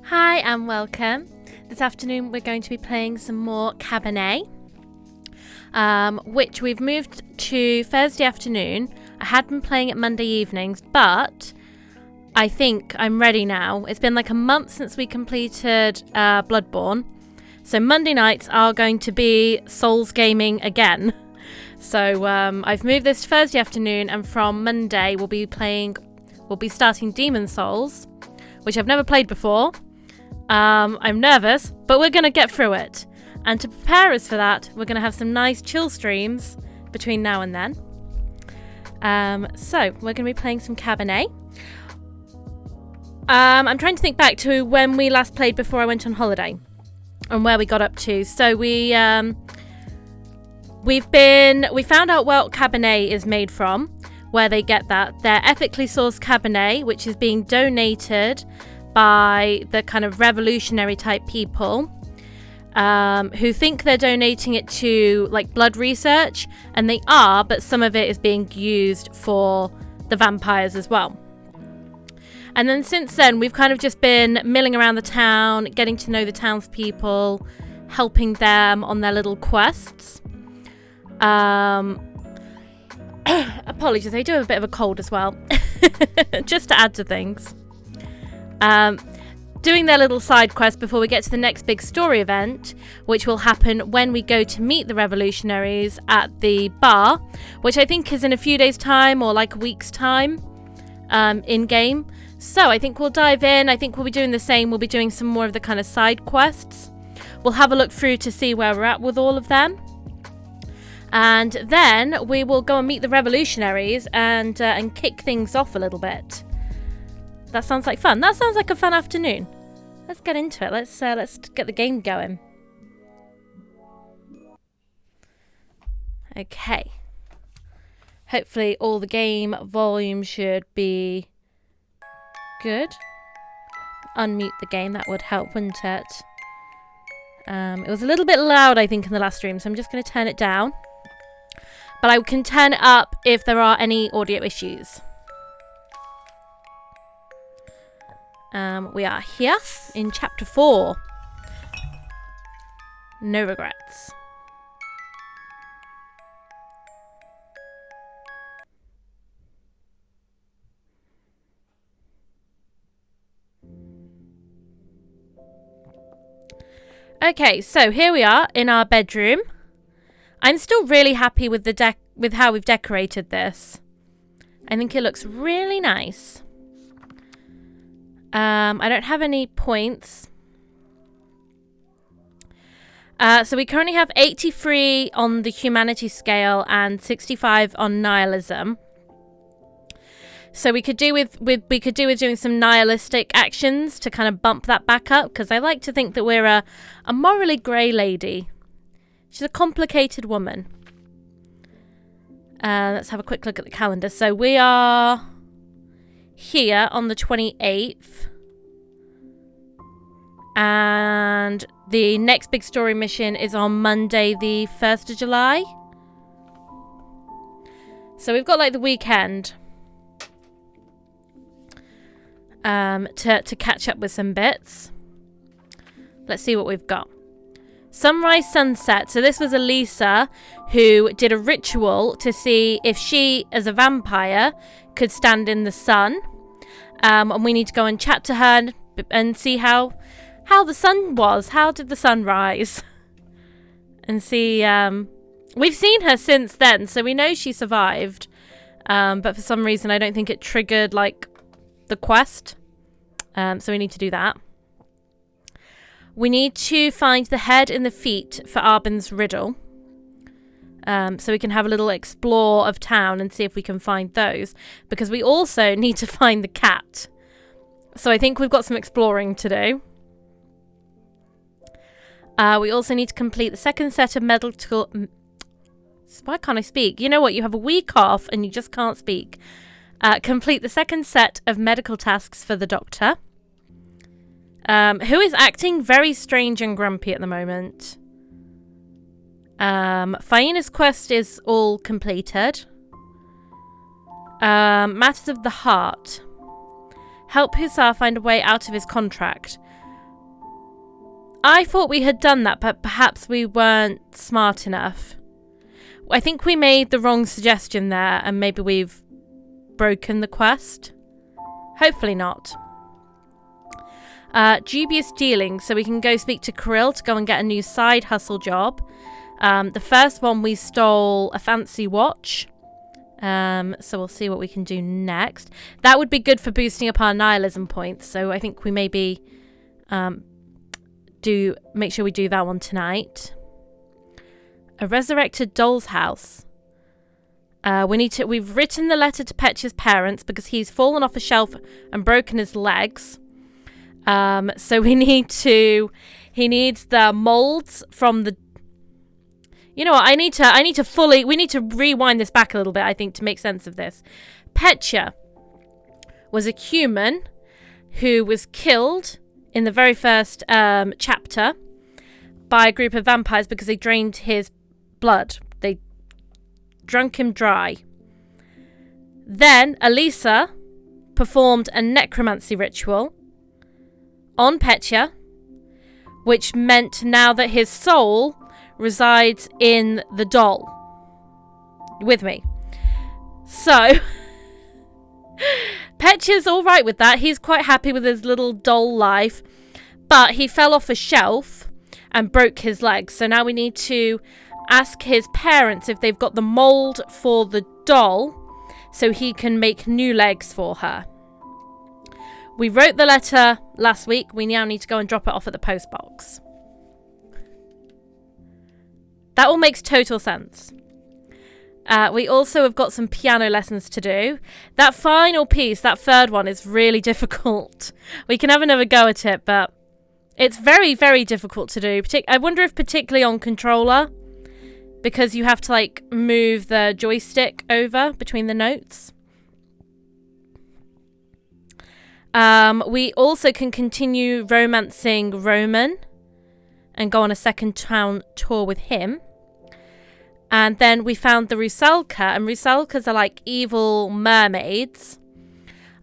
Hi and welcome. This afternoon we're going to be playing some more Cabernet, which we've moved to Thursday afternoon. I had been playing it Monday evenings, but I think I'm ready now. It's been like a month since we completed Bloodborne, so Monday nights are going to be Souls gaming again. So I've moved this to Thursday afternoon, and from Monday we'll be starting Demon Souls, which I've never played before. I'm nervous, but we're going to get through it. And to prepare us for that, we're going to have some nice chill streams between now and then. So we're going to be playing some Cabernet. I'm trying to think back to when we last played before I went on holiday and where we got up to. So we found out what Cabernet is made from, where they get that. They're ethically sourced Cabernet, which is being donated by the kind of revolutionary type people who think they're donating it to like blood research, and they are, but some of it is being used for the vampires as well. And then since then we've kind of just been milling around the town, getting to know the townspeople, helping them on their little quests. Apologies, I do have a bit of a cold as well, just to add to things. Doing their little side quest before we get to the next big story event, which will happen when we go to meet the Revolutionaries at the bar, which I think is in a few days' time or like a week's time in game. So I think we'll dive in. I think we'll be doing the same. We'll be doing some more of the kind of side quests. We'll have a look through to see where we're at with all of them. And then we will go and meet the Revolutionaries and kick things off a little bit. That sounds like fun. That sounds like a fun afternoon. Let's get into it. Let's get the game going. Okay. Hopefully all the game volume should be good. Unmute the game. That would help, wouldn't it? It was a little bit loud, I think, in the last stream, so I'm just going to turn it down. But I can turn it up if there are any audio issues. We are here in chapter 4. No regrets. Okay, so here we are in our bedroom. I'm still really happy with with how we've decorated this. I think it looks really nice. I don't have any points. So we currently have 83 on the humanity scale and 65 on nihilism. So we could do with doing some nihilistic actions to kind of bump that back up, because I like to think that we're a morally grey lady. She's a complicated woman. Let's have a quick look at the calendar. So we are here on the 28th, and the next big story mission is on Monday the 1st of July. So we've got like the weekend to catch up with some bits. Let's see what we've got. Sunrise, sunset. So this was Eliza who did a ritual to see if she, as a vampire, could stand in the sun. And we need to go and chat to her and see how the sun was. How did the sun rise? And see, we've seen her since then, so we know she survived. But for some reason, I don't think it triggered, like, the quest. So we need to do that. We need to find the head and the feet for Arbin's riddle. So we can have a little explore of town and see if we can find those. Because we also need to find the cat. So I think we've got some exploring to do. We also need to complete the second set of medical... Why can't I speak? You know what? You have a week off and you just can't speak. Complete the second set of medical tasks for the doctor. Who is acting very strange and grumpy at the moment. Faina's quest is all completed. Matters of the heart. Help Hussar find a way out of his contract. I thought we had done that, but perhaps we weren't smart enough. I think we made the wrong suggestion there, and maybe we've broken the quest. Hopefully not. Dubious dealings, so we can go speak to Kirill to go and get a new side hustle job. The first one, we stole a fancy watch. So we'll see what we can do next. That would be good for boosting up our nihilism points, so I think we maybe make sure we do that one tonight. A resurrected doll's house. We've written the letter to Petya's parents because he's fallen off a shelf and broken his legs. So he needs the molds from the. You know what? We need to rewind this back a little bit, I think, to make sense of this. Petya was a human who was killed in the very first chapter by a group of vampires because they drained his blood. They drunk him dry. Then Eliza performed a necromancy ritual on Petya, which meant now that his soul resides in the doll. With me. So Petya's all right with that. He's quite happy with his little doll life, but he fell off a shelf and broke his legs. So now we need to ask his parents if they've got the mold for the doll so he can make new legs for her. We wrote the letter last week. We now need to go and drop it off at the post box. That all makes total sense. We also have got some piano lessons to do. That final piece, that third one, is really difficult. We can have another go at it, but it's very, very difficult to do. I wonder if particularly on controller, because you have to move the joystick over between the notes. We also can continue romancing Roman and go on a second town tour with him. And then we found the Rusalka, and Rusalkas are like evil mermaids.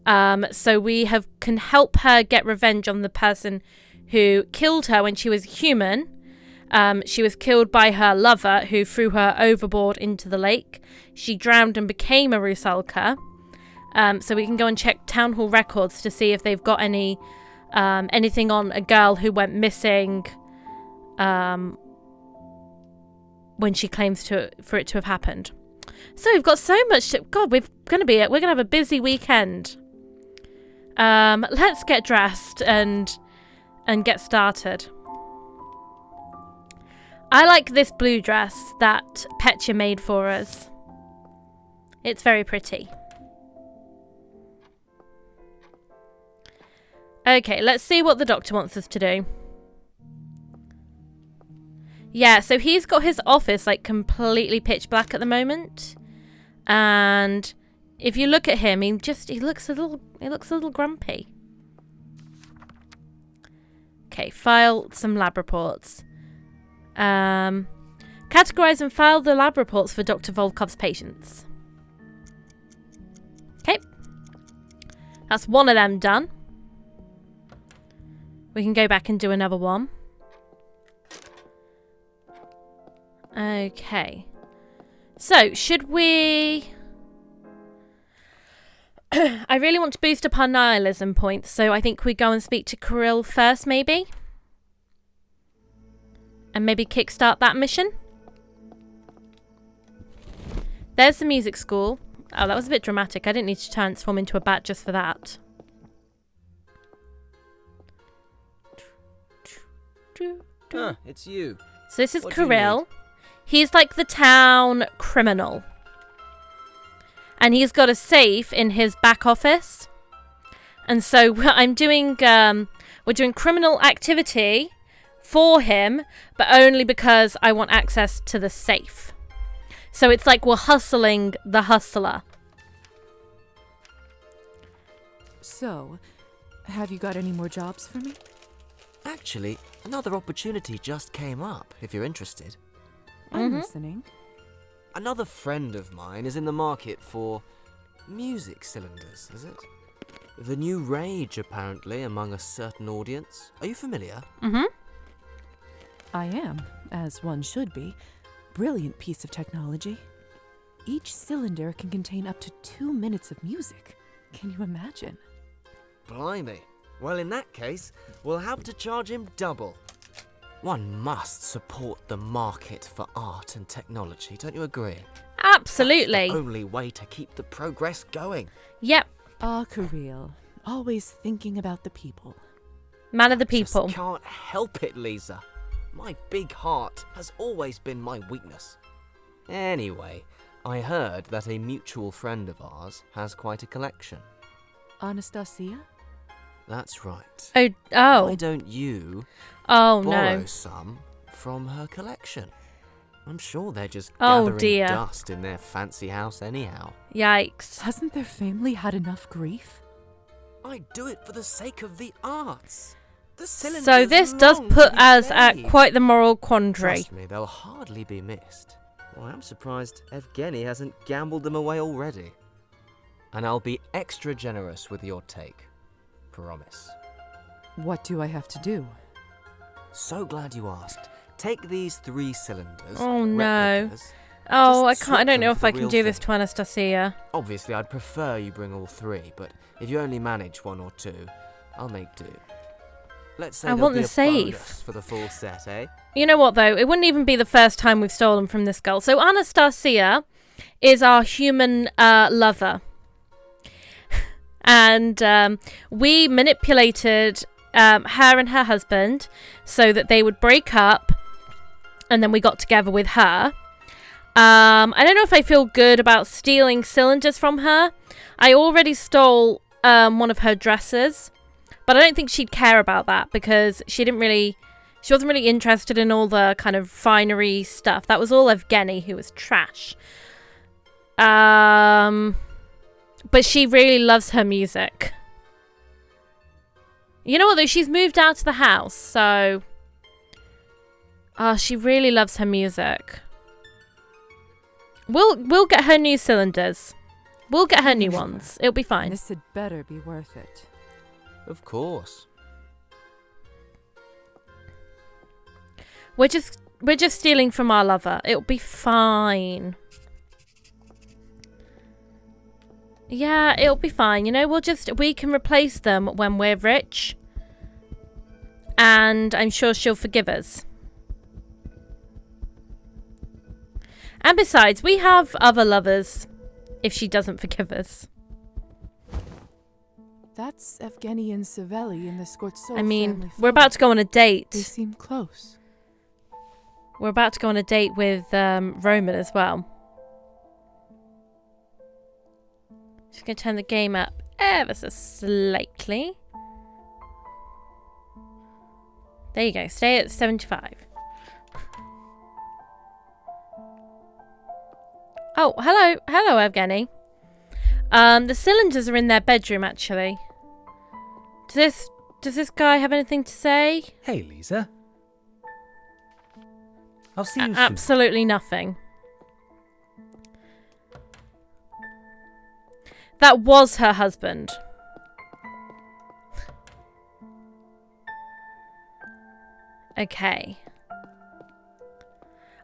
So we can help her get revenge on the person who killed her when she was human. She was killed by her lover, who threw her overboard into the lake. She drowned and became a Rusalka. So we can go and check town hall records to see if they've got anything on a girl who went missing when she claims for it to have happened. So we've got so much we're gonna have a busy weekend. Let's get dressed and get started. I like this blue dress that Petya made for us. It's very pretty. Okay, let's see what the doctor wants us to do. Yeah, so he's got his office completely pitch black at the moment. And if you look at him, he looks a little grumpy. Okay, file some lab reports. Categorize and file the lab reports for Dr. Volkov's patients. Okay. That's one of them done. We can go back and do another one. Okay. So, should we... I really want to boost up our nihilism points, so I think we go and speak to Kirill first, maybe? And maybe kickstart that mission? There's the music school. Oh, that was a bit dramatic. I didn't need to transform into a bat just for that. It's you. So this is Kirill. He's like the town criminal. And he's got a safe in his back office. And so we're doing criminal activity for him, but only because I want access to the safe. So it's like we're hustling the hustler. So, have you got any more jobs for me? Actually, another opportunity just came up, if you're interested. I'm listening. Another friend of mine is in the market for music cylinders, is it? The new rage, apparently, among a certain audience. Are you familiar? Mm-hmm. I am, as one should be. Brilliant piece of technology. Each cylinder can contain up to 2 minutes of music. Can you imagine? Blimey. Well, in that case, we'll have to charge him double. One must support the market for art and technology, don't you agree? Absolutely. That's the only way to keep the progress going. Yep. Ah, Kirill. Always thinking about the people. Man of the people. Just can't help it, Liza. My big heart has always been my weakness. Anyway, I heard that a mutual friend of ours has quite a collection. Anastasia? That's right. Oh. Why don't you Oh, borrow no. some from her collection? I'm sure they're just Oh, gathering dear. dust in their fancy house anyhow. Yikes. Hasn't their family had enough grief? I do it for the sake of the arts. The cylinders So this does long put to be us at saved. quite the moral quandary. Trust me, they'll hardly be missed. Well, I'm surprised Evgeny hasn't gambled them away already. And I'll be extra generous with your take. Promise. What do I have to do? So glad you asked. Take these 3 cylinders. Oh, no. replicas. Oh, Just I can't. I swap don't know them if for I the can real do this thing. to Anastasia. Obviously, I'd prefer you bring all 3, but if you only manage 1 or 2, I'll make do. Let's say I there'll want be the a safe. bonus for the full set, eh? You know what, though? It wouldn't even be the first time we've stolen from this girl. So Anastasia is our human lover. And we manipulated her and her husband so that they would break up, and then we got together with her. I don't know if I feel good about stealing cylinders from her. I already stole one of her dresses, but I don't think she'd care about that because she wasn't really interested in all the kind of finery stuff. That was all Evgeny, who was trash. But she really loves her music. You know what, though? She's moved out of the house, so... she really loves her music. We'll get her new cylinders. We'll get her new ones. It'll be fine. This had better be worth it. Of course. We're just stealing from our lover. It'll be fine. Yeah, it'll be fine. You know, we can replace them when we're rich. And I'm sure she'll forgive us. And besides, we have other lovers if she doesn't forgive us. That's Evgeny and Savelli in the Skortsov I mean, family we're about to go on a date. They seem close. We're about to go on a date with Roman as well. Just going to turn the game up ever so slightly. There you go. Stay at 75. Oh, hello. Hello, Evgeny. The cylinders are in their bedroom, actually. Does this guy have anything to say? Hey, Liza. I'll see you soon. Absolutely nothing. That was her husband. Okay.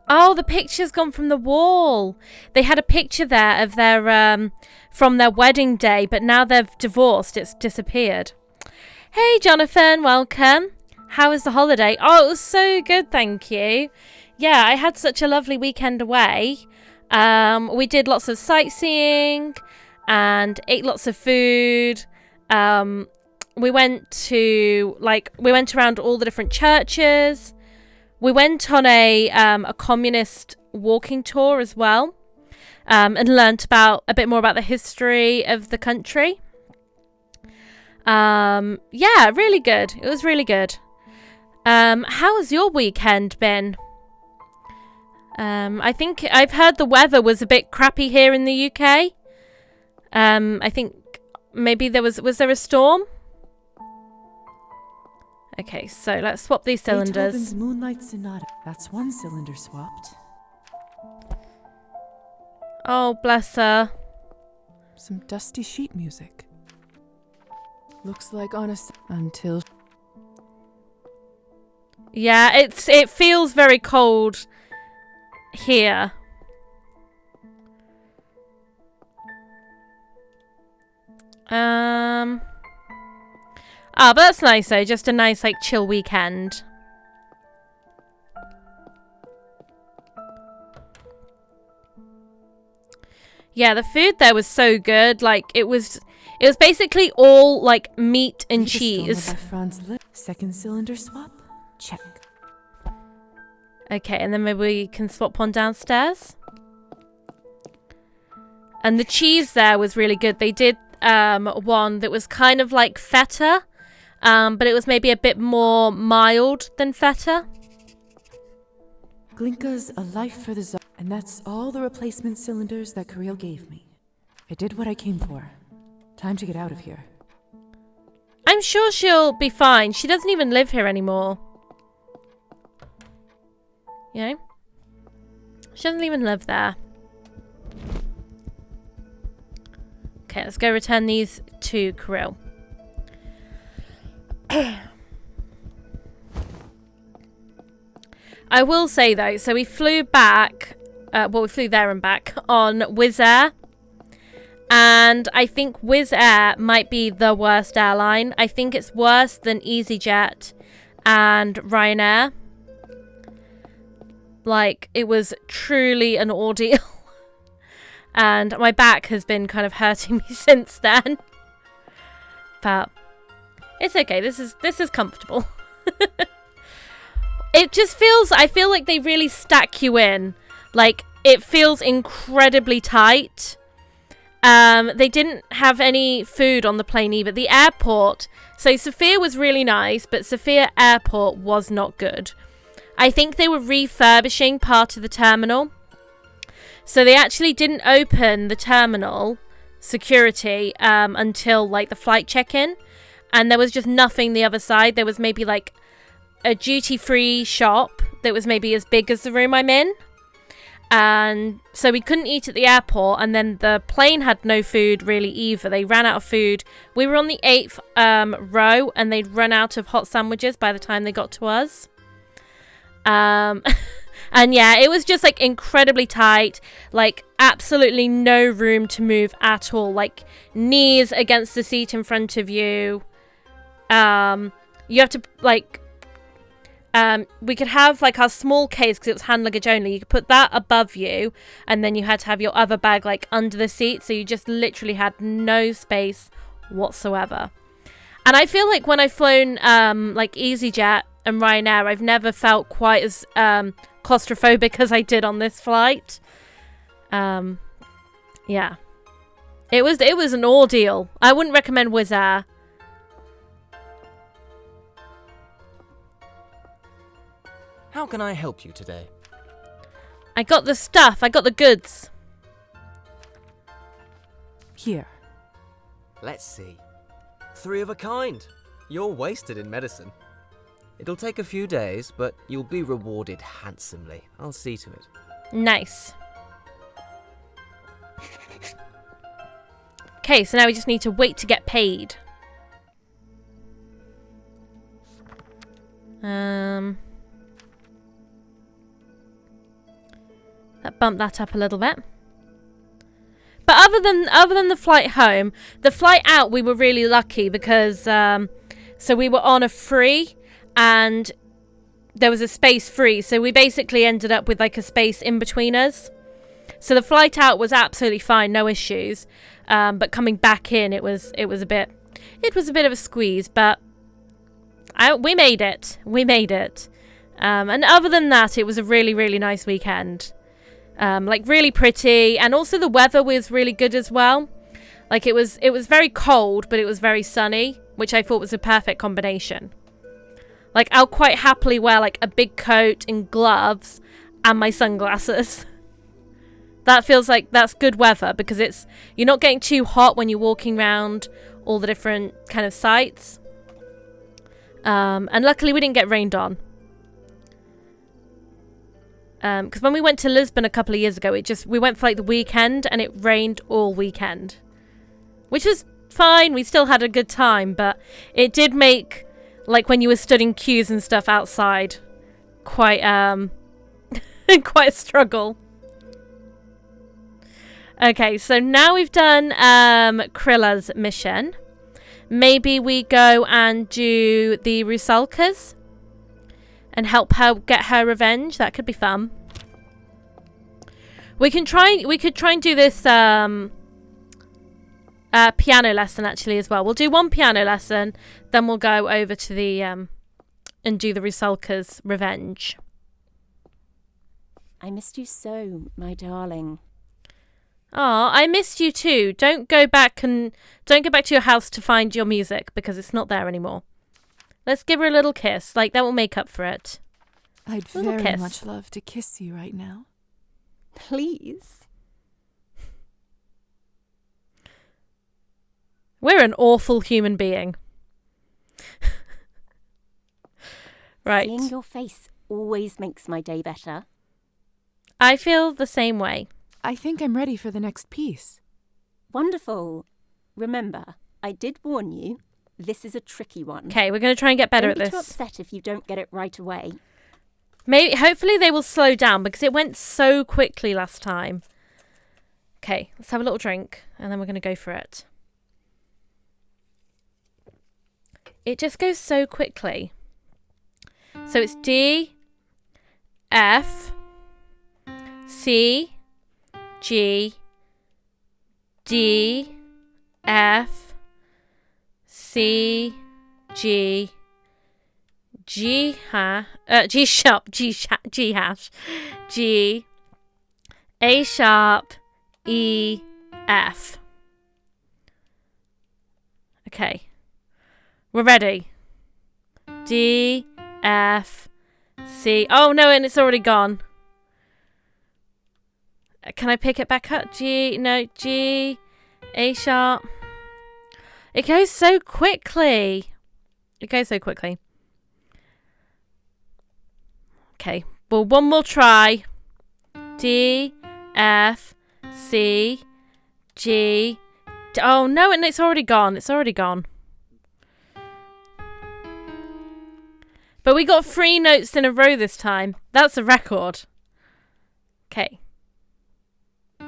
Oh, the picture's gone from the wall. They had a picture there of their from their wedding day, but now they've divorced. It's disappeared. Hey, Jonathan, welcome. How was the holiday? Oh, it was so good, thank you. Yeah, I had such a lovely weekend away. We did lots of sightseeing and ate lots of food. We went around all the different churches. We went on a communist walking tour as well, and learnt a bit more about the history of the country. Yeah, really good. It was really good. How has your weekend been? I think I've heard the weather was a bit crappy here in the UK. I think maybe was there a storm? Okay, so let's swap these cylinders. Beethoven's Moonlight Sonata. That's one cylinder swapped. Oh, bless her. Some dusty sheet music. Looks like until... Yeah, it feels very cold here. But that's nice though. Just a nice like chill weekend. Yeah, the food there was so good. Like it was basically all like meat and cheese. Second cylinder swap? Check. Okay, and then maybe we can swap on downstairs. And the cheese there was really good. They did one that was kind of like feta, but it was maybe a bit more mild than feta. Glinka's a life for the Tsar, and that's all the replacement cylinders that Kirill gave me. I did what I came for. Time to get out of here. I'm sure she'll be fine. She doesn't even live here anymore. You know? She doesn't even live there. Okay, let's go return these to Kirill. I will say though, so we flew back, we flew there and back on Wizz Air. And I think Wizz Air might be the worst airline. I think it's worse than EasyJet and Ryanair. Like, it was truly an ordeal. And my back has been kind of hurting me since then. But it's okay. This is comfortable. It just feels, I feel like they really stack you in. Like, it feels incredibly tight. They didn't have any food on the plane either. The airport, so Sofia was really nice, but Sofia Airport was not good. I think they were refurbishing part of the terminal. So they actually didn't open the terminal security until like the flight check-in. And there was just nothing the other side. There was maybe like a duty-free shop that was maybe as big as the room I'm in. And so we couldn't eat at the airport, and then the plane had no food really either. They ran out of food. We were on the 8th row, and they'd run out of hot sandwiches by the time they got to us. And yeah, it was just like incredibly tight, like absolutely no room to move at all, like knees against the seat in front of you. You have to like, we could have like our small case because it was hand luggage only. You could put that above you, and then you had to have your other bag like under the seat, so you just literally had no space whatsoever. And I feel like when I've flown like EasyJet and Ryanair, I've never felt quite as claustrophobic as I did on this flight. Yeah, it was an ordeal. I wouldn't recommend Wizz Air. How can I help you today? I got the stuff. I got the goods. Here. Let's see. 3 of a kind. You're wasted in medicine. It'll take a few days, but you'll be rewarded handsomely. I'll see to it. Nice. Okay, so now we just need to wait to get paid. That bumped that up a little bit. But other than the flight home, the flight out we were really lucky because so we were on a free and there was a space free, so we basically ended up with like a space in between us. So the flight out was absolutely fine, no issues. But coming back in, it was a bit of a squeeze, but we made it. We made it. And other than that, it was a really, really nice weekend. Like really pretty, and also the weather was really good as well. Like it was very cold, but it was very sunny, which I thought was a perfect combination. Like I'll quite happily wear like a big coat and gloves and my sunglasses. That feels like that's good weather because you're not getting too hot when you're walking around all the different kind of sites. And luckily we didn't get rained on. Because when we went to Lisbon a couple of years ago, we went for like the weekend and it rained all weekend, which was fine. We still had a good time, but it did make like when you were stood in queues and stuff outside quite quite a struggle. Okay, so now we've done Krilla's mission. Maybe we go and do the Rusalkas and help her get her revenge. That could be fun. We could try and do this piano lesson actually as well. We'll do one piano lesson, then we'll go over to the and do the Rusalkas' revenge. I missed you so, my darling. Oh, I missed you too. Don't go back to your house to find your music because it's not there anymore. Let's give her a little kiss. Like, that will make up for it. I'd very much love to kiss you right now. Please. We're an awful human being. Right. Seeing your face always makes my day better. I feel the same way. I think I'm ready for the next piece. Wonderful. Remember, I did warn you. This is a tricky one. Okay, we're going to try and get better at this. Don't be too upset if you don't get it right away. Hopefully they will slow down because it went so quickly last time. Okay, let's have a little drink and then we're going to go for it. It just goes so quickly. So it's D, F, C, G, D, F, C, G, G sharp, G hash, G, A sharp, E, F. Okay. We're ready. D, F, C. Oh no, and it's already gone. Can I pick it back up? G, no, G, A sharp. It goes so quickly. Okay, well, one more try. D, F, C, G. Oh no, and it's already gone. But we got 3 notes in a row this time. That's a record. Okay.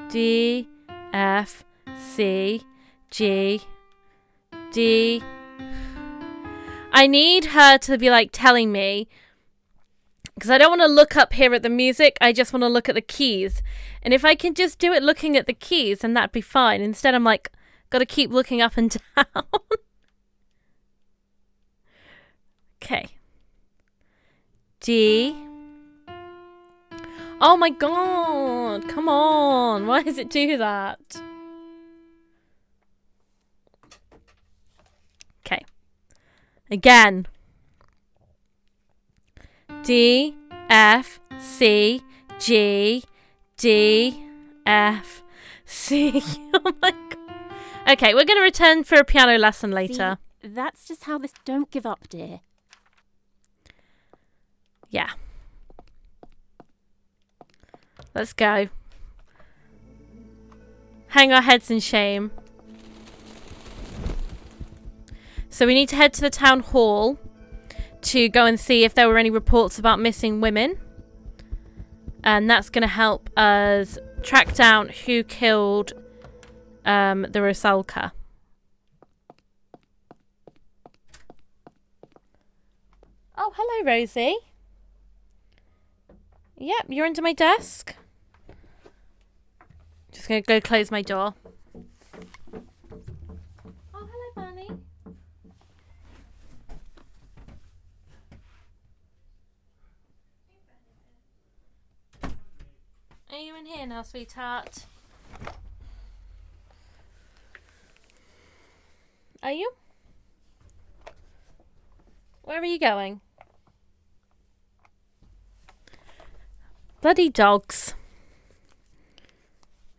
D, F, C, G, D. I need her to be like telling me, because I don't want to look up here at the music. I just want to look at the keys. And if I can just do it looking at the keys, then that'd be fine. Instead, I'm like, got to keep looking up and down. Okay. D. Oh my god, come on. Why does it do that? Okay. Again. D, F, C, G, D, F, C. Oh my god. Okay, we're going to return for a piano lesson later. See, that's just how this... Don't give up, dear. Yeah. Let's go. Hang our heads in shame. So we need to head to the town hall to go and see if there were any reports about missing women. And that's going to help us track down who killed the Rusalka. Oh, hello, Rosie. Yep, you're under my desk. Just going to go close my door. Oh, hello, Bunny. Are you in here now, sweetheart? Are you? Where are you going? Bloody dogs.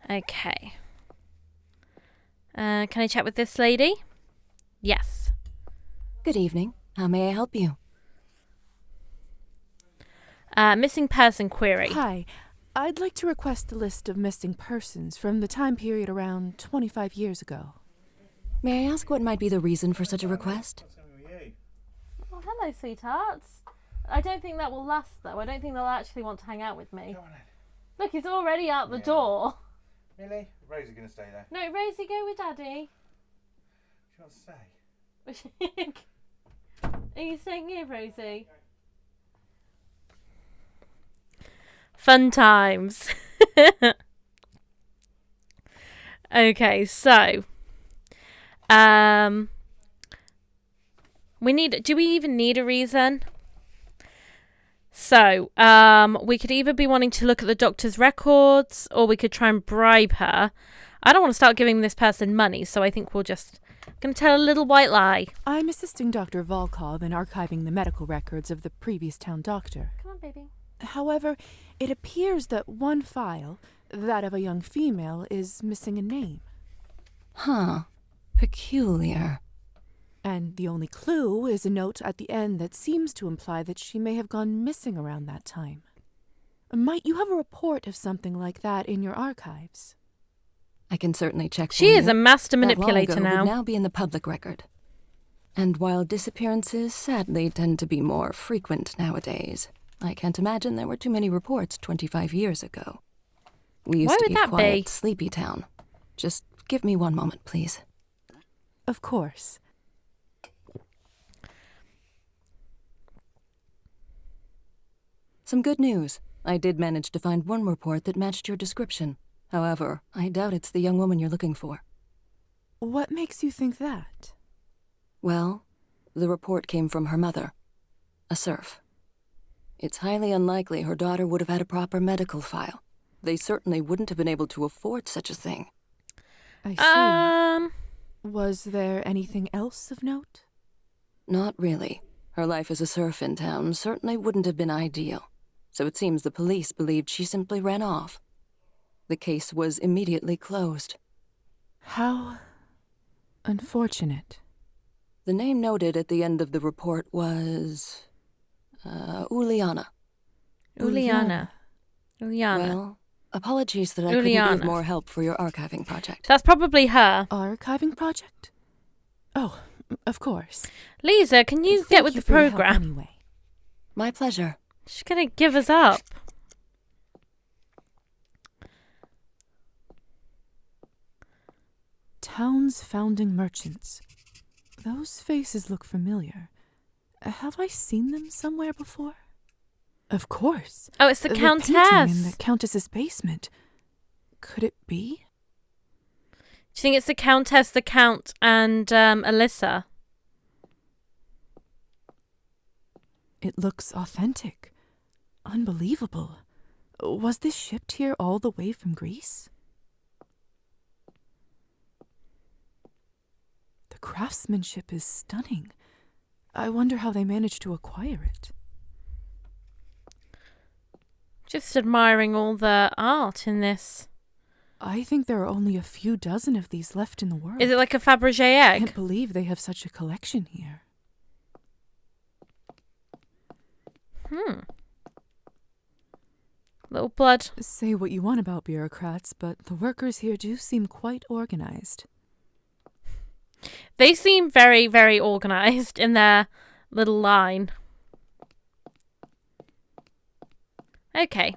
Okay. Can I chat with this lady? Yes. Good evening. How may I help you? Missing person query. Hi. I'd like to request a list of missing persons from the time period around 25 years ago. May I ask what might be the reason for such a request? Oh, hello, sweethearts. I don't think that will last, though. I don't think they'll actually want to hang out with me. Go on then. Look, he's already out the Yeah. door. Really? Rosie's going to stay there. No, Rosie, go with Daddy. She wants to stay. Are you staying here, Rosie? Fun times. Okay, so do we even need a reason? So, we could either be wanting to look at the doctor's records, or we could try and bribe her. I don't want to start giving this person money, so I think we'll just gonna tell a little white lie. I'm assisting Dr. Volkov in archiving the medical records of the previous town doctor. Come on, baby. However, it appears that one file, that of a young female, is missing a name. Huh. Peculiar. And the only clue is a note at the end that seems to imply that she may have gone missing around that time. Might you have a report of something like that in your archives? I can certainly check for She is you. a master That manipulator logo now. would now be in the public record. And while disappearances sadly tend to be more frequent nowadays, I can't imagine there were too many reports 25 years ago. We used Why to would be that a quiet, be? sleepy town. Just give me one moment, please. Of course. Some good news. I did manage to find one report that matched your description. However, I doubt it's the young woman you're looking for. What makes you think that? Well, the report came from her mother, a serf. It's highly unlikely her daughter would have had a proper medical file. They certainly wouldn't have been able to afford such a thing. I see. Was there anything else of note? Not really. Her life as a serf in town certainly wouldn't have been ideal. So it seems the police believed she simply ran off. The case was immediately closed. How unfortunate. The name noted at the end of the report was... Uliana. Uliana. Well, apologies that I couldn't Uliana. give more help for your archiving project. That's probably her. Archiving project? Oh, of course. Liza, can you Thank get with you the for your help program? anyway. My pleasure. She's gonna give us up. Town's founding merchants. Those faces look familiar. Have I seen them somewhere before? Of course. Oh, it's the painting in Countess. the Countess's basement. Could it be? Do you think it's the Countess, the Count, and Eliza? It looks authentic. Unbelievable. Was this shipped here all the way from Greece? The craftsmanship is stunning. I wonder how they managed to acquire it. Just admiring all the art in this. I think there are only a few dozen of these left in the world. Is it like a Fabergé I egg? can't believe they have such a collection here. Little blood. Say what you want about bureaucrats, but the workers here do seem quite organized. They seem very, very organised in their little line. Okay.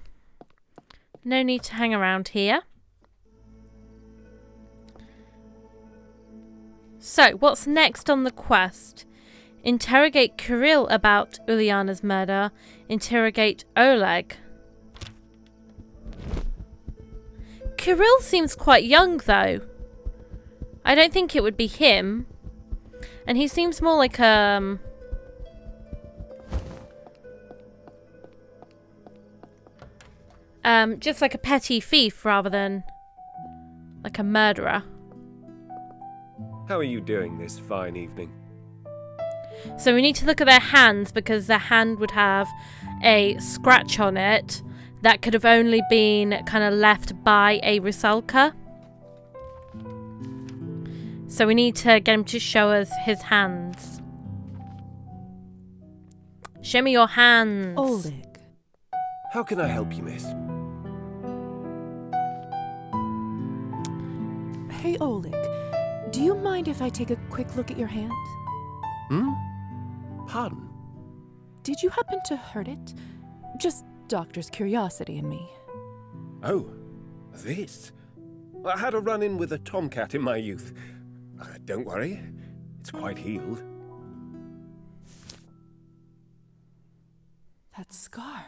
No need to hang around here. So, what's next on the quest? Interrogate Kirill about Uliana's murder. Interrogate Oleg. Kirill seems quite young, though. I don't think it would be him. And he seems more like just like a petty thief rather than like a murderer. How are you doing this fine evening? So we need to look at their hands because their hand would have a scratch on it that could have only been kind of left by a Rusalka. So we need to get him to show us his hands. Show me your hands. Oleg. How can I help you, miss? Hey, Oleg. Do you mind if I take a quick look at your hand? Pardon? Did you happen to hurt it? Just doctor's curiosity in me. Oh, this? I had a run-in with a tomcat in my youth. Don't worry, it's quite healed. That scar.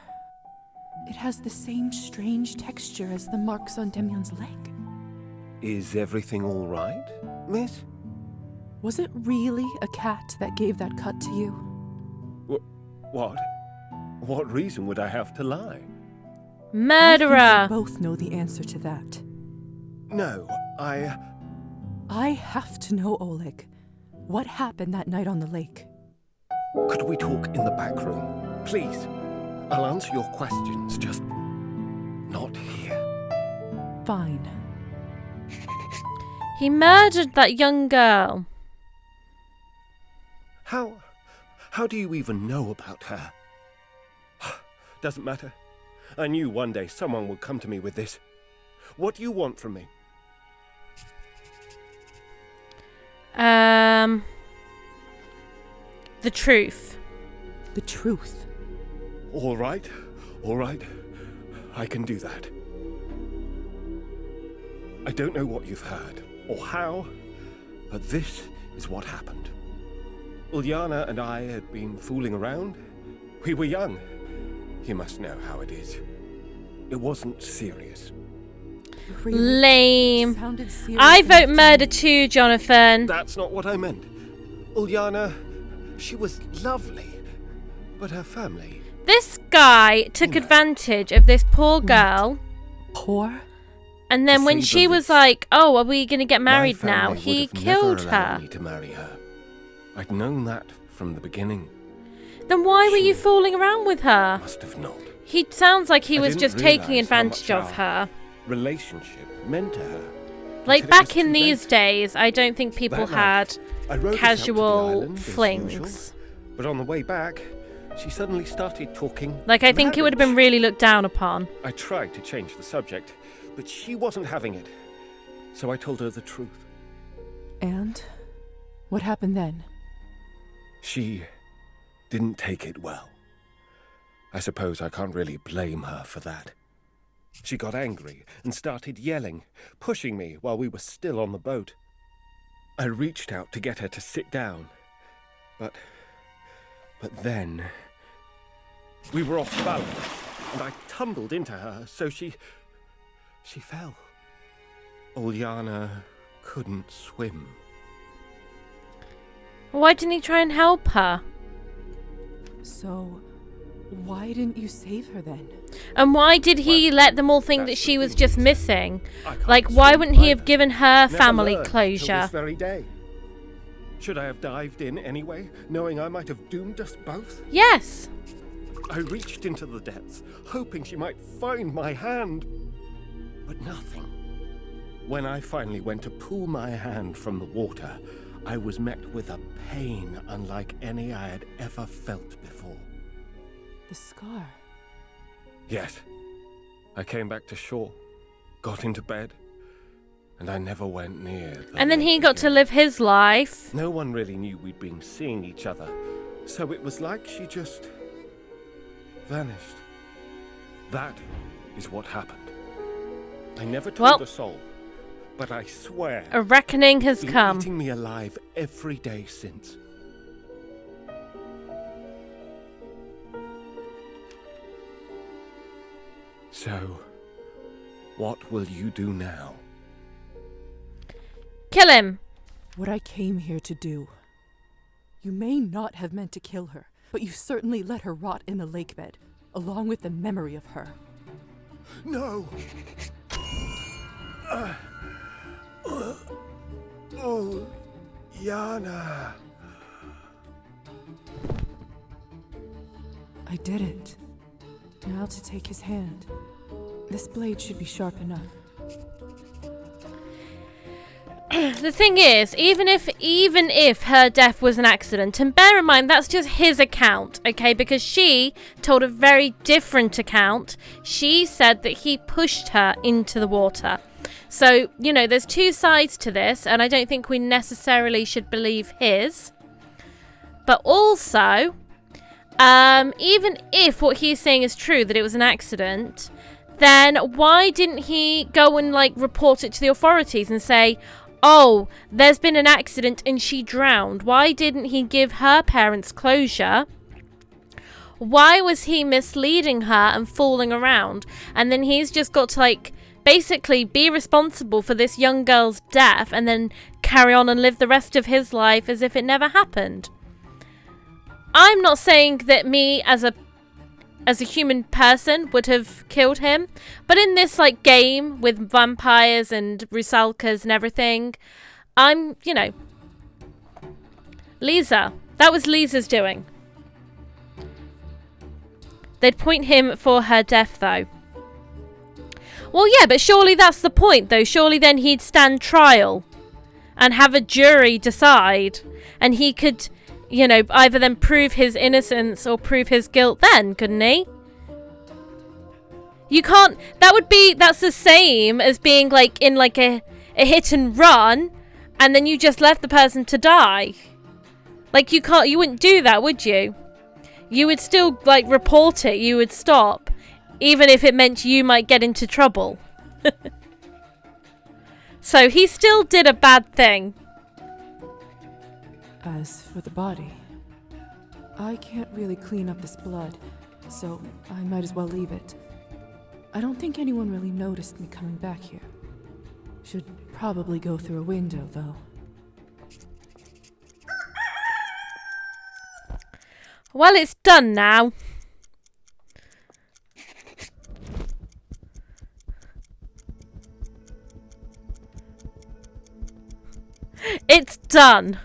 It has the same strange texture as the marks on Demion's leg. Is everything all right, miss? Was it really a cat that gave that cut to you? What? What reason would I have to lie? Murderer! I think we both know the answer to that. No, I have to know, Oleg. What happened that night on the lake? Could we talk in the back room? Please. I'll answer your questions, just not here. Fine. He murdered that young girl. How do you even know about her? Doesn't matter. I knew one day someone would come to me with this. What do you want from me? The truth. The truth. All right. I can do that. I don't know what you've heard, or how, but this is what happened. Ulyana and I had been fooling around. We were young. You must know how it is. It wasn't serious. Really? Lame. Sounded serious I vote enough to murder me. too, Jonathan. That's not what I meant. Ulyana, she was lovely, but her family... This guy took advantage of this poor girl. Poor? And then To when say she the was least. like, "Oh, are we going to get My married now?" family He would have killed never allowed her. me to marry her. I'd known that from the beginning. Then why were you fooling around with her? Must have not. He sounds like he I was didn't just taking realise how advantage much of her. Relationship meant to her. Like Until it back was in too these late. days, I don't think people That night, had I rode us out to the casual island, as flings. usual, but on the way back, she suddenly started talking. Like, I think it would have been marriage. really looked down upon. I tried to change the subject, but she wasn't having it. So I told her the truth. And? What happened then? She didn't take it well. I suppose I can't really blame her for that. She got angry and started yelling, pushing me while we were still on the boat. I reached out to get her to sit down, but then we were off balance, and I tumbled into her, so she fell. Ulyana couldn't swim. Why didn't he try and help her? So, why didn't you save her then? And why did he Well, let them all think that that's she the was thing, just Lisa. missing? I can't Like, why swim wouldn't he have either. given her Never family learned till closure? this very day. Should I have dived in anyway, knowing I might have doomed us both? Yes. I reached into the depths, hoping she might find my hand, but nothing. When I finally went to pull my hand from the water, I was met with a pain unlike any I had ever felt before. The scar. Yes, I came back to shore, got into bed, and I never went near the And then he lake got to again. live his life. No one really knew we'd been seeing each other, so it was like she just vanished. That is what happened. I never told Well, a soul, but I swear A reckoning has been come. eating me alive every day since. So, what will you do now? Kill him. What I came here to do. You may not have meant to kill her, but you certainly let her rot in the lake bed, along with the memory of her. No! Oh, Yana. I did it. Now to take his hand. This blade should be sharp enough. The thing is, even if her death was an accident, and bear in mind that's just his account, okay? Because she told a very different account. She said that he pushed her into the water. So, you know, there's two sides to this, and I don't think we necessarily should believe his. But also, even if what he's saying is true, that it was an accident, then why didn't he go and, like, report it to the authorities and say, oh, there's been an accident and she drowned? Why didn't he give her parents closure? Why was he misleading her and fooling around? And then he's just got to, like, basically be responsible for this young girl's death and then carry on and live the rest of his life as if it never happened. I'm not saying that me as a human person would have killed him, but in this, like, game with vampires and rusalkas and everything, I'm, you know, Liza. That was Liza's doing. They'd point him for her death, though. Well, yeah, but surely that's the point, though. Surely then he'd stand trial and have a jury decide, and he could, you know, either then prove his innocence or prove his guilt then, couldn't he? You can't... That's the same as being, like, in, like, a hit and run, and then you just left the person to die. Like, you wouldn't do that, would you? You would still, like, report it. You would stop, even if it meant you might get into trouble. So he still did a bad thing. As for the body, I can't really clean up this blood, so I might as well leave it. I don't think anyone really noticed me coming back here. Should probably go through a window, though. Well, it's done now. It's done.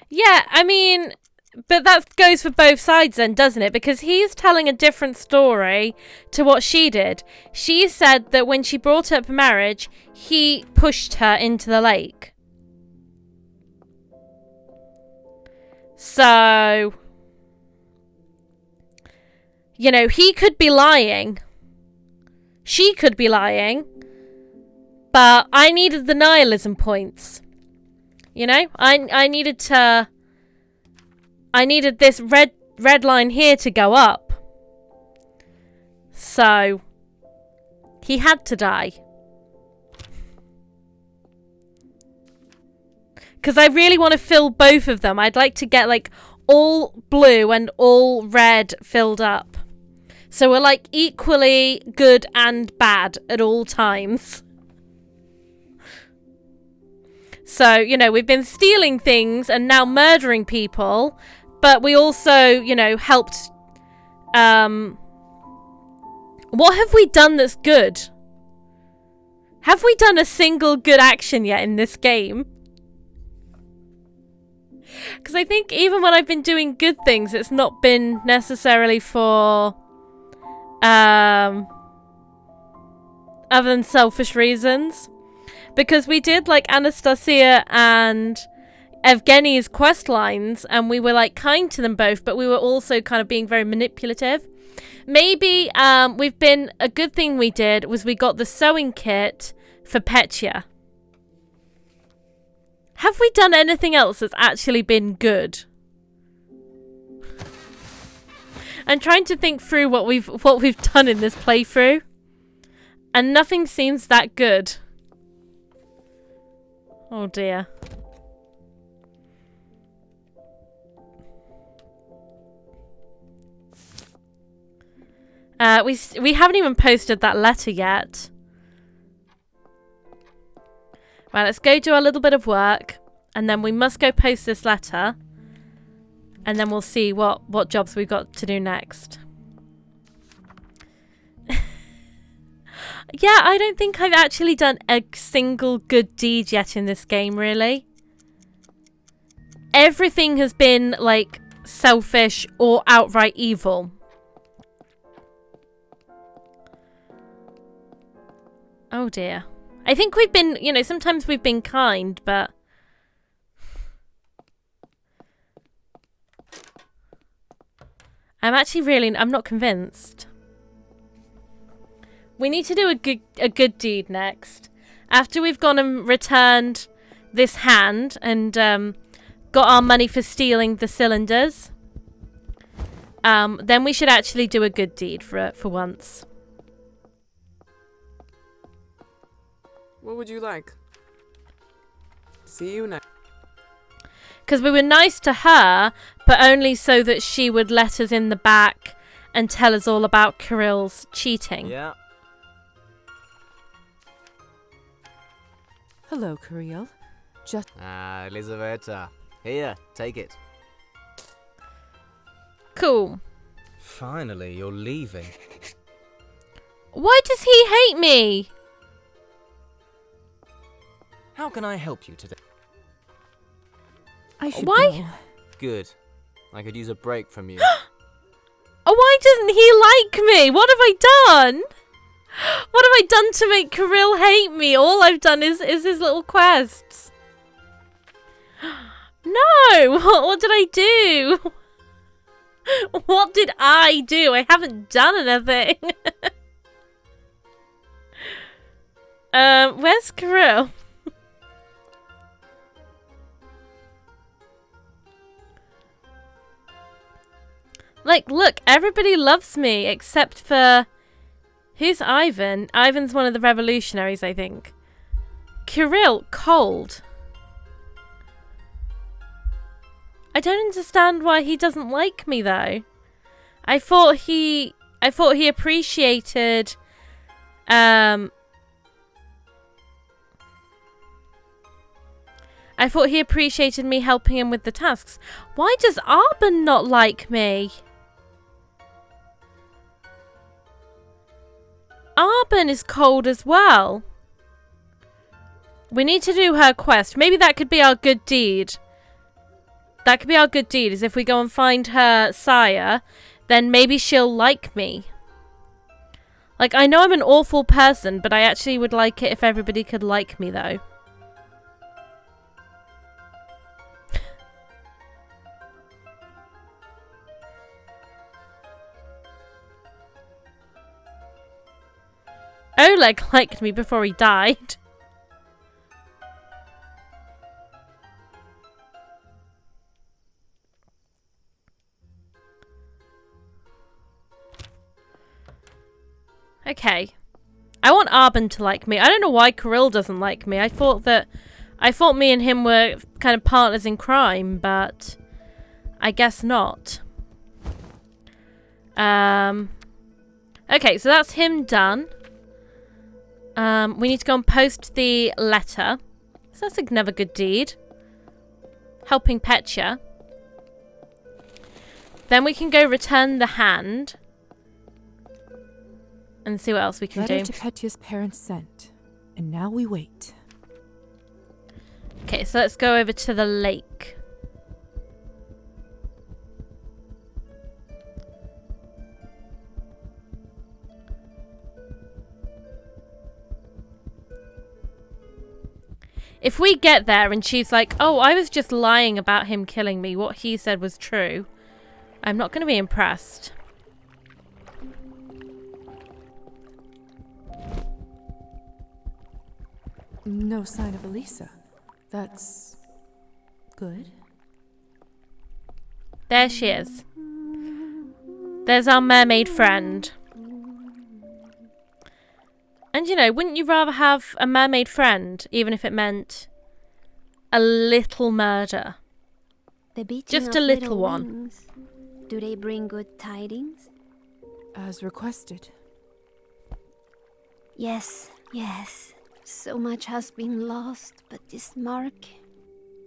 Yeah, I mean, but that goes for both sides then, doesn't it? Because he's telling a different story to what she did. She said that when she brought up marriage, he pushed her into the lake. So, you know, he could be lying. She could be lying. But I needed the nihilism points. You know, I needed this red line here to go up. So he had to die. Because I really want to fill both of them. I'd like to get, like, all blue and all red filled up. So we're, like, equally good and bad at all times. So, you know, we've been stealing things and now murdering people, but we also, you know, helped... What have we done that's good? Have we done a single good action yet in this game? Because I think even when I've been doing good things, it's not been necessarily for... other than selfish reasons. Because we did, like, Anastasia and Evgeny's quest lines, and we were, like, kind to them both, but we were also kind of being very manipulative. Maybe a good thing we did was we got the sewing kit for Petya. Have we done anything else that's actually been good? I'm trying to think through what we've done in this playthrough, and nothing seems that good. Oh dear. We haven't even posted that letter yet. Right, let's go do a little bit of work, and then we must go post this letter, and then we'll see what jobs we've got to do next. Yeah, I don't think I've actually done a single good deed yet in this game, really. Everything has been, like, selfish or outright evil. Oh dear. I think we've been, you know, sometimes we've been kind, but... I'm not convinced. we need to do a good deed next. After we've gone and returned this hand and got our money for stealing the cylinders, then we should actually do a good deed for once. What would you like? See you next. Because we were nice to her, but only so that she would let us in the back and tell us all about Kirill's cheating. Yeah. Hello, Kirill. Just Elizaveta. Here, take it. Cool. Finally, you're leaving. Why does he hate me? How can I help you today? I should Why? go. Good. I could use a break from you. Oh, why doesn't he like me? What have I done? What have I done to make Kirill hate me? All I've done is his little quests. No! What did I do? What did I do? I haven't done anything. Where's Kirill? Like, look, everybody loves me except for... Who's Ivan? Ivan's one of the revolutionaries, I think. Kirill, cold. I don't understand why he doesn't like me, though. I thought he appreciated... I thought he appreciated me helping him with the tasks. Why does Arben not like me? Arben is cold as well. We need to do her quest. Maybe that could be our good deed. That could be our good deed, is if we go and find her sire, then maybe she'll like me. Like, I know I'm an awful person, but I actually would like it if everybody could like me, though. Oleg liked me before he died. Okay. I want Arben to like me. I don't know why Kirill doesn't like me. I thought me and him were kind of partners in crime, but I guess not. Okay, so that's him done. We need to go and post the letter. So that's another good deed. Helping Petya. Then we can go return the hand. And see what else we can do. Letter to Petya's parents sent. And now we wait. Okay, so let's go over to the lake. If we get there and she's like, oh, I was just lying about him killing me, what he said was true, I'm not going to be impressed. No sign of Eliza. That's... good. There she is. There's our mermaid friend. And you know, wouldn't you rather have a mermaid friend, even if it meant a little murder? Just a little one. Wings. Do they bring good tidings? As requested. Yes, yes. So much has been lost, but this mark,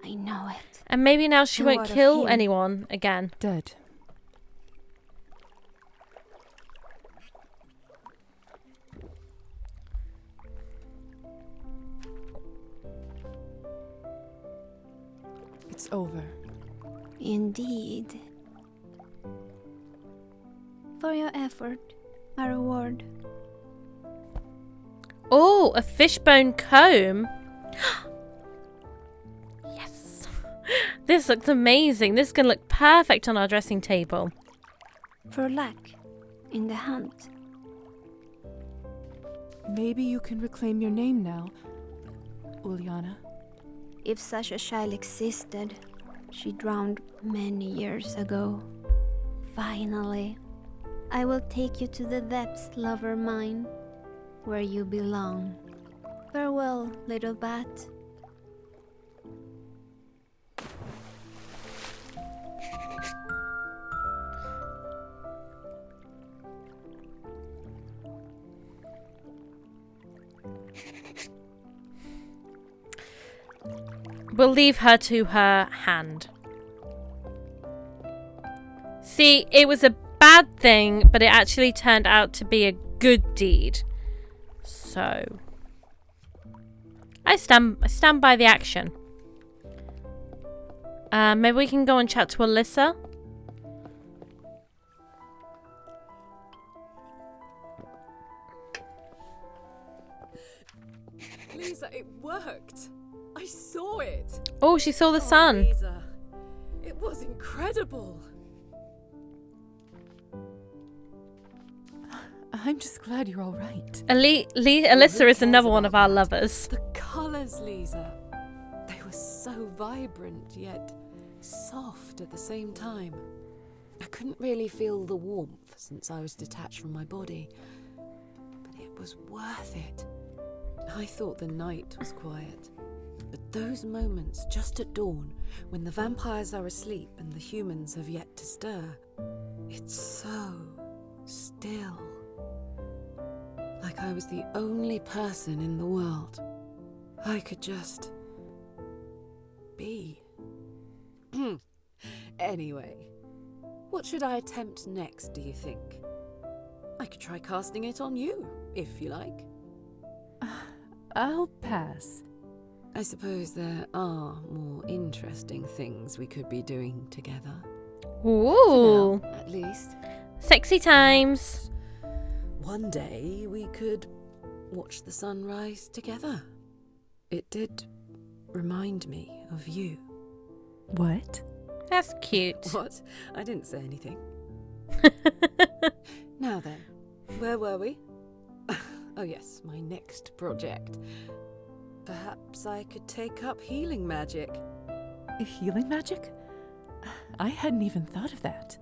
I know it. And maybe now she No won't word of kill him. anyone again. Dead. It's over. Indeed. For your effort, a reward. Oh, a fishbone comb. Yes. This looks amazing. This is going to look perfect on our dressing table. For luck in the hunt. Maybe you can reclaim your name now, Uliana. If such a child existed, she drowned many years ago. Finally, I will take you to the depths, lover mine, where you belong. Farewell, little bat. We'll leave her to her hand. See, it was a bad thing, but it actually turned out to be a good deed. So, I stand by the action. Maybe we can go and chat to Eliza. Liza, it worked. I saw it. Oh, she saw the sun. Liza, it was incredible. I'm just glad you're all right. Eliza is another one of our lovers. The colours, Liza. They were so vibrant, yet soft at the same time. I couldn't really feel the warmth since I was detached from my body, but it was worth it. I thought the night was quiet, but those moments just at dawn, when the vampires are asleep and the humans have yet to stir, it's so still. Like I was the only person in the world. I could just be. Anyway, what should I attempt next, do you think? I could try casting it on you, if you like. I'll pass. I suppose there are more interesting things we could be doing together. Ooh. For now, at least. Sexy times. One day we could watch the sunrise together. It did remind me of you. What? That's cute. What? I didn't say anything. Now then, where were we? Oh yes, my next project. Perhaps I could take up healing magic. Healing magic? I hadn't even thought of that.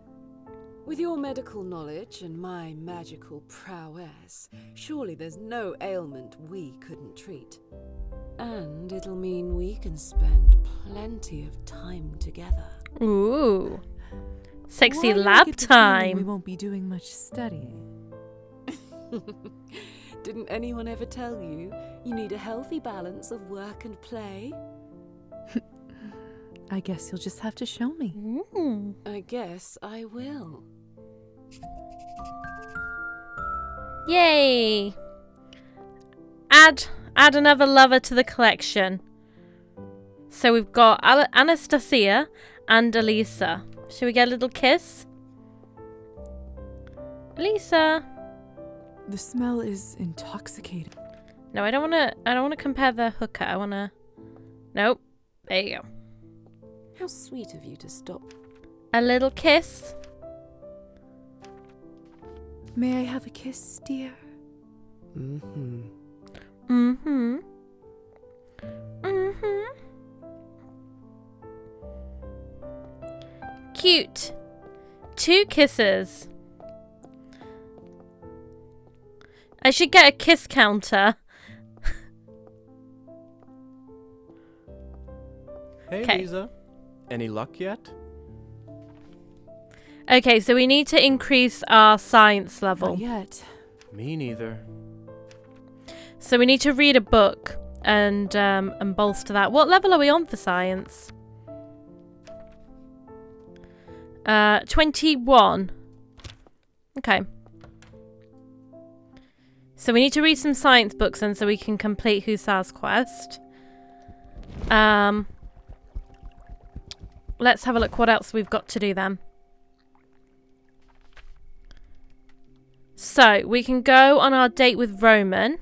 With your medical knowledge and my magical prowess, surely there's no ailment we couldn't treat. And it'll mean we can spend plenty of time together. Ooh. Sexy Why do I lab get the feeling time. We won't be doing much studying. Didn't anyone ever tell you you need a healthy balance of work and play? I guess you'll just have to show me. Ooh. I guess I will. Yay. Add another lover to the collection. So we've got Anastasia and Eliza. Should we get a little kiss? Eliza. The smell is intoxicating. No, I don't want to compare the hooker. I want to. Nope. There you go. How sweet of you to stop. A little kiss. May I have a kiss, dear? Mm-hmm. Mm-hmm. Mm-hmm. Cute. 2 kisses. I should get a kiss counter. Hey, 'Kay. Liza. Any luck yet? Okay, so we need to increase our science level. Not yet. Me neither. So we need to read a book and bolster that. What level are we on for science? 21. Okay. So we need to read some science books then so we can complete Hussar's quest. Let's have a look what else we've got to do then. So we can go on our date with Roman.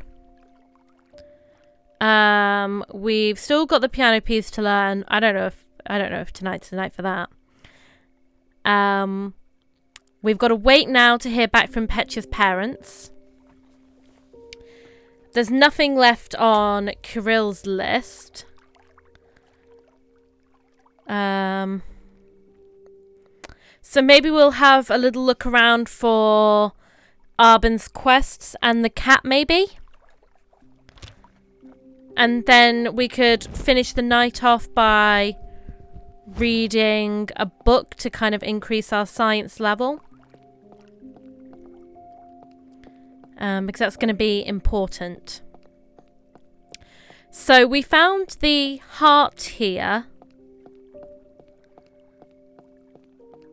We've still got the piano piece to learn. I don't know if tonight's the night for that. We've got to wait now to hear back from Petra's parents. There's nothing left on Kirill's list. So maybe we'll have a little look around for Arben's quests and the cat, maybe? And then we could finish the night off by reading a book to kind of increase our science level. Because that's going to be important. So we found the heart here.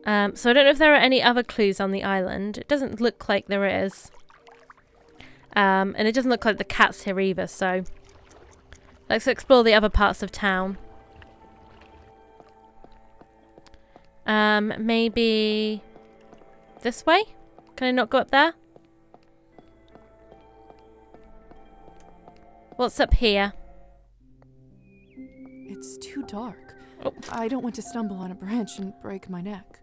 So I don't know if there are any other clues on the island. It doesn't look like there is. And it doesn't look like the cat's here either, so let's explore the other parts of town. Maybe this way? Can I not go up there? What's up here? It's too dark. Oh. I don't want to stumble on a branch and break my neck.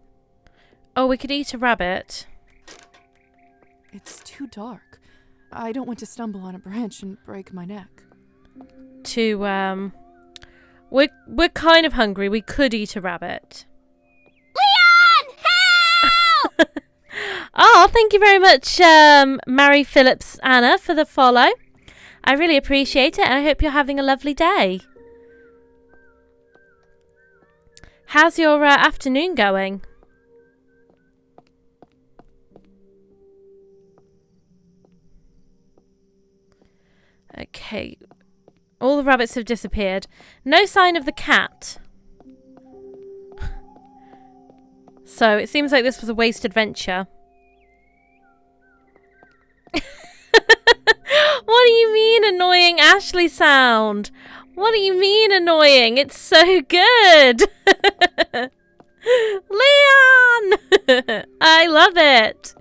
Oh, we could eat a rabbit. It's too dark. I don't want to stumble on a branch and break my neck. We're kind of hungry. We could eat a rabbit. Leon! Help! Oh, thank you very much, Mary Phillips Anna, for the follow. I really appreciate it, and I hope you're having a lovely day. How's your afternoon going? Okay. All the rabbits have disappeared. No sign of the cat. So it seems like this was a waste adventure. What do you mean annoying Ashley sound? What do you mean annoying? It's so good. Leon! I love it.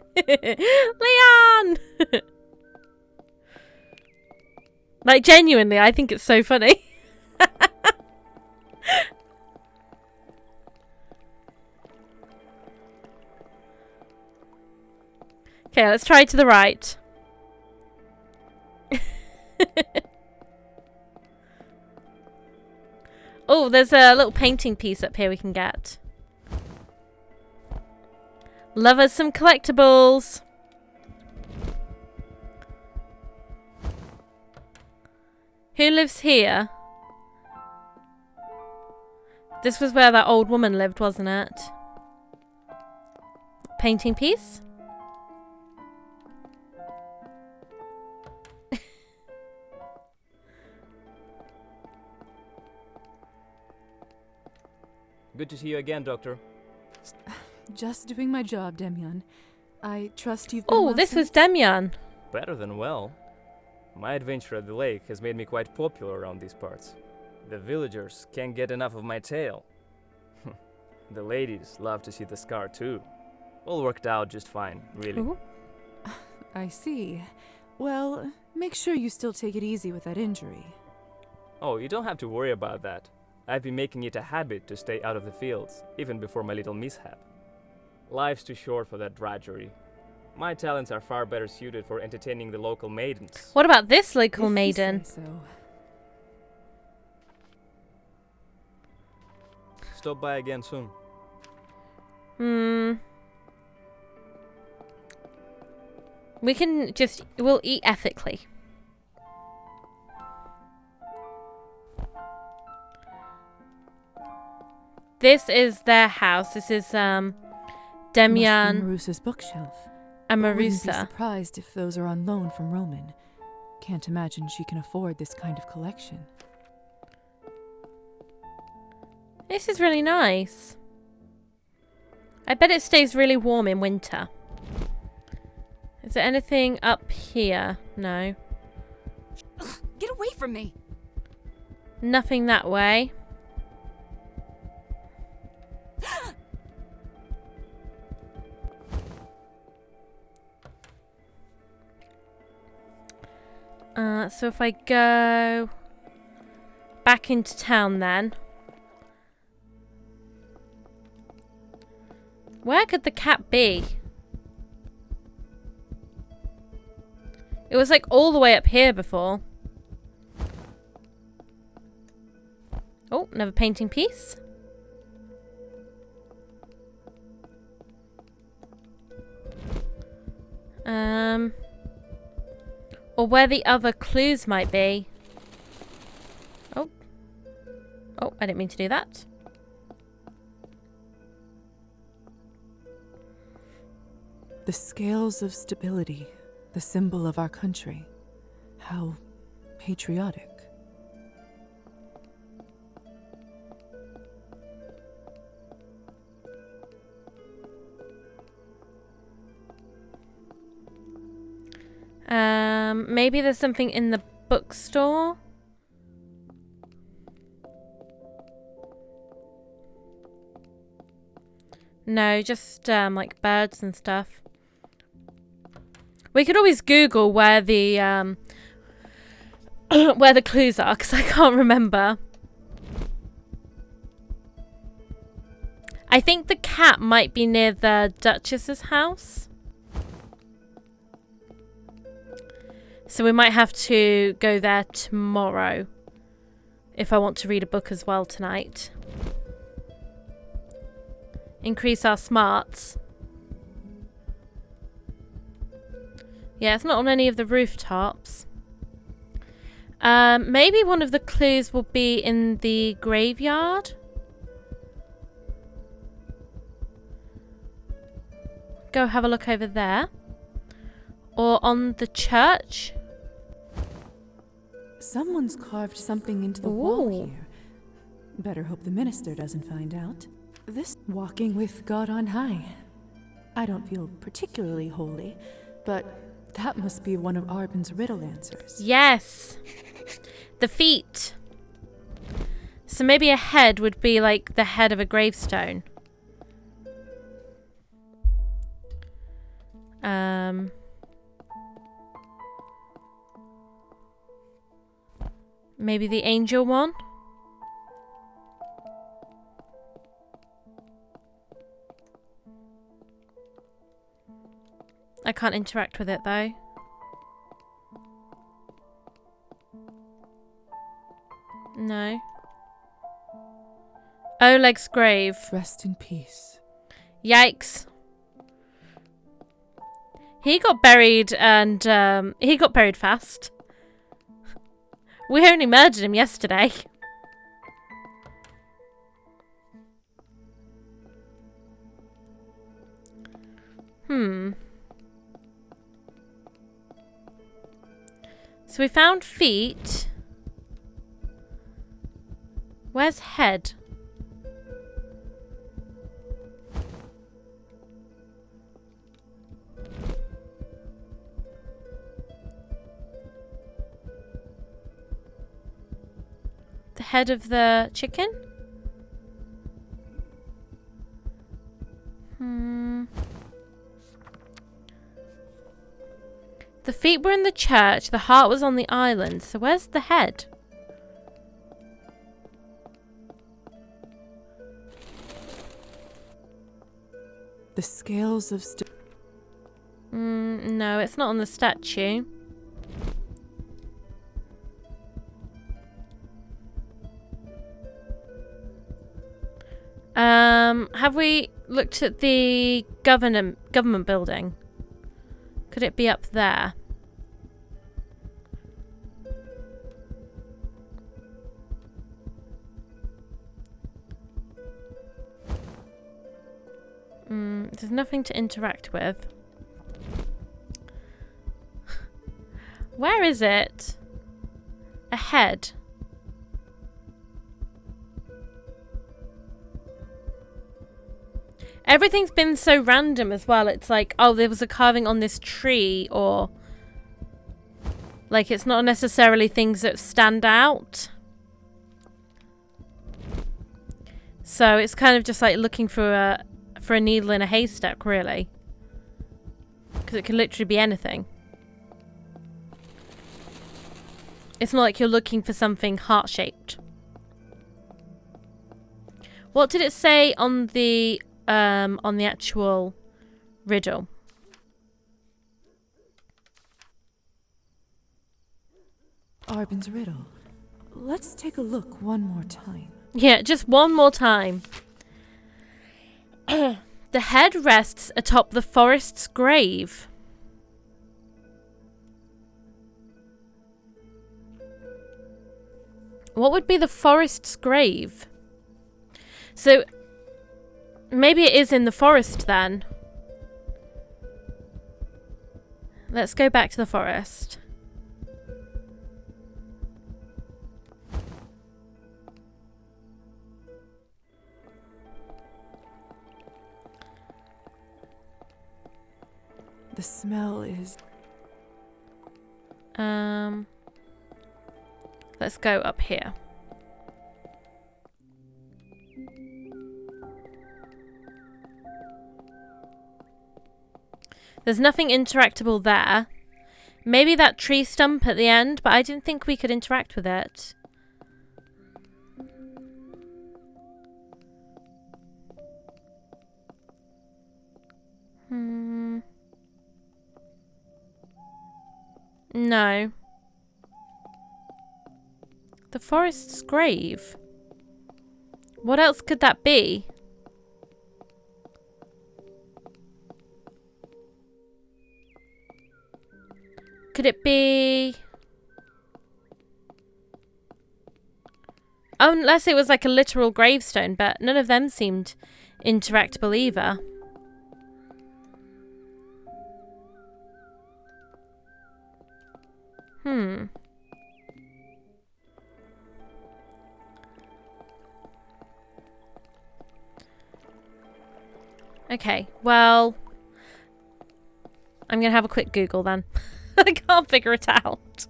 Leon! Like, genuinely, I think it's so funny. Okay, let's try to the right. Oh, there's a little painting piece up here we can get. Love us some collectibles. Who lives here? This was where that old woman lived, wasn't it? Painting piece? Good to see you again, Doctor. Just doing my job, Demyan. I trust you've been Oh, this was Demyan. Better than well. My adventure at the lake has made me quite popular around these parts. The villagers can't get enough of my tale. The ladies love to see the scar too. All worked out just fine, really. Ooh. I see. Well, make sure you still take it easy with that injury. Oh, you don't have to worry about that. I've been making it a habit to stay out of the fields, even before my little mishap. Life's too short for that drudgery. My talents are far better suited for entertaining the local maidens. What about this local maiden? So. Stop by again soon. We can just... We'll eat ethically. This is their house. This is, Demyan Marusa's bookshelf. and Wouldn't be Marusa. surprised if those are on loan from Roman. Can't imagine she can afford this kind of collection. This is really nice. I bet it stays really warm in winter. Is there anything up here? No. Ugh, get away from me! Nothing that way. So if I go back into town then. Where could the cat be? It was like all the way up here before. Oh, another painting piece. Or where the other clues might be. Oh. Oh, I didn't mean to do that. The scales of stability, the symbol of our country. How patriotic. Maybe there's something in the bookstore. No, just like birds and stuff. We could always Google where the where the clues are, because I can't remember. I think the cat might be near the Duchess's house. So we might have to go there tomorrow if I want to read a book as well tonight. Increase our smarts. Yeah, it's not on any of the rooftops. Maybe one of the clues will be in the graveyard. Go have a look over there. Or on the church. Someone's carved something into the wall here. Better hope the minister doesn't find out. This walking with God on high. I don't feel particularly holy, but that must be one of Arbin's riddle answers. Yes. The feet. So maybe a head would be like the head of a gravestone. Maybe the angel one. I can't interact with it though. No. Oleg's grave. Rest in peace. Yikes. He got buried and he got buried fast. We only murdered him yesterday. So we found feet. Where's head? The head of the chicken? The feet were in the church, the heart was on the island. So where's the head? The scales of no, it's not on the statue. Have we looked at the government building? Could it be up there? There's nothing to interact with. Where is it? A head. Everything's been so random as well. It's like, oh, there was a carving on this tree, or like it's not necessarily things that stand out. So it's kind of just like looking for a needle in a haystack, really, because it can literally be anything. It's not like you're looking for something heart-shaped. What did it say on the actual riddle? Arbin's riddle. Let's take a look one more time. Yeah, just one more time. The head rests atop the forest's grave. What would be the forest's grave? So, maybe it is in the forest then. Let's go back to the forest. The smell is... Let's go up here. There's nothing interactable there. Maybe that tree stump at the end, but I didn't think we could interact with it. No. The forest's grave. What else could that be? Could it be... Oh, unless it was like a literal gravestone, but none of them seemed interactable either. Okay, well... I'm going to have a quick Google then. I can't figure it out.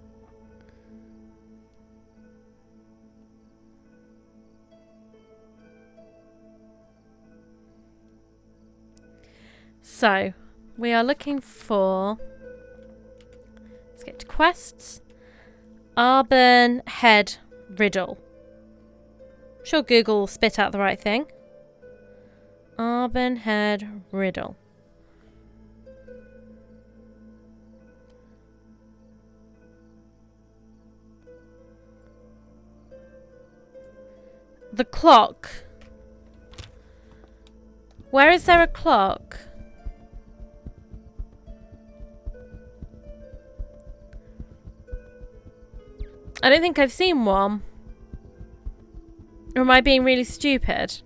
So, we are looking for... Let's get to quests. Auburn Head Riddle. I'm sure Google will spit out the right thing. Auburn Head Riddle. The clock. Where is there a clock? I don't think I've seen one. Or am I being really stupid?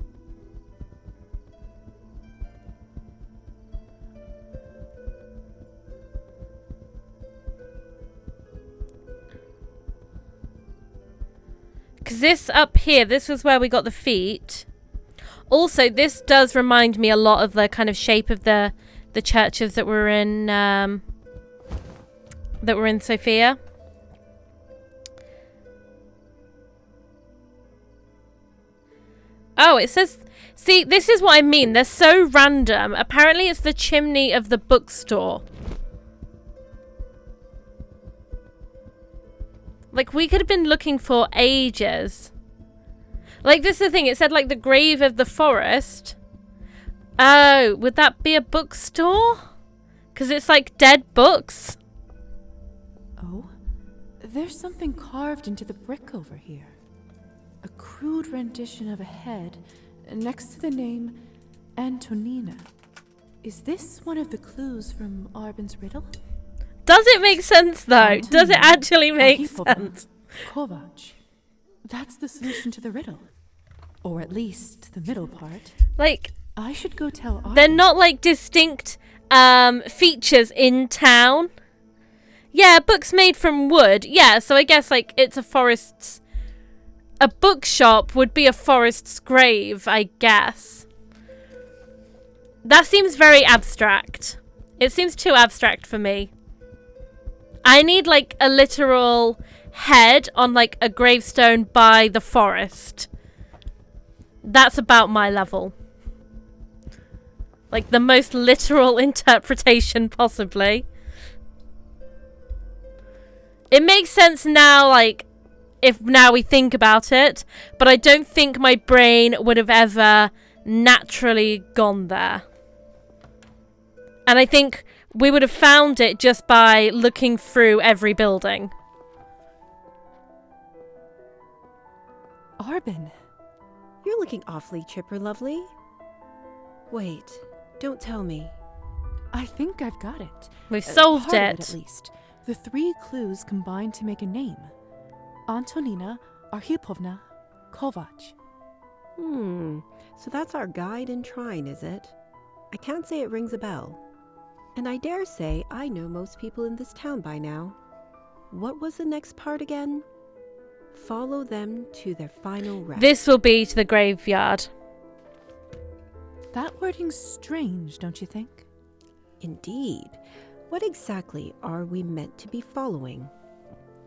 Because this up here, this was where we got the feet. Also, this does remind me a lot of the kind of shape of the churches that were in Sophia. Oh, it says... See, this is what I mean. They're so random. Apparently, it's the chimney of the bookstore. Like, we could have been looking for ages. Like, this is the thing. It said, like, the grave of the forest. Oh, would that be a bookstore? Because it's, like, dead books. Oh, there's something carved into the brick over here. A crude rendition of a head next to the name Antonina. Is this one of the clues from Arbin's riddle? Does it make sense, though? Does it actually make sense? Kovac. That's the solution to the riddle. Or at least the middle part. Like... I should go tell Arbin. They're not, like, distinct features in town. Yeah, books made from wood. Yeah, so I guess, like, it's a forest's... A bookshop would be a forest's grave, I guess. That seems very abstract. It seems too abstract for me. I need, like, a literal head on, like, a gravestone by the forest. That's about my level. Like, the most literal interpretation, possibly. It makes sense now, like, if now we think about it, but I don't think my brain would have ever naturally gone there. And I think we would have found it just by looking through every building. Arbin. You're looking awfully chipper, lovely. Wait, don't tell me. I think I've got it. We've solved Part of it. at least. The 3 clues combined to make a name. Antonina Arhipovna Kovac. So that's our guide and shrine, is it? I can't say it rings a bell. And I dare say I know most people in this town by now. What was the next part again? Follow them to their final rest. This will be to the graveyard. That wording's strange, don't you think? Indeed. What exactly are we meant to be following?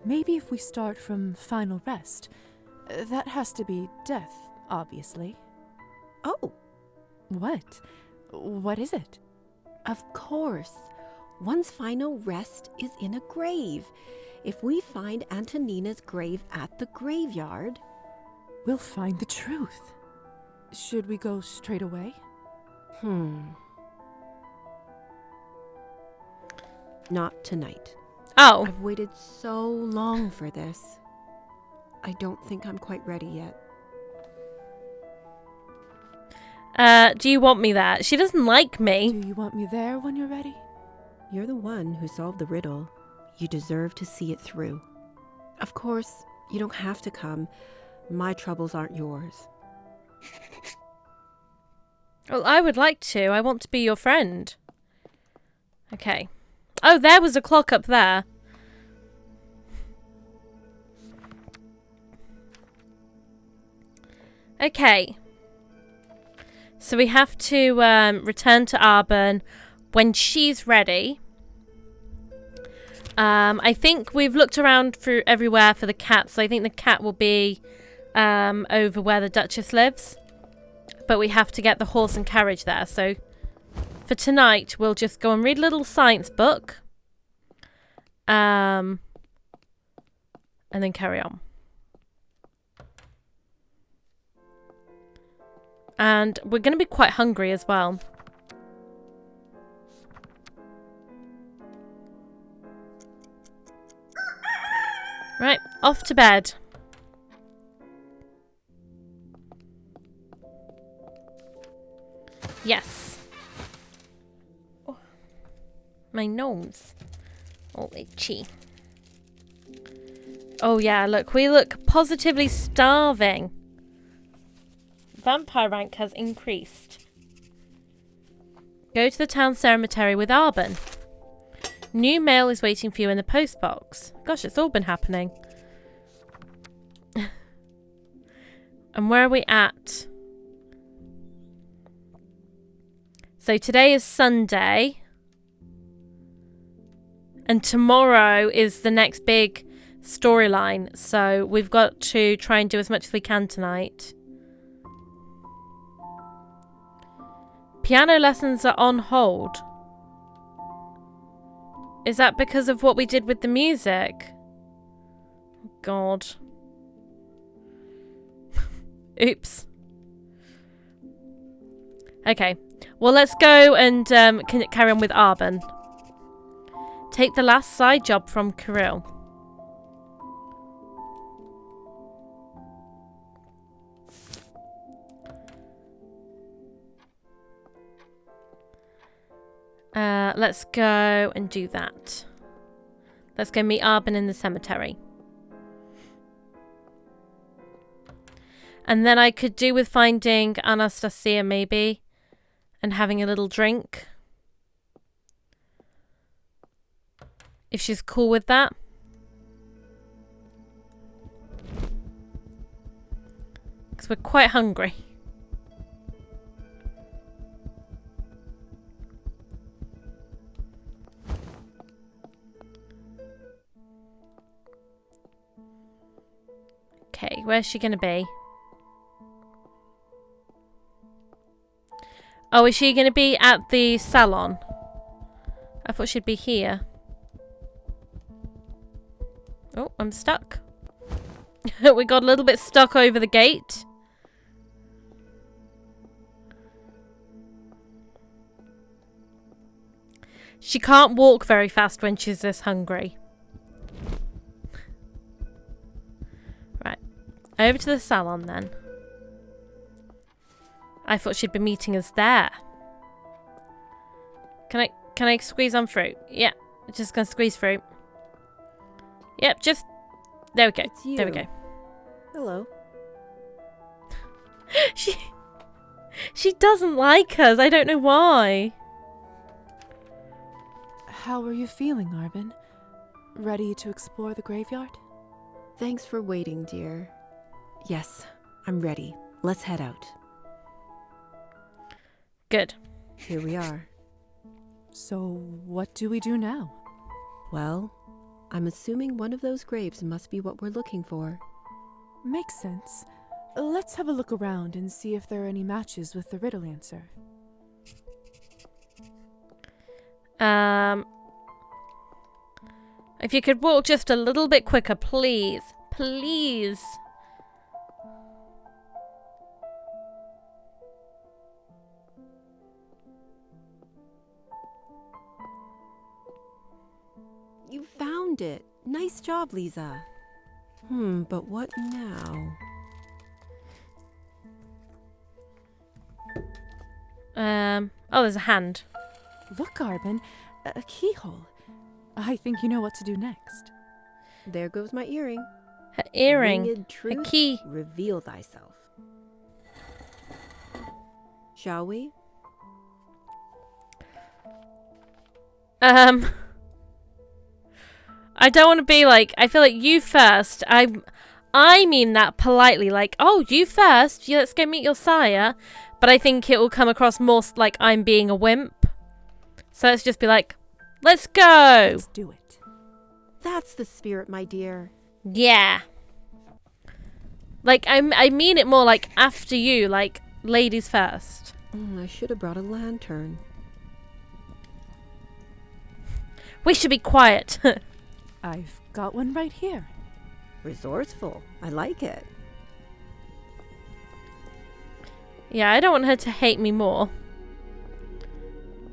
Maybe if we start from final rest. That has to be death, obviously. Oh. What? What is it? Of course. One's final rest is in a grave. If we find Antonina's grave at the graveyard, we'll find the truth. Should we go straight away? Not tonight. Oh. I've waited so long for this. I don't think I'm quite ready yet. Do you want me there? She doesn't like me. Do you want me there when you're ready? You're the one who solved the riddle. You deserve to see it through. Of course, you don't have to come. My troubles aren't yours. Well, I would like to. I want to be your friend. Okay. Oh, there was a clock up there. Okay. So we have to return to Arbin when she's ready. I think we've looked around through everywhere for the cat, so I think the cat will be over where the Duchess lives. But we have to get the horse and carriage there, so for tonight we'll just go and read a little science book. And then carry on. And we're going to be quite hungry as well. Right, off to bed. Yes. Oh, my nose. All itchy. Oh yeah, look, we look positively starving. Vampire rank has increased. Go to the town cemetery with Arbin. New mail is waiting for you in the post box. Gosh, it's all been happening. And where are we at? So today is Sunday. And tomorrow is the next big storyline. So we've got to try and do as much as we can tonight. Piano lessons are on hold. Is that because of what we did with the music? God. Oops. Okay. Well, let's go and carry on with Arbin. Take the last side job from Kirill. Let's go and do that. Let's go meet Arbin in the cemetery. And then I could do with finding Anastasia maybe and having a little drink. If she's cool with that. Because we're quite hungry. Okay, where's she going to be? Oh, is she going to be at the salon? I thought she'd be here. Oh, I'm stuck. We got a little bit stuck over the gate. She can't walk very fast when she's this hungry. Right. Over to the salon then. I thought she'd be meeting us there. Can I squeeze on through? Yeah, just gonna squeeze through. Yep, just there we go. There we go. Hello. She doesn't like us. I don't know why. How are you feeling, Arbin? Ready to explore the graveyard? Thanks for waiting, dear. Yes, I'm ready. Let's head out. Good. Here we are. So, what do we do now? Well, I'm assuming one of those graves must be what we're looking for. Makes sense. Let's have a look around and see if there are any matches with the riddle answer. If you could walk just a little bit quicker, please. Please. You found it. Nice job, Liza. But what now? Oh, there's a hand. Look, Arbin, a keyhole. I think you know what to do next. There goes my earring. Her earring. Winged truth, a key. Reveal thyself. Shall we? I don't want to be like, I feel like you first. I mean that politely, like, oh, you first. Yeah, let's go meet your sire. But I think it will come across more like I'm being a wimp. So let's just be like, let's go. Let's do it. That's the spirit, my dear. Yeah. Like, I mean it more like after you, like ladies first. I should have brought a lantern. We should be quiet. I've got one right here. Resourceful. I like it. Yeah, I don't want her to hate me more.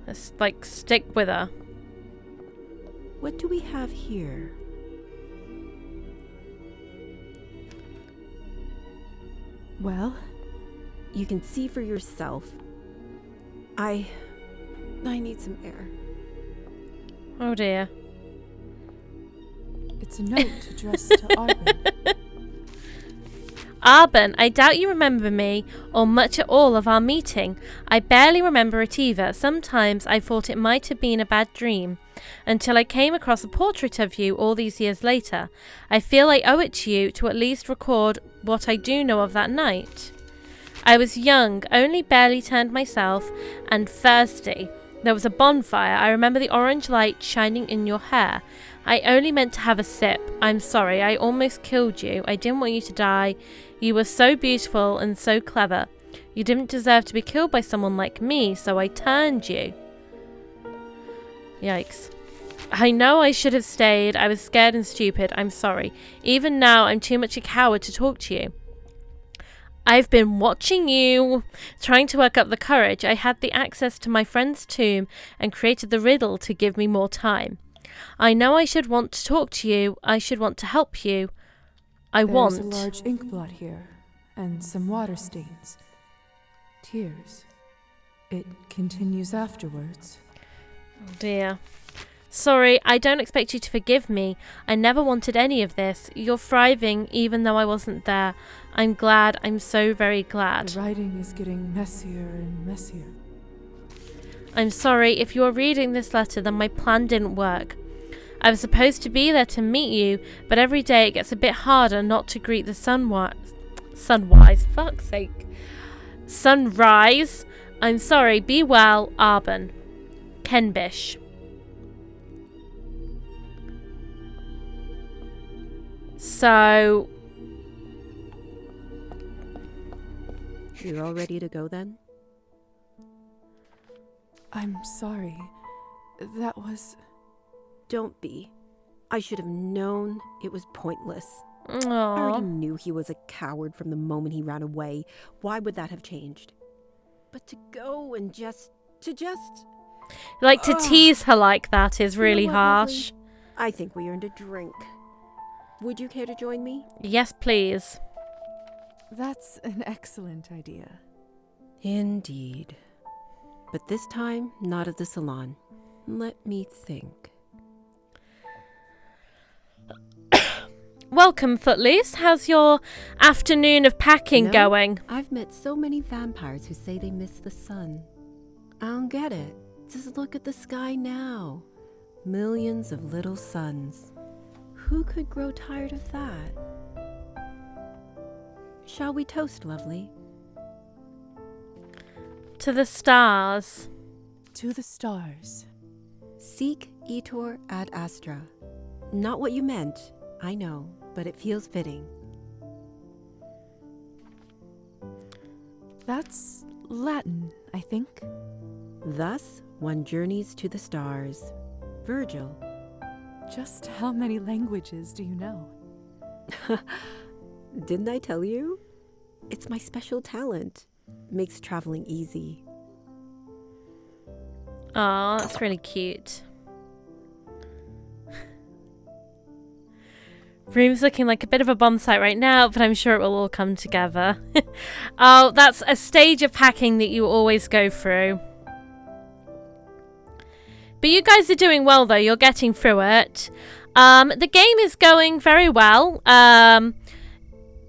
Let's, like, stick with her. What do we have here? Well, you can see for yourself. I need some air. Oh dear. It's a note addressed to Arbin. Arbin, I doubt you remember me, or much at all of our meeting. I barely remember it either. Sometimes I thought it might have been a bad dream, until I came across a portrait of you all these years later. I feel I owe it to you to at least record what I do know of that night. I was young, only barely turned myself, and thirsty. There was a bonfire. I remember the orange light shining in your hair. I only meant to have a sip. I'm sorry, I almost killed you. I didn't want you to die. You were so beautiful and so clever. You didn't deserve to be killed by someone like me, so I turned you. Yikes. I know I should have stayed. I was scared and stupid. I'm sorry. Even now, I'm too much a coward to talk to you. I've been watching you, trying to work up the courage. I had the access to my friend's tomb and created the riddle to give me more time. I know I should want to talk to you. I should want to help you. There's a large ink blot here, and some water stains. Tears. It continues afterwards. Oh dear. Sorry, I don't expect you to forgive me. I never wanted any of this. You're thriving even though I wasn't there. I'm glad. I'm so very glad. The writing is getting messier and messier. I'm sorry. If you're reading this letter, then my plan didn't work. I was supposed to be there to meet you, but every day it gets a bit harder not to greet the sunrise. Fuck's sake. Sunrise. I'm sorry. Be well, Arbin. Kenbish. So... You're all ready to go then? I'm sorry. That was... Don't be. I should have known it was pointless. Aww. I already knew he was a coward from the moment he ran away. Why would that have changed? But to go and to tease her like that is really harsh. Lovely? I think we earned a drink. Would you care to join me? Yes, please. That's an excellent idea. Indeed. But this time, not at the salon. Let me think. Welcome, Footloose. How's your afternoon of packing going? I've met so many vampires who say they miss the sun. I don't get it. Just look at the sky now. Millions of little suns. Who could grow tired of that? Shall we toast, lovely? To the stars. To the stars. Sic itur ad astra. Not what you meant, I know, but it feels fitting. That's Latin, I think. Thus, one journeys to the stars. Virgil. Just how many languages do you know? Didn't I tell you? It's my special talent. Makes traveling easy. Aw, that's really cute. Room's looking like a bit of a bomb site right now, but I'm sure it will all come together. Oh, that's a stage of packing that you always go through. But you guys are doing well, though. You're getting through it. The game is going very well.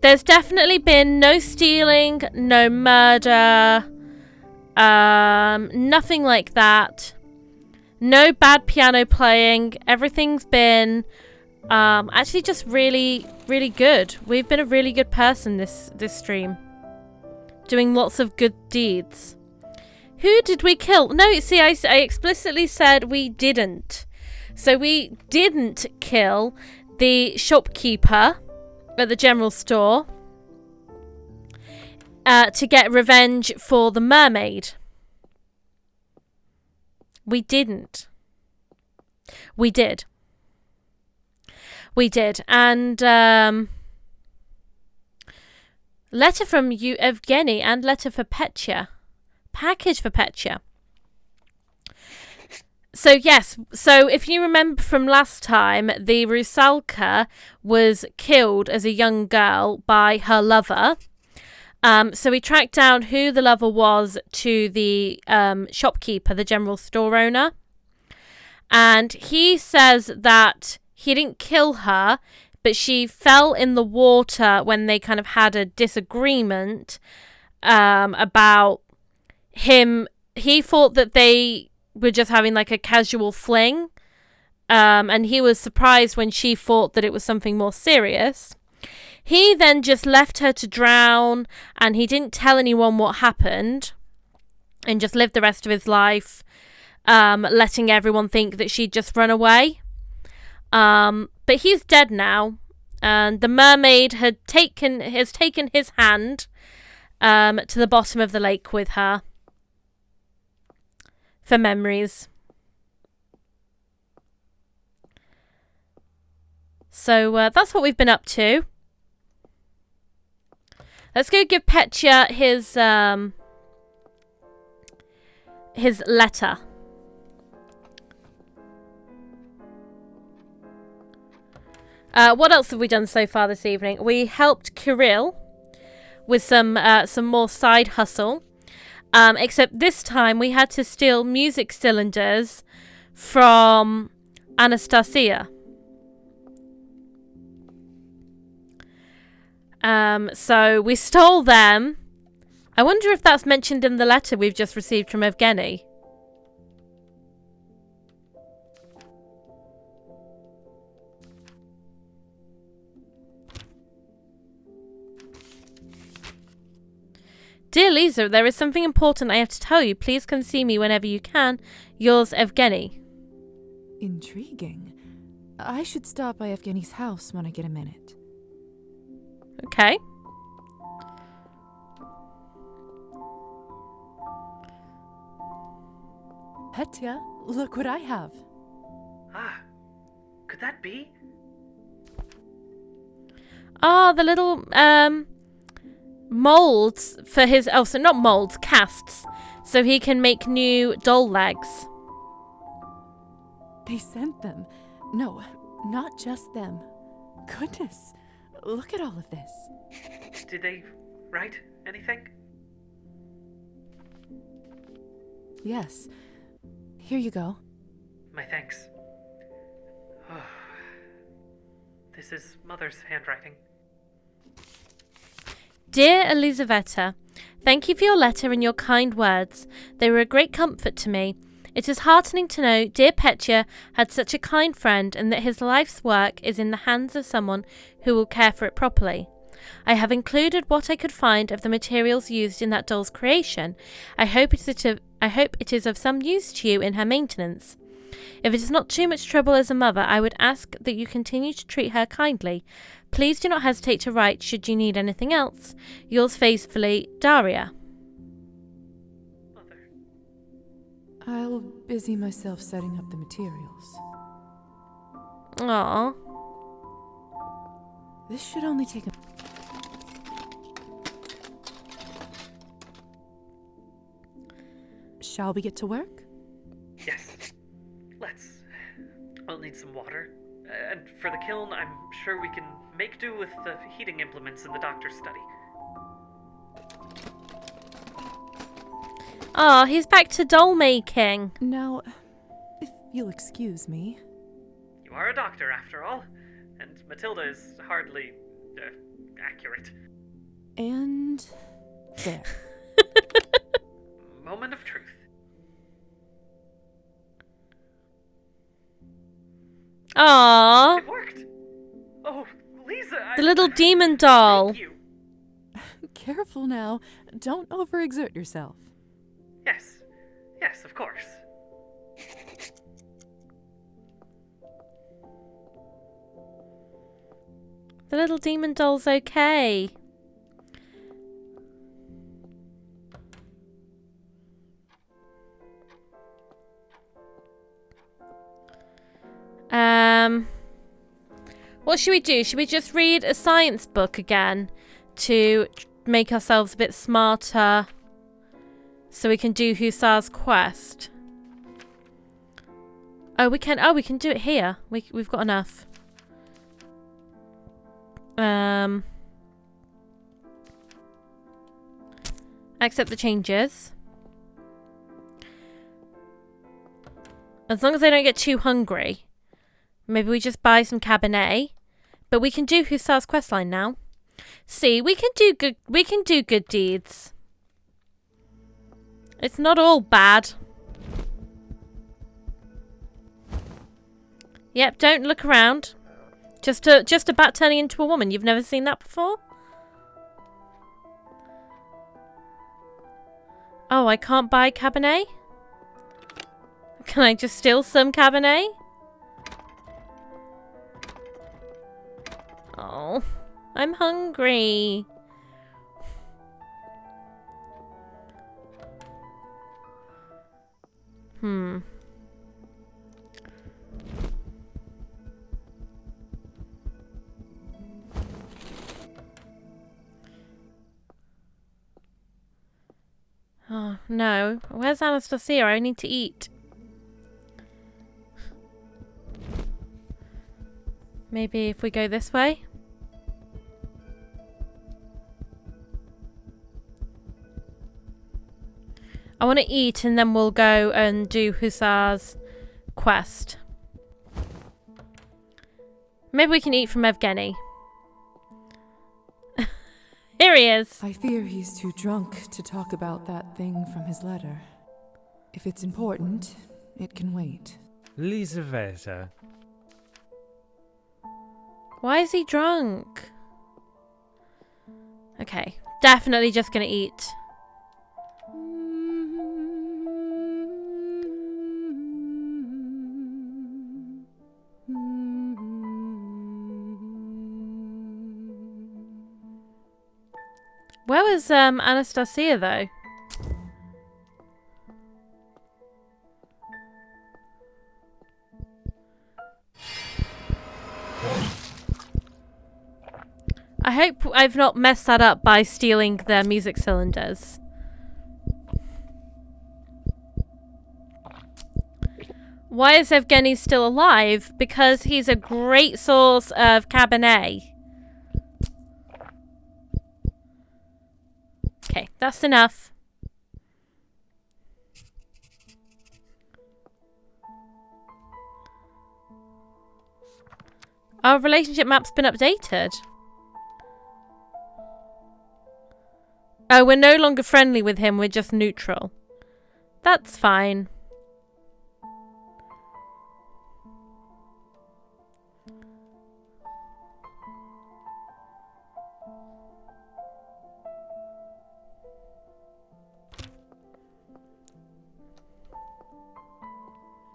There's definitely been no stealing, no murder, nothing like that. No bad piano playing. Everything's been actually just really, really good. We've been a really good person this stream. Doing lots of good deeds. Who did we kill? No, see, I explicitly said we didn't. So we didn't kill the shopkeeper at the general store to get revenge for the mermaid. We didn't. We did. We did. And letter from you, Evgeny, and letter for Petya. Package for Petya. So yes, so if you remember from last time, the Rusalka was killed as a young girl by her lover. So we tracked down who the lover was to the shopkeeper, the general store owner. And he says that he didn't kill her, but she fell in the water when they kind of had a disagreement about him. He thought that they were just having like a casual fling. And he was surprised when she thought that it was something more serious. He then just left her to drown, and he didn't tell anyone what happened, and just lived the rest of his life, letting everyone think that she'd just run away. But he's dead now, and the mermaid has taken his hand to the bottom of the lake with her for memories. So that's what we've been up to. Let's go give Petya his letter. What else have we done so far this evening? We helped Kirill with some more side hustle. Except this time we had to steal music cylinders from Anastasia. So we stole them. I wonder if that's mentioned in the letter we've just received from Evgeny. Dear Liza, there is something important I have to tell you. Please come see me whenever you can. Yours, Evgeny. Intriguing. I should stop by Evgeny's house when I get a minute. Okay. Petya, look what I have. Ah, could that be? Ah, the little molds for his... Oh, so not molds, casts. So he can make new doll legs. They sent them. No, not just them. Goodness, look at all of this. Did they right? Anything? Yes. Here you go. My thanks. Oh. This is Mother's handwriting. Dear Elizaveta, thank you for your letter and your kind words. They were a great comfort to me. It is heartening to know dear Petya had such a kind friend and that his life's work is in the hands of someone who will care for it properly. I have included what I could find of the materials used in that doll's creation. I hope it is of some use to you in her maintenance. If it is not too much trouble as a mother, I would ask that you continue to treat her kindly. Please do not hesitate to write should you need anything else. Yours faithfully, Daria. Mother. I'll busy myself setting up the materials. Aww. This should only take a... Shall we get to work? Yes. Let's. I'll need some water. And for the kiln, I'm sure we can make do with the heating implements in the doctor's study. Ah, he's back to doll making. Now, if you'll excuse me. You are a doctor, after all. And Matilda is hardly accurate. And there. Moment of truth. Aww. It worked. Oh, Liza. The little demon doll. Thank you. Careful now. Don't overexert yourself. Yes. Yes, of course. The little demon doll's okay. What should we do? Should we just read a science book again to make ourselves a bit smarter so we can do Hussar's quest? Oh, we can do it here. We've got enough. Accept the changes. As long as I don't get too hungry. Maybe we just buy some Cabernet. But we can do Hussar's questline now. See, we can do good deeds. It's not all bad. Yep, don't look around. Just a bat turning into a woman. You've never seen that before? Oh, I can't buy Cabernet? Can I just steal some Cabernet? Oh, I'm hungry. Oh, no. Where's Anastasia? I need to eat. Maybe if we go this way? I want to eat and then we'll go and do Hussar's quest. Maybe we can eat from Evgeny. Here he is. I fear he's too drunk to talk about that thing from his letter. If it's important, it can wait. Elizaveta. Why is he drunk? Okay, definitely just gonna eat. Where was Anastasia though? I hope I've not messed that up by stealing their music cylinders. Why is Evgeny still alive? Because he's a great source of Cabernet. that's enough. Our relationship map's been updated. Oh, we're no longer friendly with him, we're just neutral. That's fine.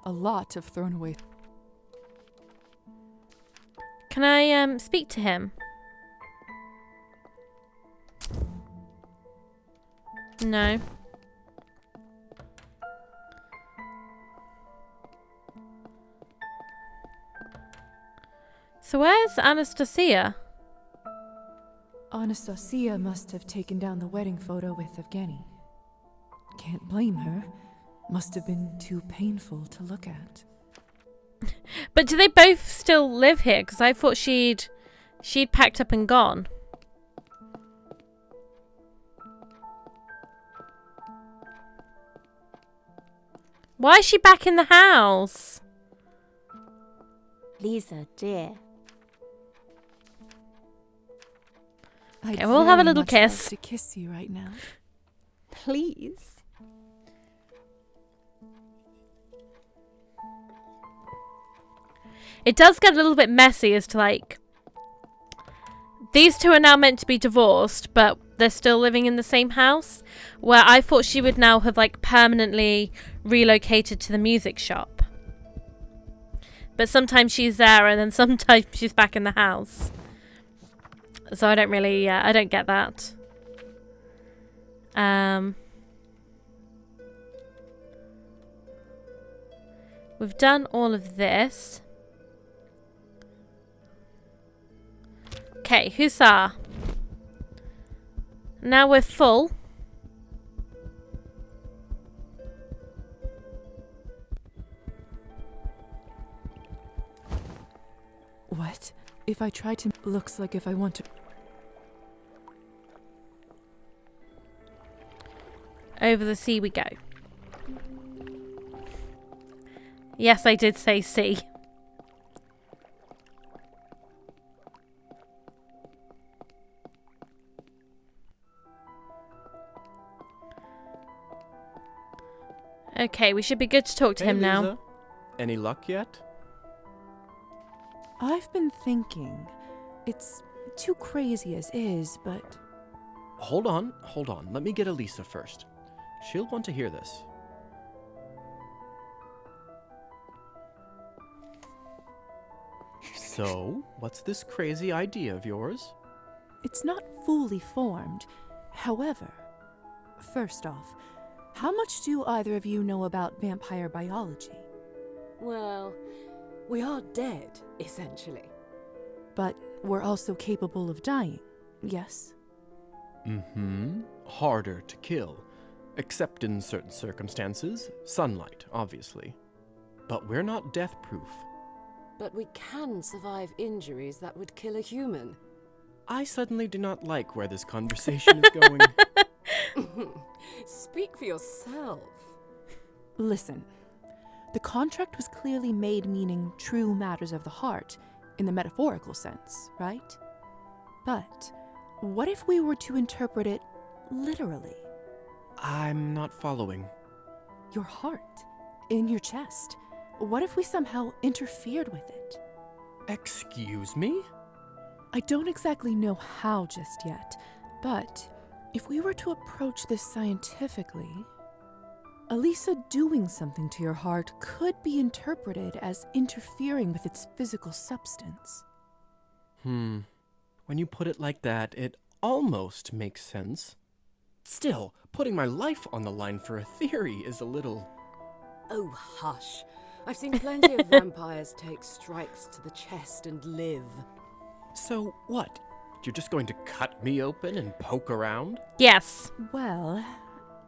A lot of thrown away. Can I speak to him? No. So where's Anastasia? Anastasia must have taken down the wedding photo with Evgeny. Can't blame her. Must have been too painful to look at. But do they both still live here? Because I thought she'd packed up and gone. Why is she back in the house? Liza, dear. Okay, we'll have a little kiss. Love to kiss you right now. Please. It does get a little bit messy as to like, these two are now meant to be divorced, but they're still living in the same house, where I thought she would now have like permanently relocated to the music shop. But sometimes she's there and then sometimes she's back in the house. So I don't really, I don't get that. We've done all of this. Okay, hussar. Now we're full. What? If I try to... Looks like if I want to... Over the sea we go. Yes, I did say sea. Okay, we should be good to talk to him now. Liza. Any luck yet? I've been thinking. It's too crazy as is, but... Hold on. Let me get Eliza first. She'll want to hear this. So, what's this crazy idea of yours? It's not fully formed. However, first off, how much do either of you know about vampire biology? Well, we are dead, essentially. But we're also capable of dying, yes? Mm-hmm. Harder to kill. Except in certain circumstances. Sunlight, obviously. But we're not death-proof. But we can survive injuries that would kill a human. I suddenly do not like where this conversation is going. Speak for yourself. Listen, the contract was clearly made meaning true matters of the heart, in the metaphorical sense, right? But what if we were to interpret it literally? I'm not following. Your heart, in your chest. What if we somehow interfered with it? Excuse me? I don't exactly know how just yet, but if we were to approach this scientifically, Eliza doing something to your heart could be interpreted as interfering with its physical substance. When you put it like that, it almost makes sense. Still, putting my life on the line for a theory is a little... Oh, hush. I've seen plenty of vampires take strikes to the chest and live. So what? You're just going to cut me open and poke around? Yes. Well,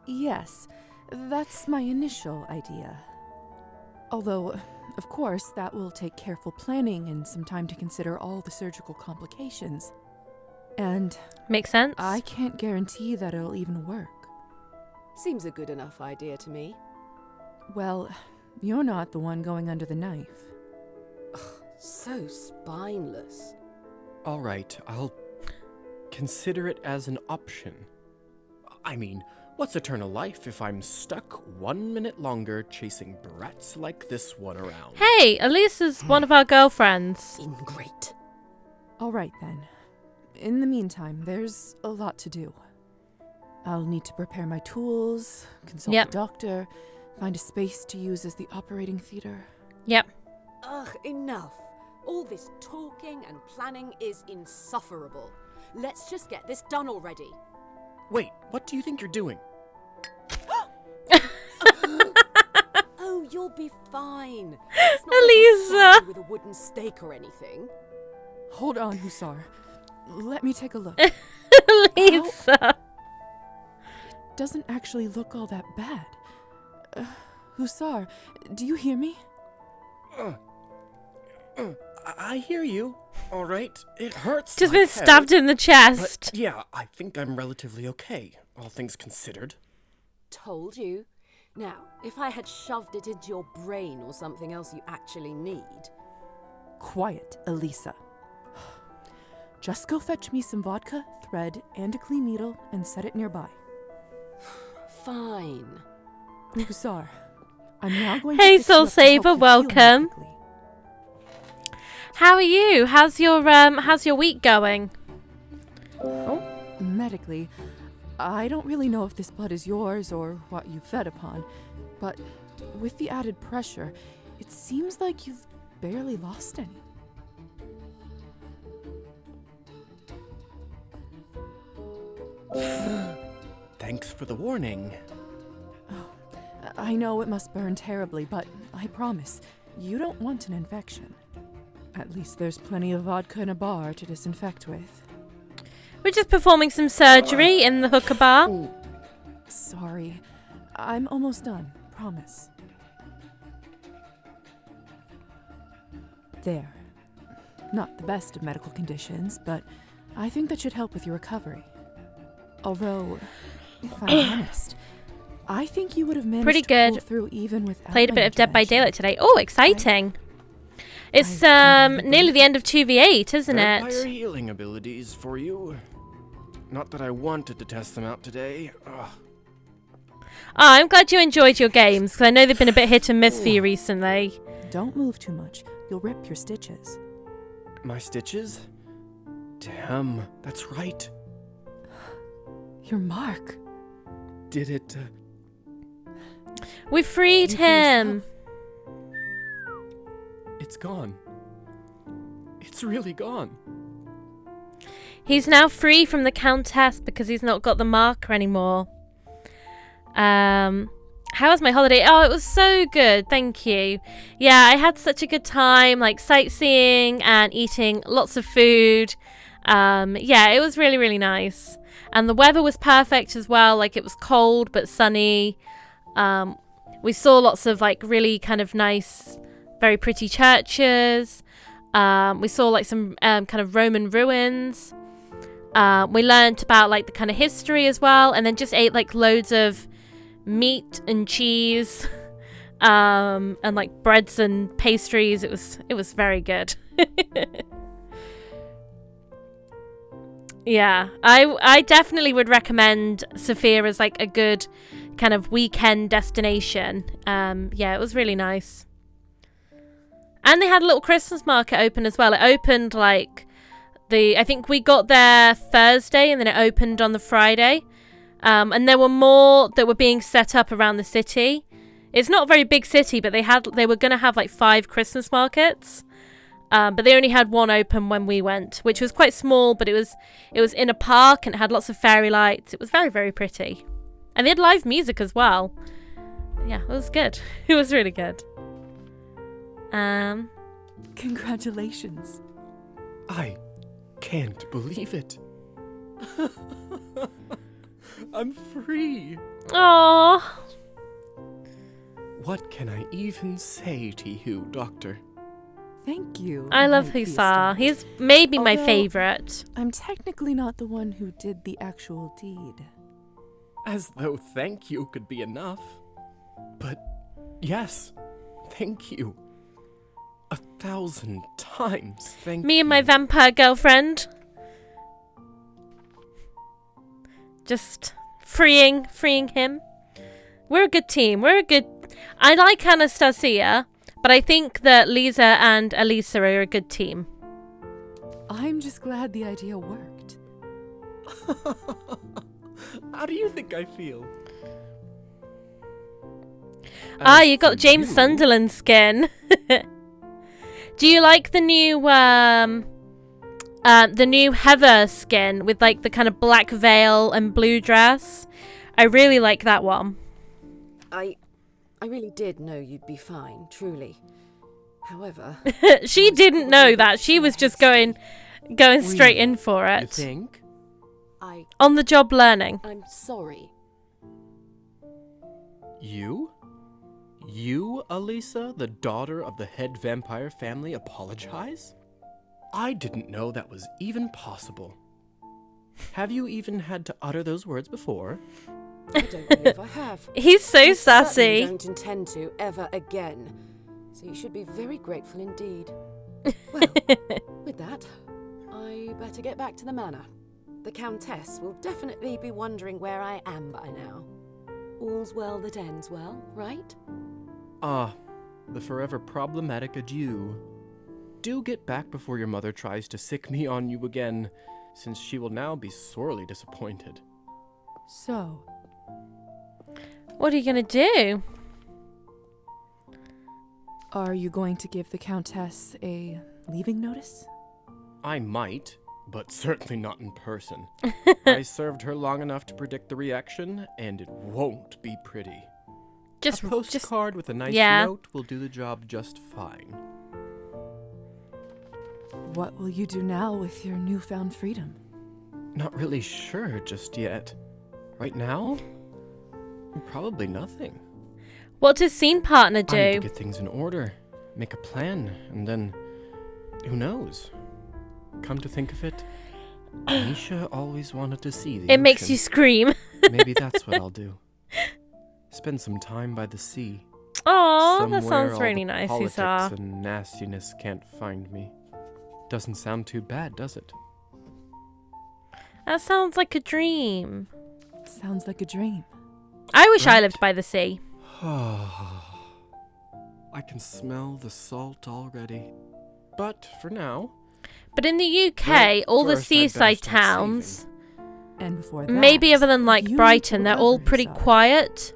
yes. That's my initial idea. Although, of course, that will take careful planning and some time to consider all the surgical complications. And makes sense. I can't guarantee that it'll even work. Seems a good enough idea to me. Well, you're not the one going under the knife. Ugh, so spineless. All right, I'll consider it as an option. I mean, what's eternal life if I'm stuck 1 minute longer chasing brats like this one around? Hey, Eliza's one of our girlfriends. Ingrate. All right, then. In the meantime, there's a lot to do. I'll need to prepare my tools, consult the doctor, find a space to use as the operating theater. Yep. Ugh, enough. All this talking and planning is insufferable. Let's just get this done already. Wait, what do you think you're doing? Oh, you'll be fine. Eliza! With a wooden stake or anything. Hold on, Hussar. Let me take a look. Eliza! It doesn't actually look all that bad. Hussar, do you hear me? I hear you. All right, it hurts. Just like been stabbed in the chest. But yeah, I think I'm relatively okay, all things considered. Told you. Now, if I had shoved it into your brain or something else you actually need... Quiet, Eliza. Just go fetch me some vodka, thread, and a clean needle, and set it nearby. Fine. Hussar, I'm now going Hey, to Soul Saver, welcome. How are you? How's your week going? Oh, medically, I don't really know if this blood is yours or what you fed upon, but with the added pressure, it seems like you've barely lost any. Thanks for the warning. Oh, I know it must burn terribly, but I promise, you don't want an infection. At least there's plenty of vodka in a bar to disinfect with. We're just performing some surgery in the hookah bar. Sorry. I'm almost done, promise. There. Not the best of medical conditions, but I think that should help with your recovery. Although, if I'm honest, I think you would have managed Pretty to good. pull through even without Played a bit my of Dead by intervention. Daylight today. Oh, exciting. It's nearly the end of 2v8, isn't Vampire it? healing abilities for you. Not that I wanted to test them out today. Ugh. Oh, I'm glad you enjoyed your games, because I know they've been a bit hit and miss for you recently. Don't move too much. You'll rip your stitches. My stitches? Damn, that's right. Your mark. Did it... We freed him. It's gone. It's really gone. He's now free from the Countess because he's not got the marker anymore. How was my holiday? Oh, it was so good. Thank you. Yeah, I had such a good time, like sightseeing and eating lots of food. Yeah, it was really, really nice. And the weather was perfect as well. Like it was cold but sunny. We saw lots of like really kind of nice, very pretty churches. We saw like some kind of Roman ruins. We learned about like the kind of history as well, and then just ate like loads of meat and cheese, and like breads and pastries. It was very good. Yeah, I definitely would recommend Sophia as like a good kind of weekend destination. Yeah, it was really nice. And they had a little Christmas market open as well. It opened like I think we got there Thursday and then it opened on the Friday. And there were more that were being set up around the city. It's not a very big city, but they were going to have like 5 Christmas markets. But they only had one open when we went, which was quite small, but it was in a park and it had lots of fairy lights. It was very, very pretty. And they had live music as well. Yeah, it was good. It was really good. Congratulations. I can't believe it. I'm free. Aww. What can I even say to you, Doctor? Thank you. I love might be Hussar. astonished. He's maybe my Although, favourite. I'm technically not the one who did the actual deed. As though thank you could be enough. But yes, thank you. 1,000 times thank Me you. and my vampire girlfriend. Just freeing him. We're a good team. I like Anastasia, but I think that Liza and Eliza are a good team. I'm just glad the idea worked. How do you think I feel? You got James Sunderland skin. Do you like the new Heather skin with like the kind of black veil and blue dress? I really like that one. I really did know you'd be fine, truly. However, she didn't know that. She was just going straight in for it. You think? On the job learning. I'm sorry. You? You, Eliza, the daughter of the head vampire family, apologize? I didn't know that was even possible. Have you even had to utter those words before? I don't believe I have. He's so I sassy. certainly don't intend to ever again. So you should be very grateful indeed. Well, with that, I better get back to the manor. The Countess will definitely be wondering where I am by now. All's well that ends well, right? The forever problematic adieu. Do get back before your mother tries to sick me on you again, since she will now be sorely disappointed. So, what are you gonna do? Are you going to give the Countess a leaving notice? I might, but certainly not in person. I served her long enough to predict the reaction, and it won't be pretty. A postcard with a nice note will do the job just fine. What will you do now with your newfound freedom? Not really sure just yet. Right now? Probably nothing. What does scene partner do? I need to get things in order, make a plan, and then, who knows? Come to think of it, Misha always wanted to see the It ocean. makes you scream. Maybe that's what I'll do. Spend some time by the sea. Oh, that Somewhere sounds all really the nice, politics Hussar. and nastiness can't find me. Doesn't sound too bad, does it? That sounds like a dream. Sounds like a dream. I wish I lived by the sea. I can smell the salt already. But for now... But in the UK, Well, all the first I'd better seaside start towns, And before that, maybe other than like you need Brighton, to they're all recover pretty yourself. quiet.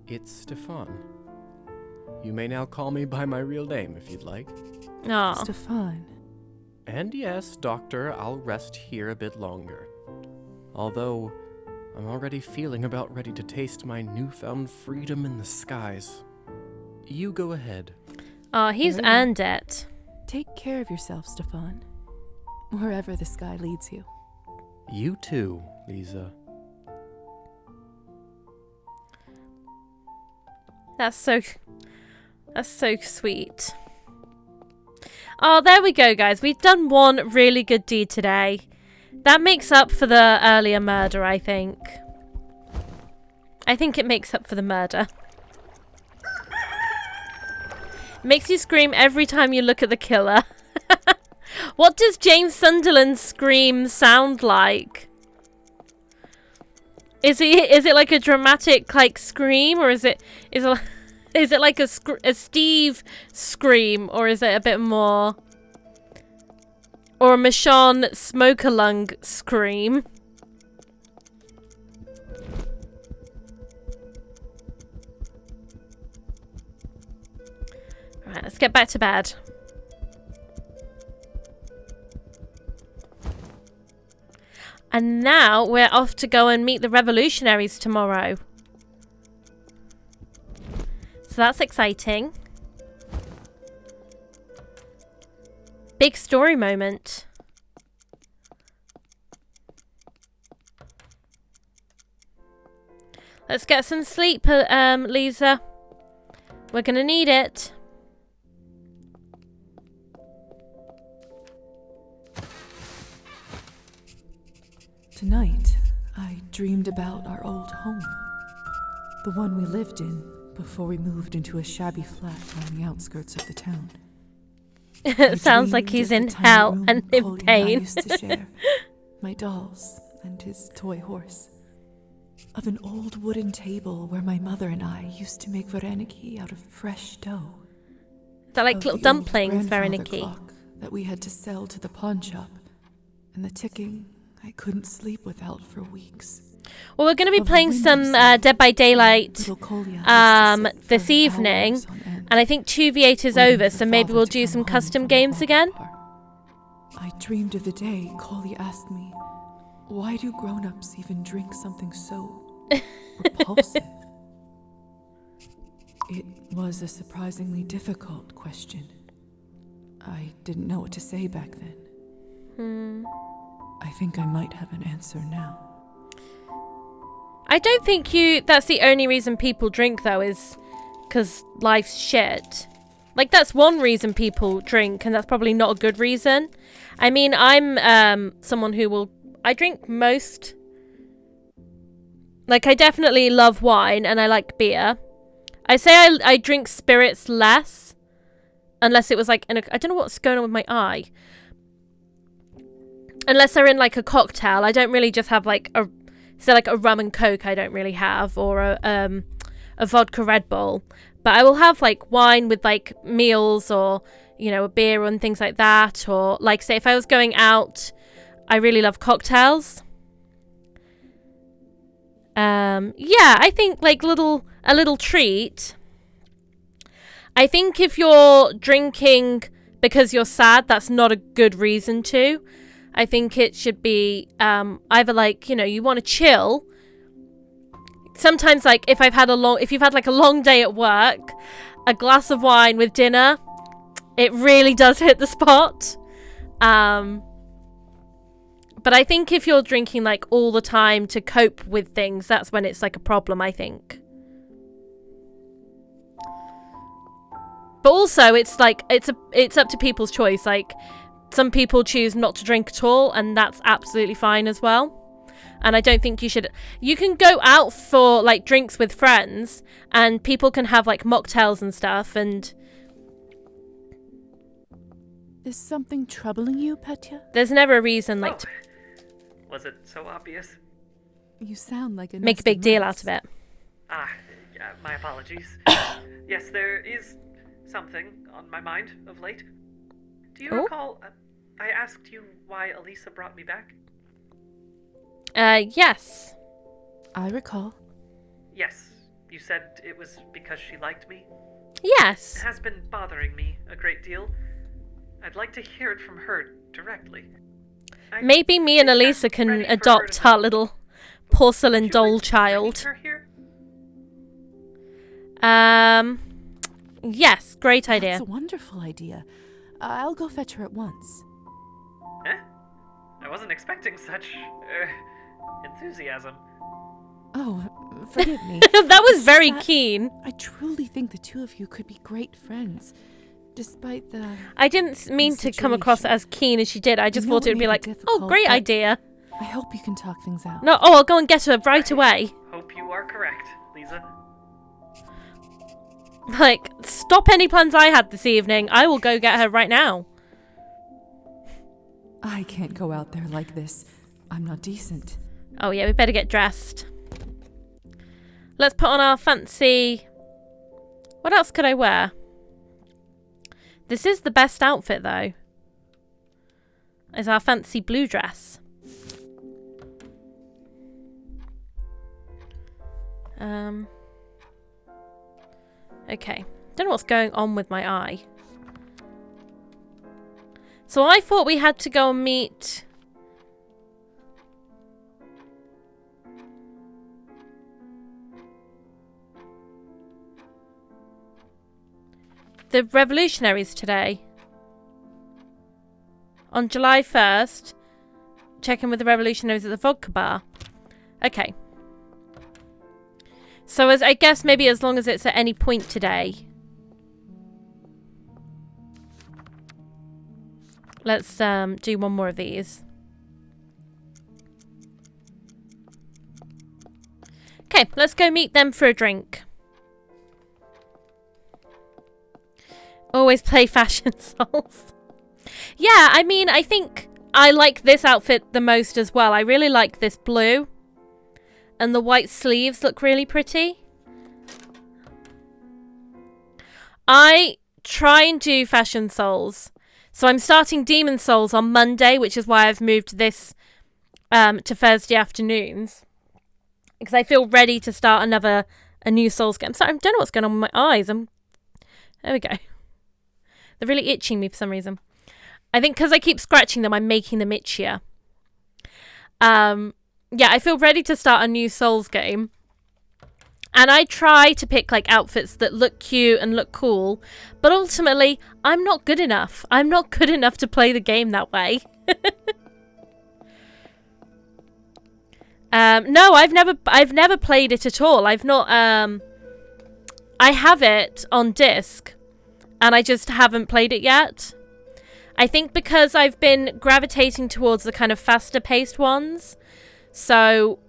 It's Stefan. You may now call me by my real name if you'd like. Aw. Stefan. And yes, Doctor, I'll rest here a bit longer. Although, I'm already feeling about ready to taste my newfound freedom in the skies. You go ahead. Oh, he's Very well. earned it. Take care of yourself, Stefan. Wherever the sky leads you. You too, Liza. That's so sweet. Oh, there we go, guys. We've done one really good deed today. That makes up for the earlier murder, I think. I think it makes up for the murder. Makes you scream every time you look at the killer. What does James Sunderland's scream sound like? Is it like a dramatic like scream, or is it like a Steve scream, or is it a bit more, or a Michonne smoker lung scream? Right, let's get back to bed. And now we're off to go and meet the Revolutionaries tomorrow. So that's exciting. Big story moment. Let's get some sleep, Liza. We're gonna need it. night, I dreamed about our old home. The one we lived in before we moved into a shabby flat on the outskirts of the town. It sounds like he's in hell and in Kolya pain. and I used to share. My dolls and his toy horse. Of an old wooden table where my mother and I used to make vareniki out of fresh dough. They're like Of little the old dumplings, grandfather vareniki. clock that we had to sell to the pawn shop. And the ticking I couldn't sleep without for weeks. Well, we're going to be Of the playing some windowsill Dead by Daylight little Kolya used to sit this for evening, hours on end, and I think 2v8 is waiting over, for so maybe Father we'll to do come some home custom from the games ball again. park. I dreamed of the day Kolya asked me, why do grown-ups even drink something so repulsive? It was a surprisingly difficult question. I didn't know what to say back then. I think I might have an answer now. I don't think that's the only reason people drink, though, is because life's shit. Like, that's one reason people drink, and that's probably not a good reason. I mean, I'm someone who I drink most. Like, I definitely love wine, and I like beer. I say I drink spirits less, unless it was like, I don't know what's going on with my eye. Unless they're in like a cocktail, I don't really just have like a rum and coke I don't really have, or a vodka Red Bull. But I will have like wine with like meals, or, you know, a beer and things like that. Or like, say, if I was going out, I really love cocktails. Yeah, I think like a little treat. I think if you're drinking because you're sad, that's not a good reason to. I think it should be either like, you know, you want to chill. Sometimes, like, if you've had like a long day at work, a glass of wine with dinner, it really does hit the spot. But I think if you're drinking like all the time to cope with things, that's when it's like a problem, I think. But also, it's like it's up to people's choice. Like, some people choose not to drink at all, and that's absolutely fine as well. And I don't think you can go out for like drinks with friends, and people can have like mocktails and stuff, and Is something troubling you, Petya? there's never a reason like to Was it so obvious? You sound like a make a big deal out of it. Yeah, my apologies. Yes, there is something on my mind of late. Do you recall I asked you why Eliza brought me back? Yes. I recall. Yes, you said it was because she liked me? Yes. It has been bothering me a great deal. I'd like to hear it from her directly. Maybe me and Eliza can adopt our little porcelain doll child. Yes, great idea. That's a wonderful idea. I'll go fetch her at once. Eh? I wasn't expecting such enthusiasm. Oh, forgive me. That was very keen. I truly think the two of you could be great friends, despite the... I didn't mean to come across as keen as she did. I just thought it would be like, oh, great idea. I hope you can talk things out. No, I'll go and get her right away. Hope you are correct, Liza. Like, stop any plans I had this evening. I will go get her right now. I can't go out there like this. I'm not decent. Oh yeah, we better get dressed. Let's put on our fancy... What else could I wear? This is the best outfit, though. Is our fancy blue dress. Okay. Don't know what's going on with my eye. So I thought we had to go and meet... the Revolutionaries today. On July 1st. Check in with the Revolutionaries at the vodka bar. Okay. So I guess maybe as long as it's at any point today. Let's do one more of these. Okay, let's go meet them for a drink. Always play Fashion Souls. Yeah, I mean, I think I like this outfit the most as well. I really like this blue. And the white sleeves look really pretty. I try and do Fashion Souls. So I'm starting Demon Souls on Monday, which is why I've moved this to Thursday afternoons. Because I feel ready to start a new Souls game. Sorry, I don't know what's going on with my eyes. There we go. They're really itching me for some reason. I think because I keep scratching them, I'm making them itchier. Yeah, I feel ready to start a new Souls game. And I try to pick like outfits that look cute and look cool. But ultimately, I'm not good enough. I'm not good enough to play the game that way. No, I've never played it at all. I've not, I have it on disc. And I just haven't played it yet. I think because I've been gravitating towards the kind of faster paced ones. So,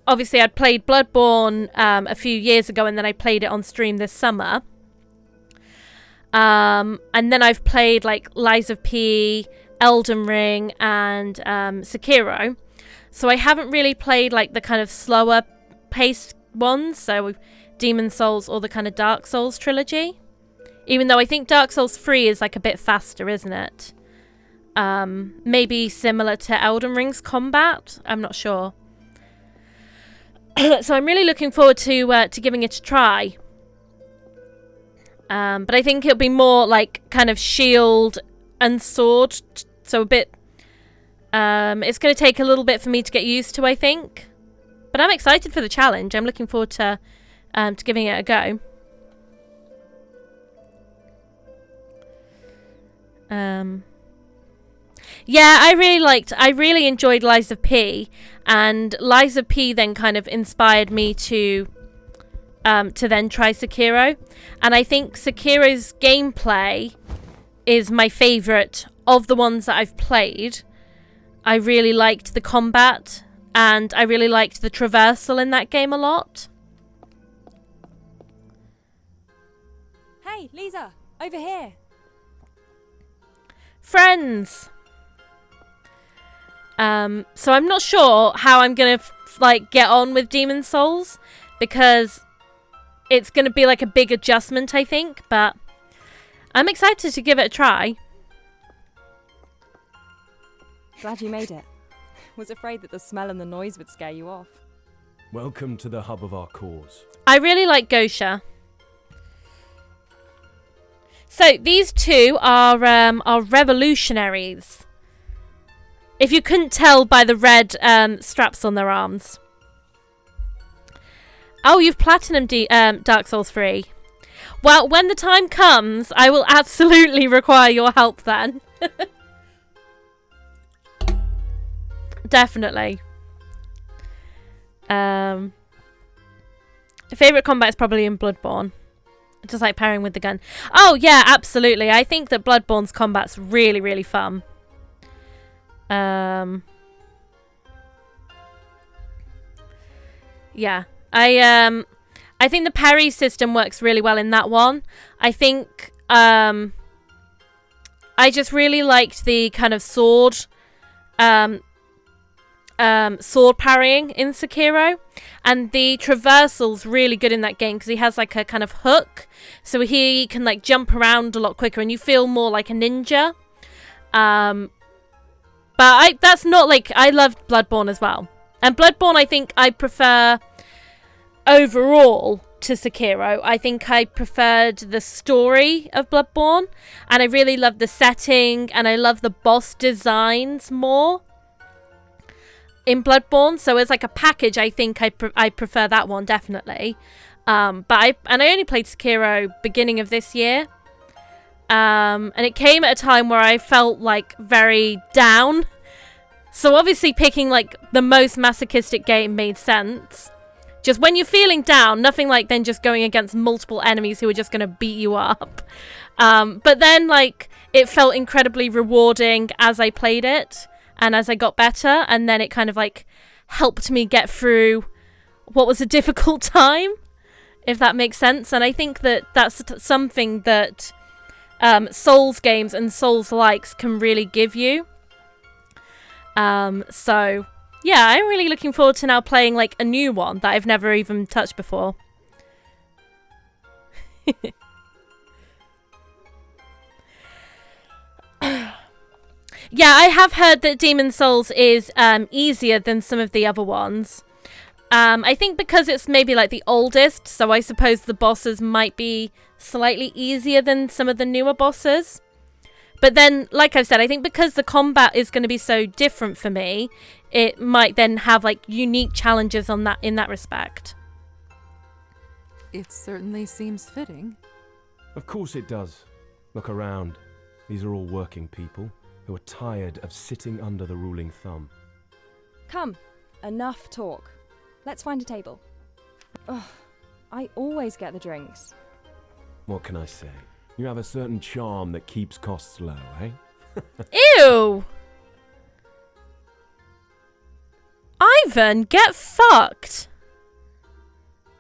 obviously I'd played Bloodborne a few years ago, and then I played it on stream this summer. And then I've played like Liza P, Elden Ring, and Sekiro. So I haven't really played like the kind of slower paced ones. So Demon Souls or the kind of Dark Souls trilogy. Even though I think Dark Souls 3 is like a bit faster, isn't it? Maybe similar to Elden Ring's combat. I'm not sure. So I'm really looking forward to giving it a try. But I think it'll be more like kind of shield and sword. So a bit... it's going to take a little bit for me to get used to, I think. But I'm excited for the challenge. I'm looking forward to giving it a go. Yeah, I really enjoyed Liza P, and Liza P then kind of inspired me to then try Sekiro, and I think Sekiro's gameplay is my favourite of the ones that I've played. I really liked the combat, and I really liked the traversal in that game a lot. Hey, Liza, over here. Friends. So I'm not sure how I'm gonna get on with Demon Souls, because it's gonna be like a big adjustment, I think, but I'm excited to give it a try. Glad you made it. Was afraid that the smell and the noise would scare you off. Welcome to the hub of our cause. I really like Gosha. So these two are revolutionaries. If you couldn't tell by the red straps on their arms. Oh, you've platinumed Dark Souls 3. Well, when the time comes, I will absolutely require your help then. Definitely. Favorite combat is probably in Bloodborne. Just like pairing with the gun. Oh, yeah, absolutely. I think that Bloodborne's combat's really, really fun. Yeah. I think the parry system works really well in that one. I think I just really liked the kind of sword parrying in Sekiro, and the traversal's really good in that game because he has like a kind of hook, so he can like jump around a lot quicker and you feel more like a ninja. But that's not like, I loved Bloodborne as well, and Bloodborne I think I prefer overall to Sekiro. I think I preferred the story of Bloodborne, and I really loved the setting, and I love the boss designs more in Bloodborne. So as like a package, I think I prefer that one definitely. But I only played Sekiro beginning of this year, and it came at a time where I felt like very down. So obviously picking like the most masochistic game made sense. Just when you're feeling down, nothing like then just going against multiple enemies who are just going to beat you up. But then like it felt incredibly rewarding as I played it and as I got better, and then it kind of like helped me get through what was a difficult time, if that makes sense. And I think that that's something that Souls games and Souls-likes can really give you. So, yeah, I'm really looking forward to now playing like a new one that I've never even touched before. Yeah, I have heard that Demon Souls is easier than some of the other ones. I think because it's maybe like the oldest, so I suppose the bosses might be slightly easier than some of the newer bosses. But then, like I've said, I think because the combat is going to be so different for me, it might then have like unique challenges on that in that respect. It certainly seems fitting. Of course it does. Look around. These are all working people who are tired of sitting under the ruling thumb. Come, enough talk. Let's find a table. Ugh, I always get the drinks. What can I say? You have a certain charm that keeps costs low, eh? Ew! Ivan, get fucked!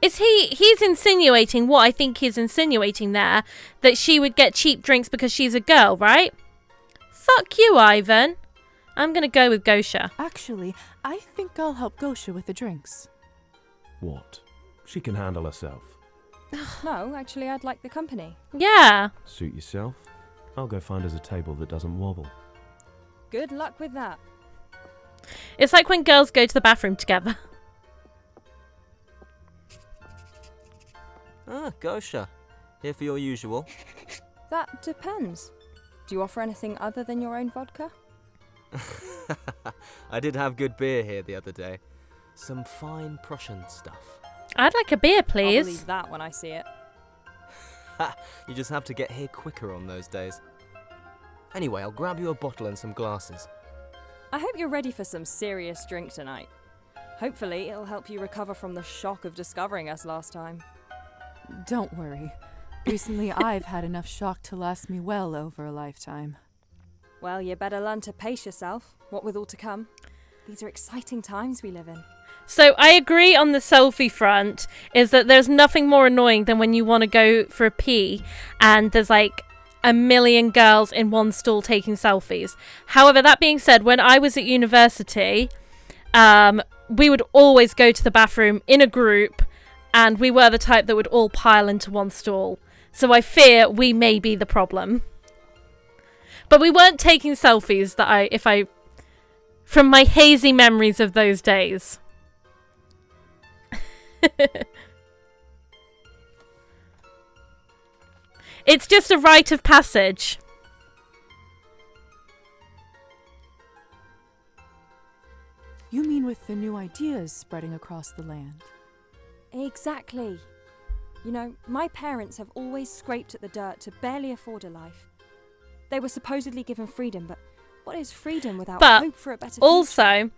He's insinuating what I think he's insinuating there, that she would get cheap drinks because she's a girl, right? Fuck you, Ivan. I'm gonna go with Gosha. Actually, I think I'll help Gosha with the drinks. What? She can handle herself. No, actually, I'd like the company. Yeah. Suit yourself. I'll go find us a table that doesn't wobble. Good luck with that. It's like when girls go to the bathroom together. Ah, Gosha. Here for your usual. That depends. Do you offer anything other than your own vodka? I did have good beer here the other day. Some fine Prussian stuff. I'd like a beer, please. I'll believe that when I see it. You just have to get here quicker on those days. Anyway, I'll grab you a bottle and some glasses. I hope you're ready for some serious drink tonight. Hopefully, it'll help you recover from the shock of discovering us last time. Don't worry. Recently, I've had enough shock to last me well over a lifetime. Well, you better learn to pace yourself, what with all to come. These are exciting times we live in. So I agree on the selfie front, is that there's nothing more annoying than when you want to go for a pee and there's like a million girls in one stall taking selfies. However, that being said, when I was at university, we would always go to the bathroom in a group, and we were the type that would all pile into one stall. So I fear we may be the problem. But we weren't taking selfies from my hazy memories of those days. It's just a rite of passage. You mean with the new ideas spreading across the land? Exactly. You know, my parents have always scraped at the dirt to barely afford a life. They were supposedly given freedom, but what is freedom without hope for a better future? Also,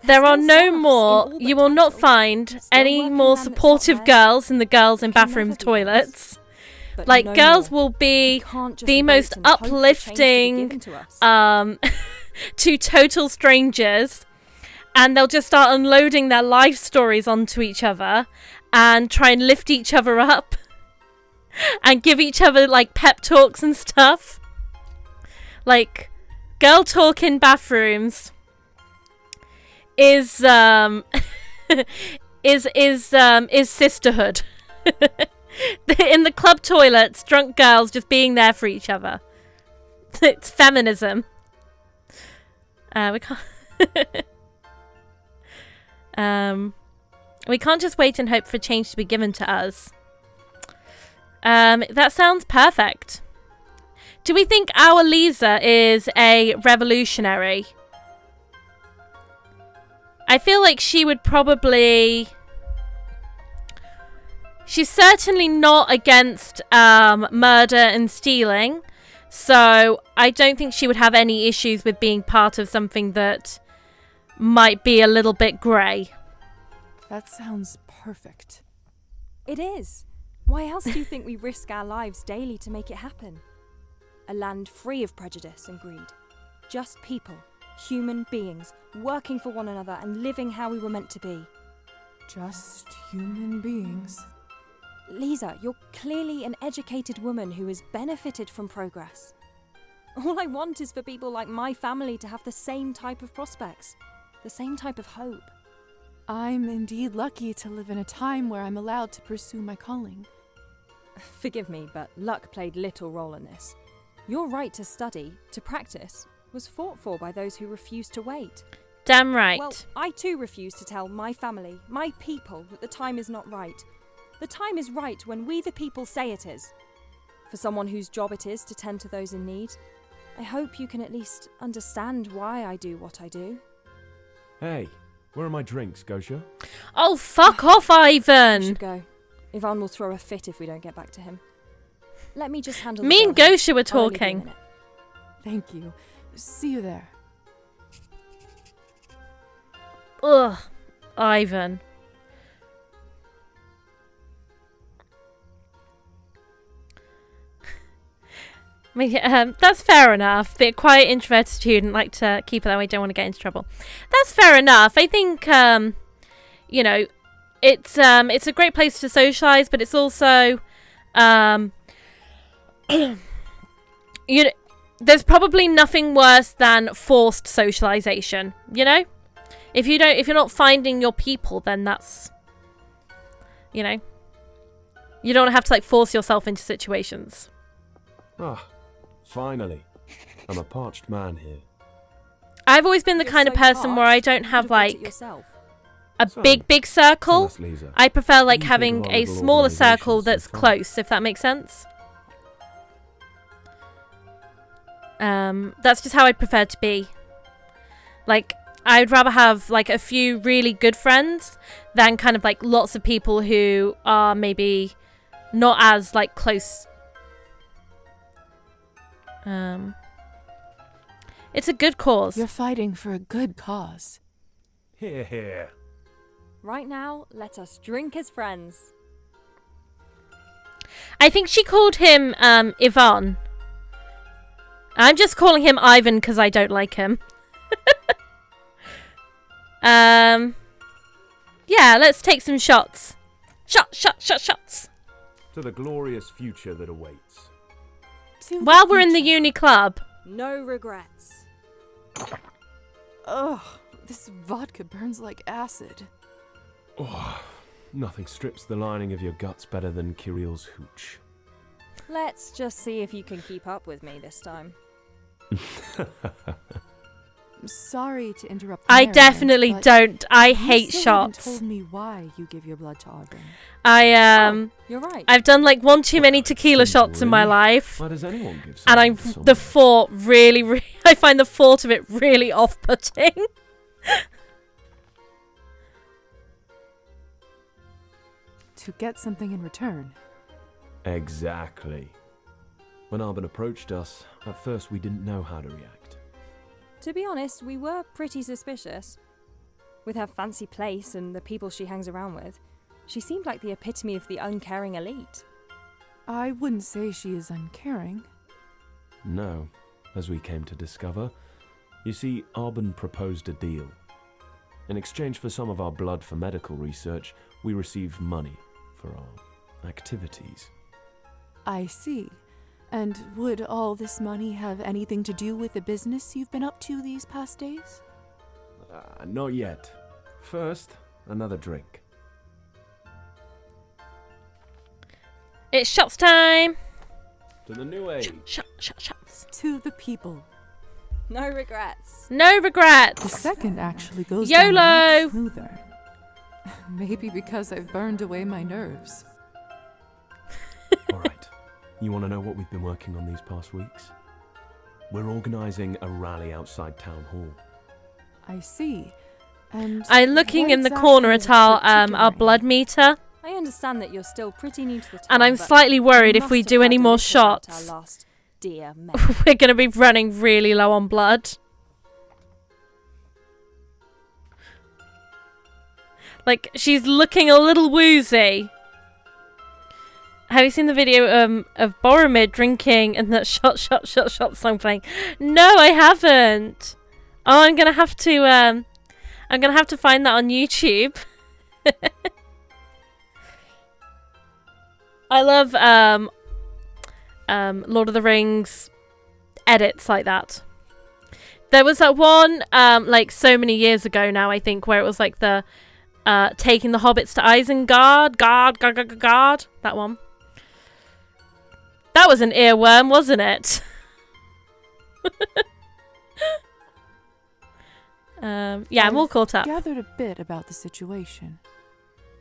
there are no more, you will not find any more supportive girls in the girls in bathroom toilets. Like, no girls will be the most uplifting to total strangers, and they'll just start unloading their life stories onto each other and try and lift each other up and give each other like pep talks and stuff. Like, girl talk in bathrooms is sisterhood. In the club toilets, drunk girls just being there for each other. It's feminism. We can't just wait and hope for change to be given to us. That sounds perfect. Do we think our Liza is a revolutionary? I feel like she would probably... She's certainly not against murder and stealing, so I don't think she would have any issues with being part of something that might be a little bit grey. That sounds perfect. It is. Why else do you think we risk our lives daily to make it happen? A land free of prejudice and greed. Just people, human beings, working for one another and living how we were meant to be. Just human beings. Liza, you're clearly an educated woman who has benefited from progress. All I want is for people like my family to have the same type of prospects, the same type of hope. I'm indeed lucky to live in a time where I'm allowed to pursue my calling. Forgive me, but luck played little role in this. Your right to study, to practice, was fought for by those who refused to wait. Damn right. Well, I too refuse to tell my family, my people, that the time is not right. The time is right when we the people say it is. For someone whose job it is to tend to those in need, I hope you can at least understand why I do what I do. Hey, where are my drinks, Gosha? Oh, fuck off, Ivan! We should go. Ivan will throw a fit if we don't get back to him. Let me just handle Me and Gosha were talking. Thank you. See you there. Ugh, Ivan. I mean, that's fair enough. They're quite introverted student, like to keep it that way, don't want to get into trouble. That's fair enough. I think, you know, it's a great place to socialise, but it's also, you know, there's probably nothing worse than forced socialisation, you know? If you're not finding your people, then that's, you know, you don't have to like force yourself into situations. Ah, finally. I'm a parched man here. I've always been the kind of person where I don't have like a big circle. I prefer like having a smaller circle that's close, if that makes sense. That's just how I prefer to be. Like, I'd rather have like a few really good friends than kind of like lots of people who are maybe not as like close. It's a good cause. You're fighting for a good cause. Hear, hear. Right now, let us drink as friends. I think she called him Ivan. I'm just calling him Ivan because I don't like him. Yeah, let's take some shots. Shots. To the glorious future that awaits. While we're in the uni club. No regrets. Ugh, this vodka burns like acid. Oh, nothing strips the lining of your guts better than Kirill's hooch. Let's just see if you can keep up with me this time. I'm sorry to interrupt. I definitely don't. I hate you shots. Haven't told me why you give your blood to Auburn. You're right. I've done like one too many tequila shots in my life. Why does anyone give? And I find the thought of it really off-putting. To get something in return. Exactly. When Auburn approached us, at first we didn't know how to react. To be honest, we were pretty suspicious. With her fancy place and the people she hangs around with, she seemed like the epitome of the uncaring elite. I wouldn't say she is uncaring. No, as we came to discover. You see, Auburn proposed a deal. In exchange for some of our blood for medical research, we received money for our activities. I see. And would all this money have anything to do with the business you've been up to these past days? Not yet. First, another drink. It's shots time! To the new age. Shots. To the people. No regrets. No regrets. The second actually goes YOLO! down much smoother. Maybe because I've burned away my nerves. All right. You want to know what we've been working on these past weeks? We're organising a rally outside Town Hall. I see. And I'm looking what in the exactly corner is at our particular? blood meter. I understand that you're still pretty new to the town, And I'm but slightly worried you if we must do have any heard a more little about shots. our last dear mate. We're going to be running really low on blood. Like, she's looking a little woozy. Have you seen the video of Boromir drinking and that shot song playing? No, I haven't. Oh, I'm gonna have to find that on YouTube. I love Lord of the Rings edits like that. There was that one like so many years ago now, I think, where it was like the taking the hobbits to Isengard, guard, that one. That was an earworm, wasn't it? Yeah, I'm all caught up. Gathered a bit about the situation.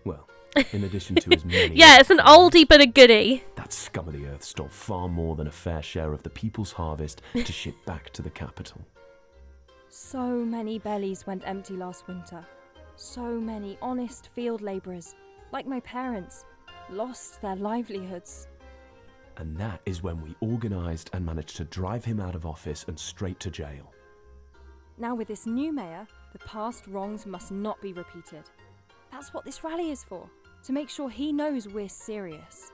Well, in addition to his many... Yeah, it's an oldie but a goodie. That scum of the earth stole far more than a fair share of the people's harvest to ship back to the capital. So many bellies went empty last winter. So many honest field labourers, like my parents, lost their livelihoods. And that is when we organised and managed to drive him out of office and straight to jail. Now with this new mayor, the past wrongs must not be repeated. That's what this rally is for, to make sure he knows we're serious.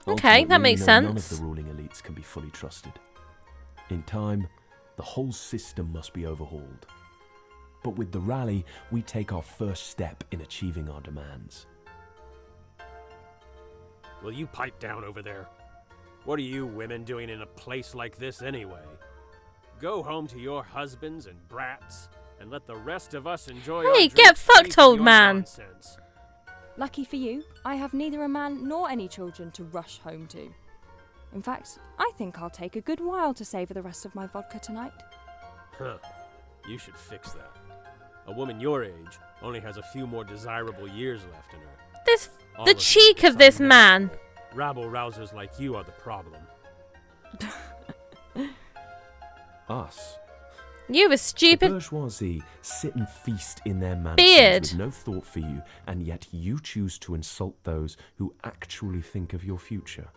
Okay, that makes sense. None of the ruling elites can be fully trusted. In time, the whole system must be overhauled. But with the rally, we take our first step in achieving our demands. Will you pipe down over there? What are you women doing in a place like this anyway? Go home to your husbands and brats, and let the rest of us enjoy our Hey, drinks get fucked, free old from your man. nonsense. Lucky for you, I have neither a man nor any children to rush home to. In fact, I think I'll take a good while to savour the rest of my vodka tonight. Huh. You should fix that. A woman your age only has a few more desirable years left in her. The cheek of this man. Rabble-rousers like you are the problem. Us? You were stupid. The bourgeoisie sit and feast in their mansions Beard. with no thought for you, and yet you choose to insult those who actually think of your future.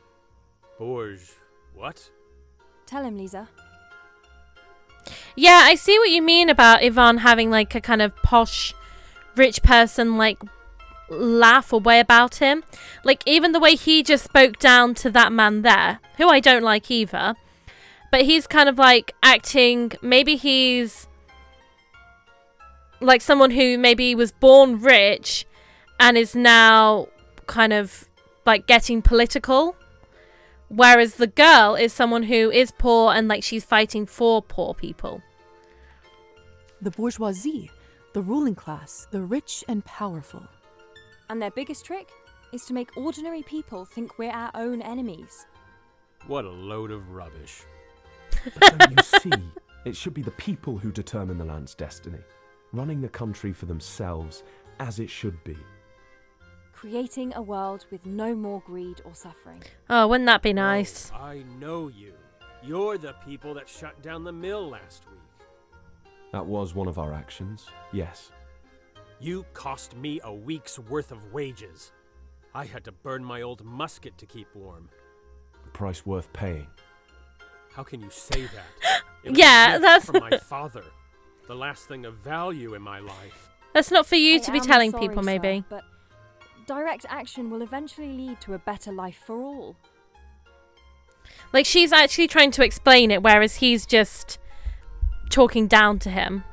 What? Tell him, Liza. Yeah, I see what you mean about Yvonne having like a kind of posh, rich person like laugh or way about him. Like even the way he just spoke down to that man there, who I don't like either. But he's kind of like acting, maybe he's like someone who maybe was born rich and is now kind of like getting political. Whereas the girl is someone who is poor and like she's fighting for poor people. The bourgeoisie, the ruling class, the rich and powerful. And their biggest trick is to make ordinary people think we're our own enemies. What a load of rubbish. But don't you see? It should be the people who determine the land's destiny, running the country for themselves as it should be. Creating a world with no more greed or suffering. Oh, wouldn't that be nice? Oh, I know you. You're the people that shut down the mill last week. That was one of our actions, yes. You cost me a week's worth of wages. I had to burn my old musket to keep warm. A price worth paying. How can you say that? It was Yeah, a gift that's from my father. The last thing of value in my life. That's not for you I to be am telling sorry, people, sir, maybe. but direct action will eventually lead to a better life for all. Like she's actually trying to explain it, whereas he's just talking down to him.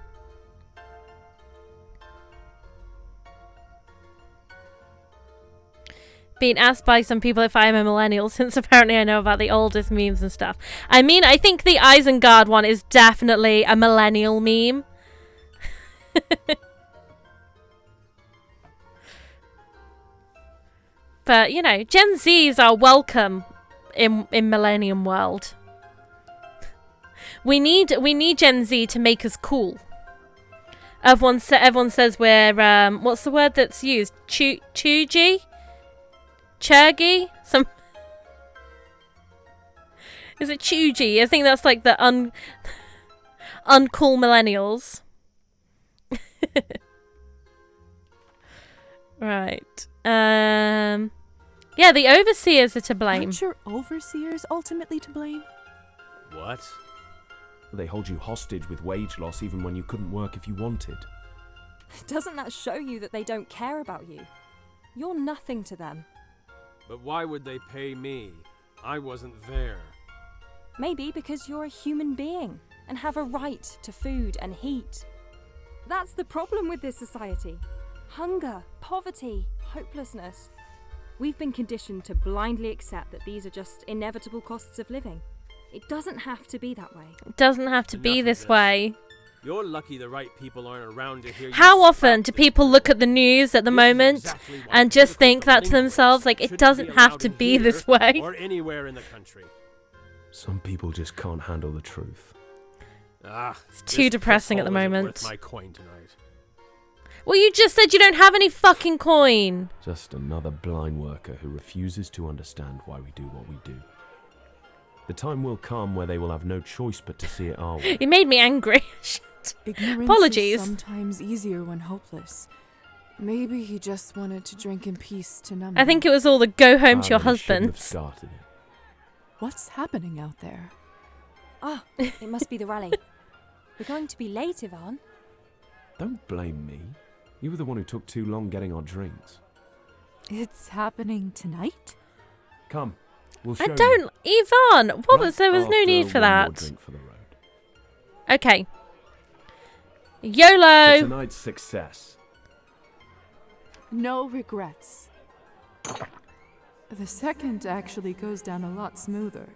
Being asked by some people if I am a millennial, since apparently I know about the oldest memes and stuff. I mean, I think the Isengard one is definitely a millennial meme. But, you know, Gen Zs are welcome in Millennium World. We need Gen Z to make us cool. Everyone says we're, what's the word that's used? Chuggy? Churgy? Is it chuggy? I think that's like the uncool millennials. Right. Yeah, the overseers are to blame. Aren't your overseers ultimately to blame? What? They hold you hostage with wage loss even when you couldn't work if you wanted. Doesn't that show you that they don't care about you? You're nothing to them. But why would they pay me? I wasn't there. Maybe because you're a human being and have a right to food and heat. That's the problem with this society. Hunger, poverty, hopelessness. We've been conditioned to blindly accept that these are just inevitable costs of living. It doesn't have to be that way. It doesn't have to be this way. You're lucky the right people aren't around to hear you. How often do people look at the news at the moment and just think that to themselves, like, it doesn't have to be this way? Or anywhere in the country. Some people just can't handle the truth. It's too depressing at the moment. Worth my coin tonight. Well, you just said you don't have any fucking coin. Just another blind worker who refuses to understand why we do what we do. The time will come where they will have no choice but to see it our way. You made me angry. Ignorance Apologies. is sometimes easier when hopeless. Maybe he just wanted to drink in peace to numb I think it was all the go home to your They shouldn't have husband. started it. What's happening out there? Ah, it must be the rally. We're going to be late, Ivan. Don't blame me. You were the one who took too long getting our drinks. It's happening tonight? Come, we'll show you. Ivan, what was there was no After need for one more that. drink for the road. Okay. YOLO. For tonight's success. No regrets. The second actually goes down a lot smoother.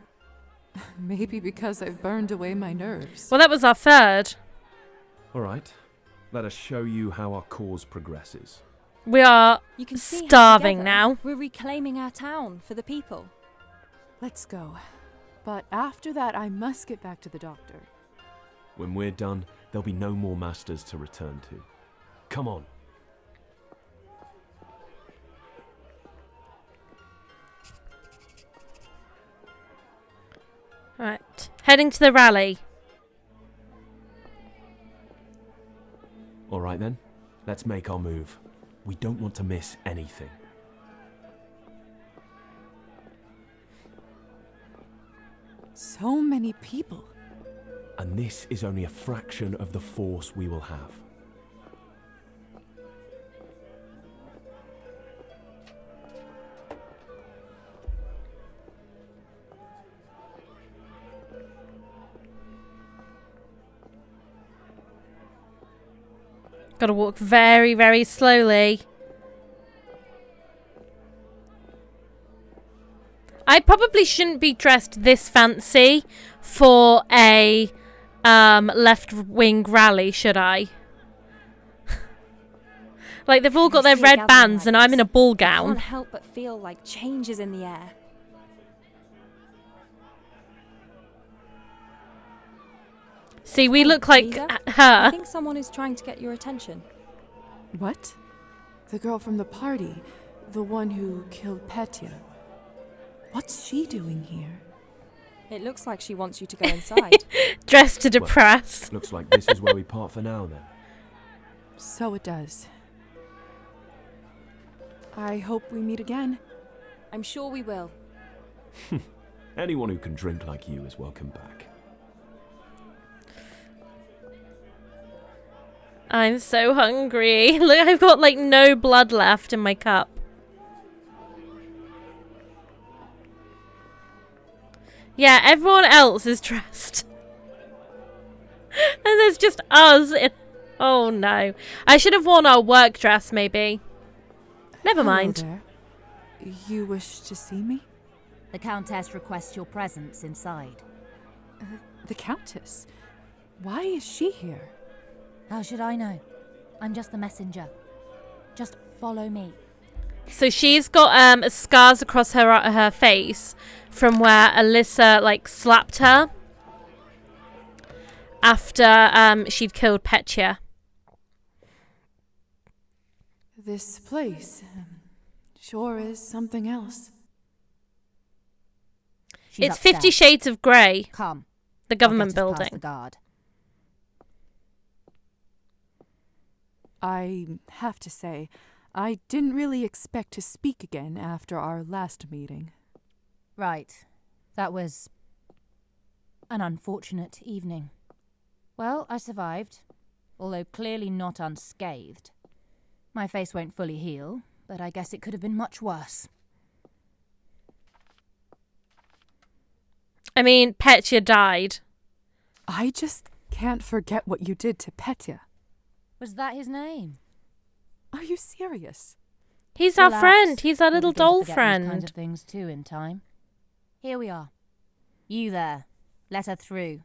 Maybe because I've burned away my nerves. Well, that was our third. All right, let us show you how our cause progresses. We are You can see how starving together now. We're reclaiming our town for the people. Let's go. But after that, I must get back to the doctor. When we're done, there'll be no more masters to return to. Come on. Right, heading to the rally. All right then, let's make our move. We don't want to miss anything. So many people. And this is only a fraction of the force we will have. Gotta walk very, very slowly. I probably shouldn't be dressed this fancy for a left-wing rally, should I? Like, they've all got their red bands and I'm in a ball I gown. can't help but feel like change is in the air. See, we look like Liza, I her. think someone is trying to get your attention. What? The girl from the party. The one who killed Petya. What's she doing here? It looks like she wants you to go inside. Dressed to depress. Looks like this is where we part for now then. So it does. I hope we meet again. I'm sure we will. Anyone who can drink like you is welcome back. I'm so hungry. Look, I've got like no blood left in my cup. Yeah, everyone else is dressed. And there's just us in... Oh no. I should have worn our work dress maybe. Never mind. Hello there. You wish to see me? The Countess requests your presence inside. The Countess? Why is she here? How should I know? I'm just the messenger. Just follow me. So she's got scars across her face from where Eliza like slapped her after she'd killed Petya. This place sure is something else. It's 50 Shades of Grey. Come. The government I'll get us past building. the guard. I have to say, I didn't really expect to speak again after our last meeting. Right. That was an unfortunate evening. Well, I survived, although clearly not unscathed. My face won't fully heal, but I guess it could have been much worse. I mean, Petya died. I just can't forget what you did to Petya. Was that his name? Are you serious? He's our Relax. friend. He's our You'll little begin to doll forget friend. These kinds of things too in time. Here we are. You there. Let her through.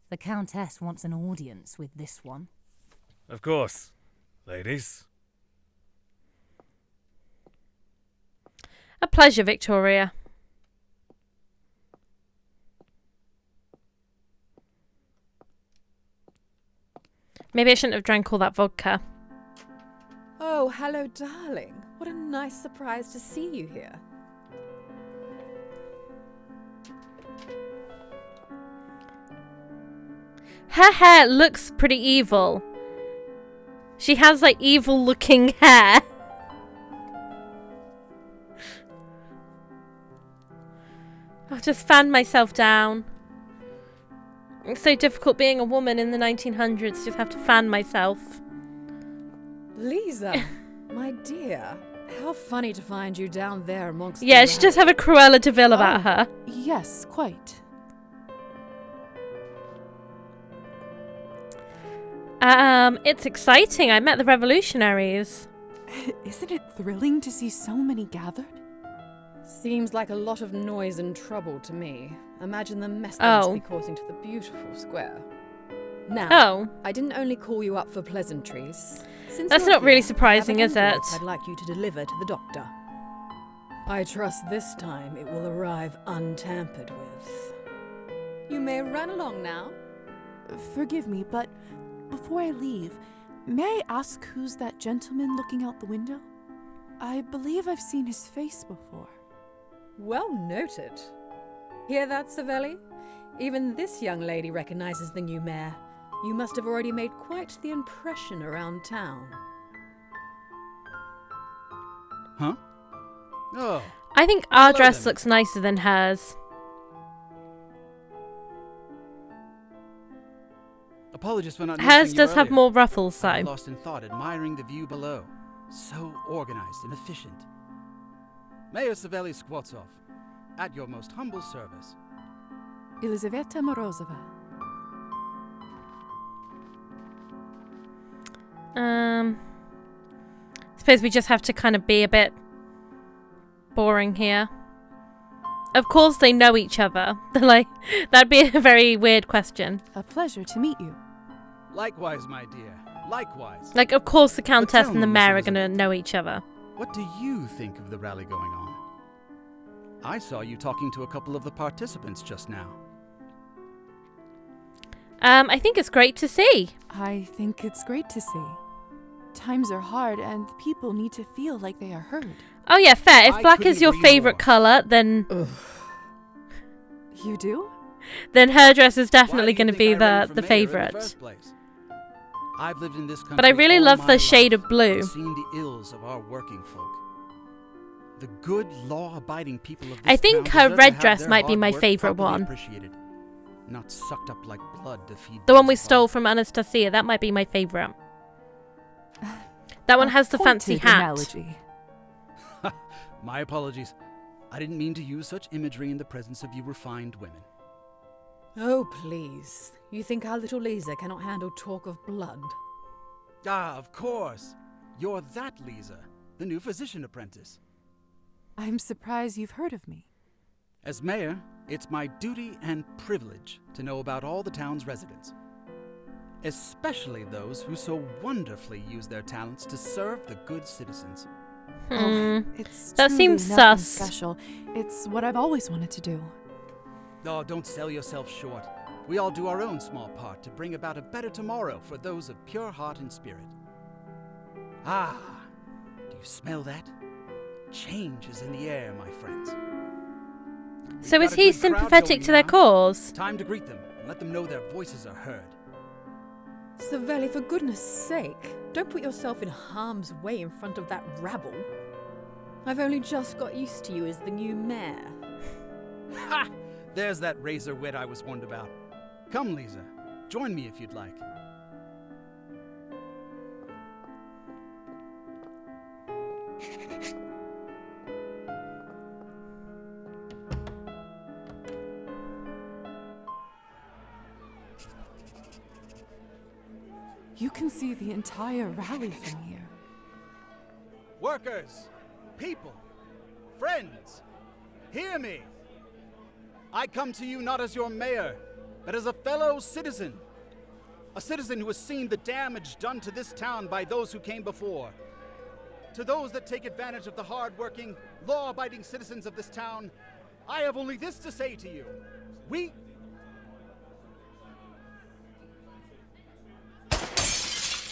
The Countess wants an audience with this one. Of course, ladies. A pleasure, Victoria. Maybe I shouldn't have drank all that vodka. Oh, hello, darling. What a nice surprise to see you here. Her hair looks pretty evil. She has like evil looking hair. I've just fanned myself down. It's so difficult being a woman in the 1900s. Just have to fan myself. Liza, my dear, how funny to find you down there amongst the Yeah, she just have a Cruella de Vil about her. Yes, quite. It's exciting. I met the Revolutionaries. Isn't it thrilling to see so many gathered? Seems like a lot of noise and trouble to me. Imagine the mess they must Oh. be causing to the beautiful square. Now, Oh. I didn't only call you up for pleasantries. Since That's you're not really here, surprising, I have is an it? envelope I'd like you to deliver to the doctor. I trust this time it will arrive untampered with. You may run along now. Forgive me, but before I leave, may I ask who's that gentleman looking out the window? I believe I've seen his face before. Well noted. Hear that, Savelli? Even this young lady recognizes the new mayor. You must have already made quite the impression around town. Huh? Oh. I think our Hello dress then. looks nicer than hers. Apologies for not Hers noticing you does have earlier. more ruffles, I though. lost in thought, admiring the view below. So organized and efficient. Mayor Savelli Skvotsov, at your most humble service. Elizaveta Morozova. Suppose we just have to kind of be a bit boring here. Of course they know each other. They're like, that'd be a very weird question. A pleasure to meet you. Likewise, my dear. Likewise. Like, of course the Countess tell and the me, mayor are Miss going to know each other. What do you think of the rally going on? I saw you talking to a couple of the participants just now. I think it's great to see. I think it's great to see. Times are hard and people need to feel like they are heard. Oh yeah, fair. If I black couldn't is your agree favourite more. colour, then... You do? Then her dress is Why definitely do you going to think be I ran the for mayor in the favourite. first place? I've lived in this country But I really all love my the life shade of blue. and seen the ills of our working folk. The good, law-abiding people of this I think town her deserve red to have dress their might be hard my work favourite properly one. appreciated, not sucked up like blood to feed The one those we fun. stole from Anastasia, that might be my favourite. That one has the fancy Pointed hat. analogy. My apologies. I didn't mean to use such imagery in the presence of you refined women. Oh, please. You think our little Liza cannot handle talk of blood? Ah, of course. You're that Liza, the new physician apprentice. I'm surprised you've heard of me. As mayor, it's my duty and privilege to know about all the town's residents. Especially those who so wonderfully use their talents to serve the good citizens. It's That truly seems nothing sus. special. It's what I've always wanted to do. Oh, don't sell yourself short. We all do our own small part to bring about a better tomorrow for those of pure heart and spirit. Ah, do you smell that? Change is in the air, my friends. So We've is got a he good crowd sympathetic going to their now. cause? Time to greet them and let them know their voices are heard. Savelli, for goodness sake, don't put yourself in harm's way in front of that rabble. I've only just got used to you as the new mayor. Ha! There's that razor wit I was warned about. Come, Liza. Join me if you'd like. You can see the entire rally from here. workers, people, friends, hear me. I come to you not as your mayor, but as a fellow citizen. A citizen who has seen the damage done to this town by those who came before. To those that take advantage of the hard-working, law-abiding citizens of this town, I have only this to say to you. We...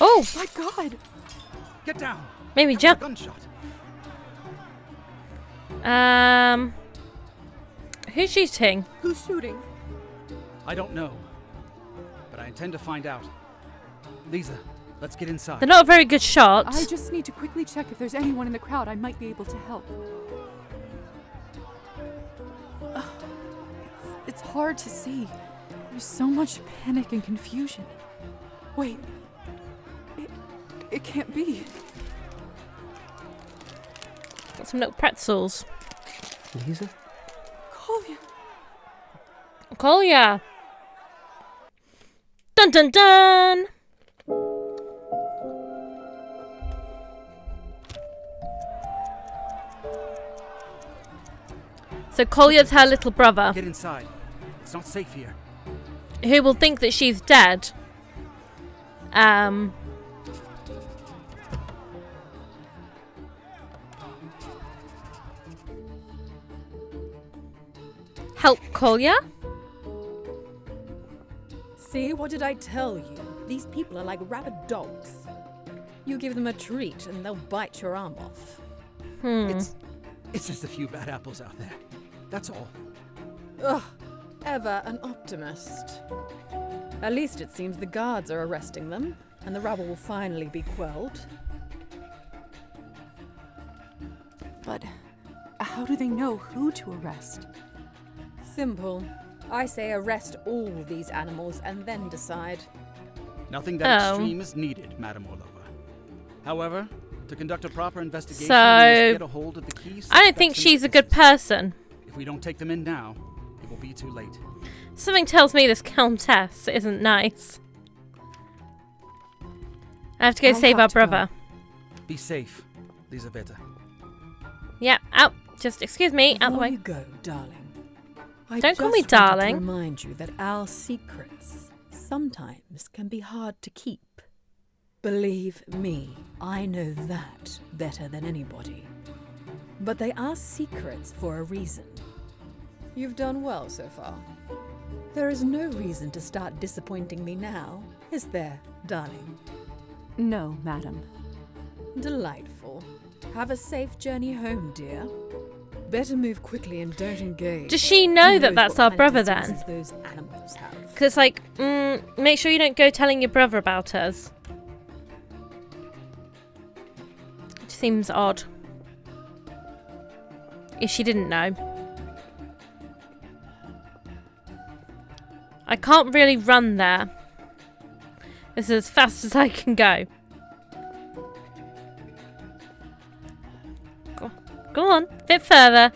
Oh! My God! Get down! Maybe jump. Gunshot. Who's shooting? Who's shooting? I don't know, but I intend to find out. Liza, let's get inside. They're not a very good shot. I just need to quickly check if there's anyone in the crowd I might be able to help. It's hard to see. There's so much panic and confusion. Wait. It can't be. Got some little pretzels. Liza? Kolya. Kolya. Dun dun dun. So Kolya's her little brother. Get inside. It's not safe here. Who will think that she's dead. Help Kolya? See, what did I tell you? These people are like rabid dogs. You give them a treat and they'll bite your arm off. It's just a few bad apples out there. That's all. Ugh, ever an optimist. At least it seems the guards are arresting them, and the rabble will finally be quelled. But how do they know who to arrest? Simple. I say arrest all these animals and then decide. Nothing that extreme is needed, Madam Orlova. However, to conduct a proper investigation, So, we must get a hold of the key I don't think she's a good person. If we don't take them in now, it will be too late. Something tells me this countess isn't nice. I have to go save our brother. Be safe, Lizaveta. Yeah, out. Just excuse me, out the way. Before you go, darling. Don't call me just wanted darling. To remind you that our secrets sometimes can be hard to keep. Believe me, I know that better than anybody. But they are secrets for a reason. You've done well so far. There is no reason to start disappointing me now, is there, darling? No, madam. Delightful. Have a safe journey home, dear. Better move quickly and don't engage. Does she know Who that knows that's what our kind of brother then? diseases those animals have. Because, like, make sure you don't go telling your brother about us. It seems odd. If she didn't know. I can't really run there. This is as fast as I can go. Go on, bit further.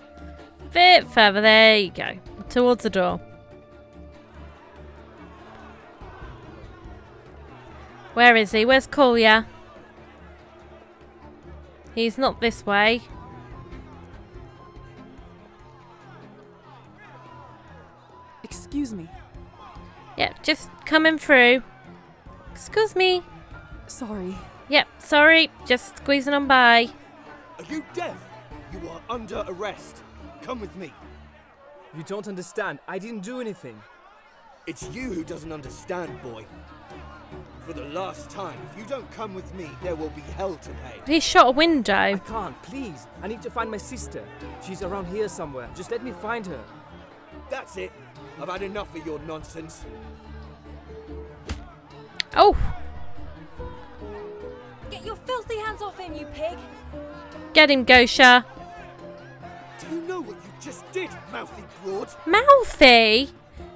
Bit further, there you go. Towards the door. Where is he? Where's Kolya? He's not this way. Excuse me. Yep, just coming through. Excuse me. Sorry. Yep, sorry. Just squeezing on by. Are you deaf? You are under arrest. Come with me. You don't understand. I didn't do anything. It's you who doesn't understand, boy. For the last time, if you don't come with me, there will be hell to pay. He shot a window. I can't, please. I need to find my sister. She's around here somewhere. Just let me find her. That's it. I've had enough of your nonsense. Oh! Get your filthy hands off him, you pig! Get him, Gosha. Do you know what you just did, mouthy broad? Mouthy?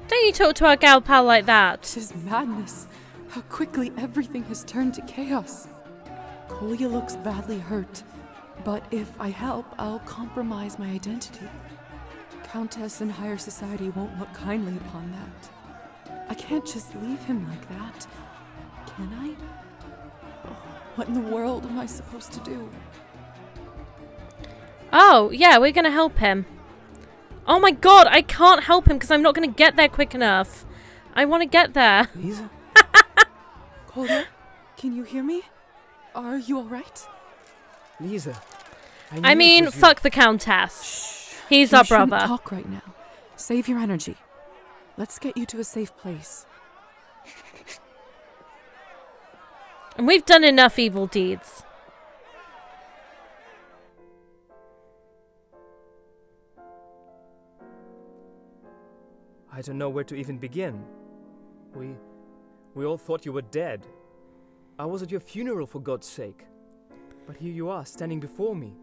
Don't you talk to our gal pal like that. This is madness. How quickly everything has turned to chaos. Kolya looks badly hurt, but if I help, I'll compromise my identity. Countess and higher society won't look kindly upon that. I can't just leave him like that, can I? Oh, what in the world am I supposed to do? Oh, yeah, we're going to help him. Oh my god, I can't help him because I'm not going to get there quick enough. I want to get there. Liza? Kolya, can you hear me? Are you alright? Liza. I mean, fuck the Countess. He's our brother. You shouldn't talk right now. Save your energy. Let's get you to a safe place. And we've done enough evil deeds. I don't know where to even begin. We all thought you were dead. I was at your funeral, for God's sake. But here you are, standing before me.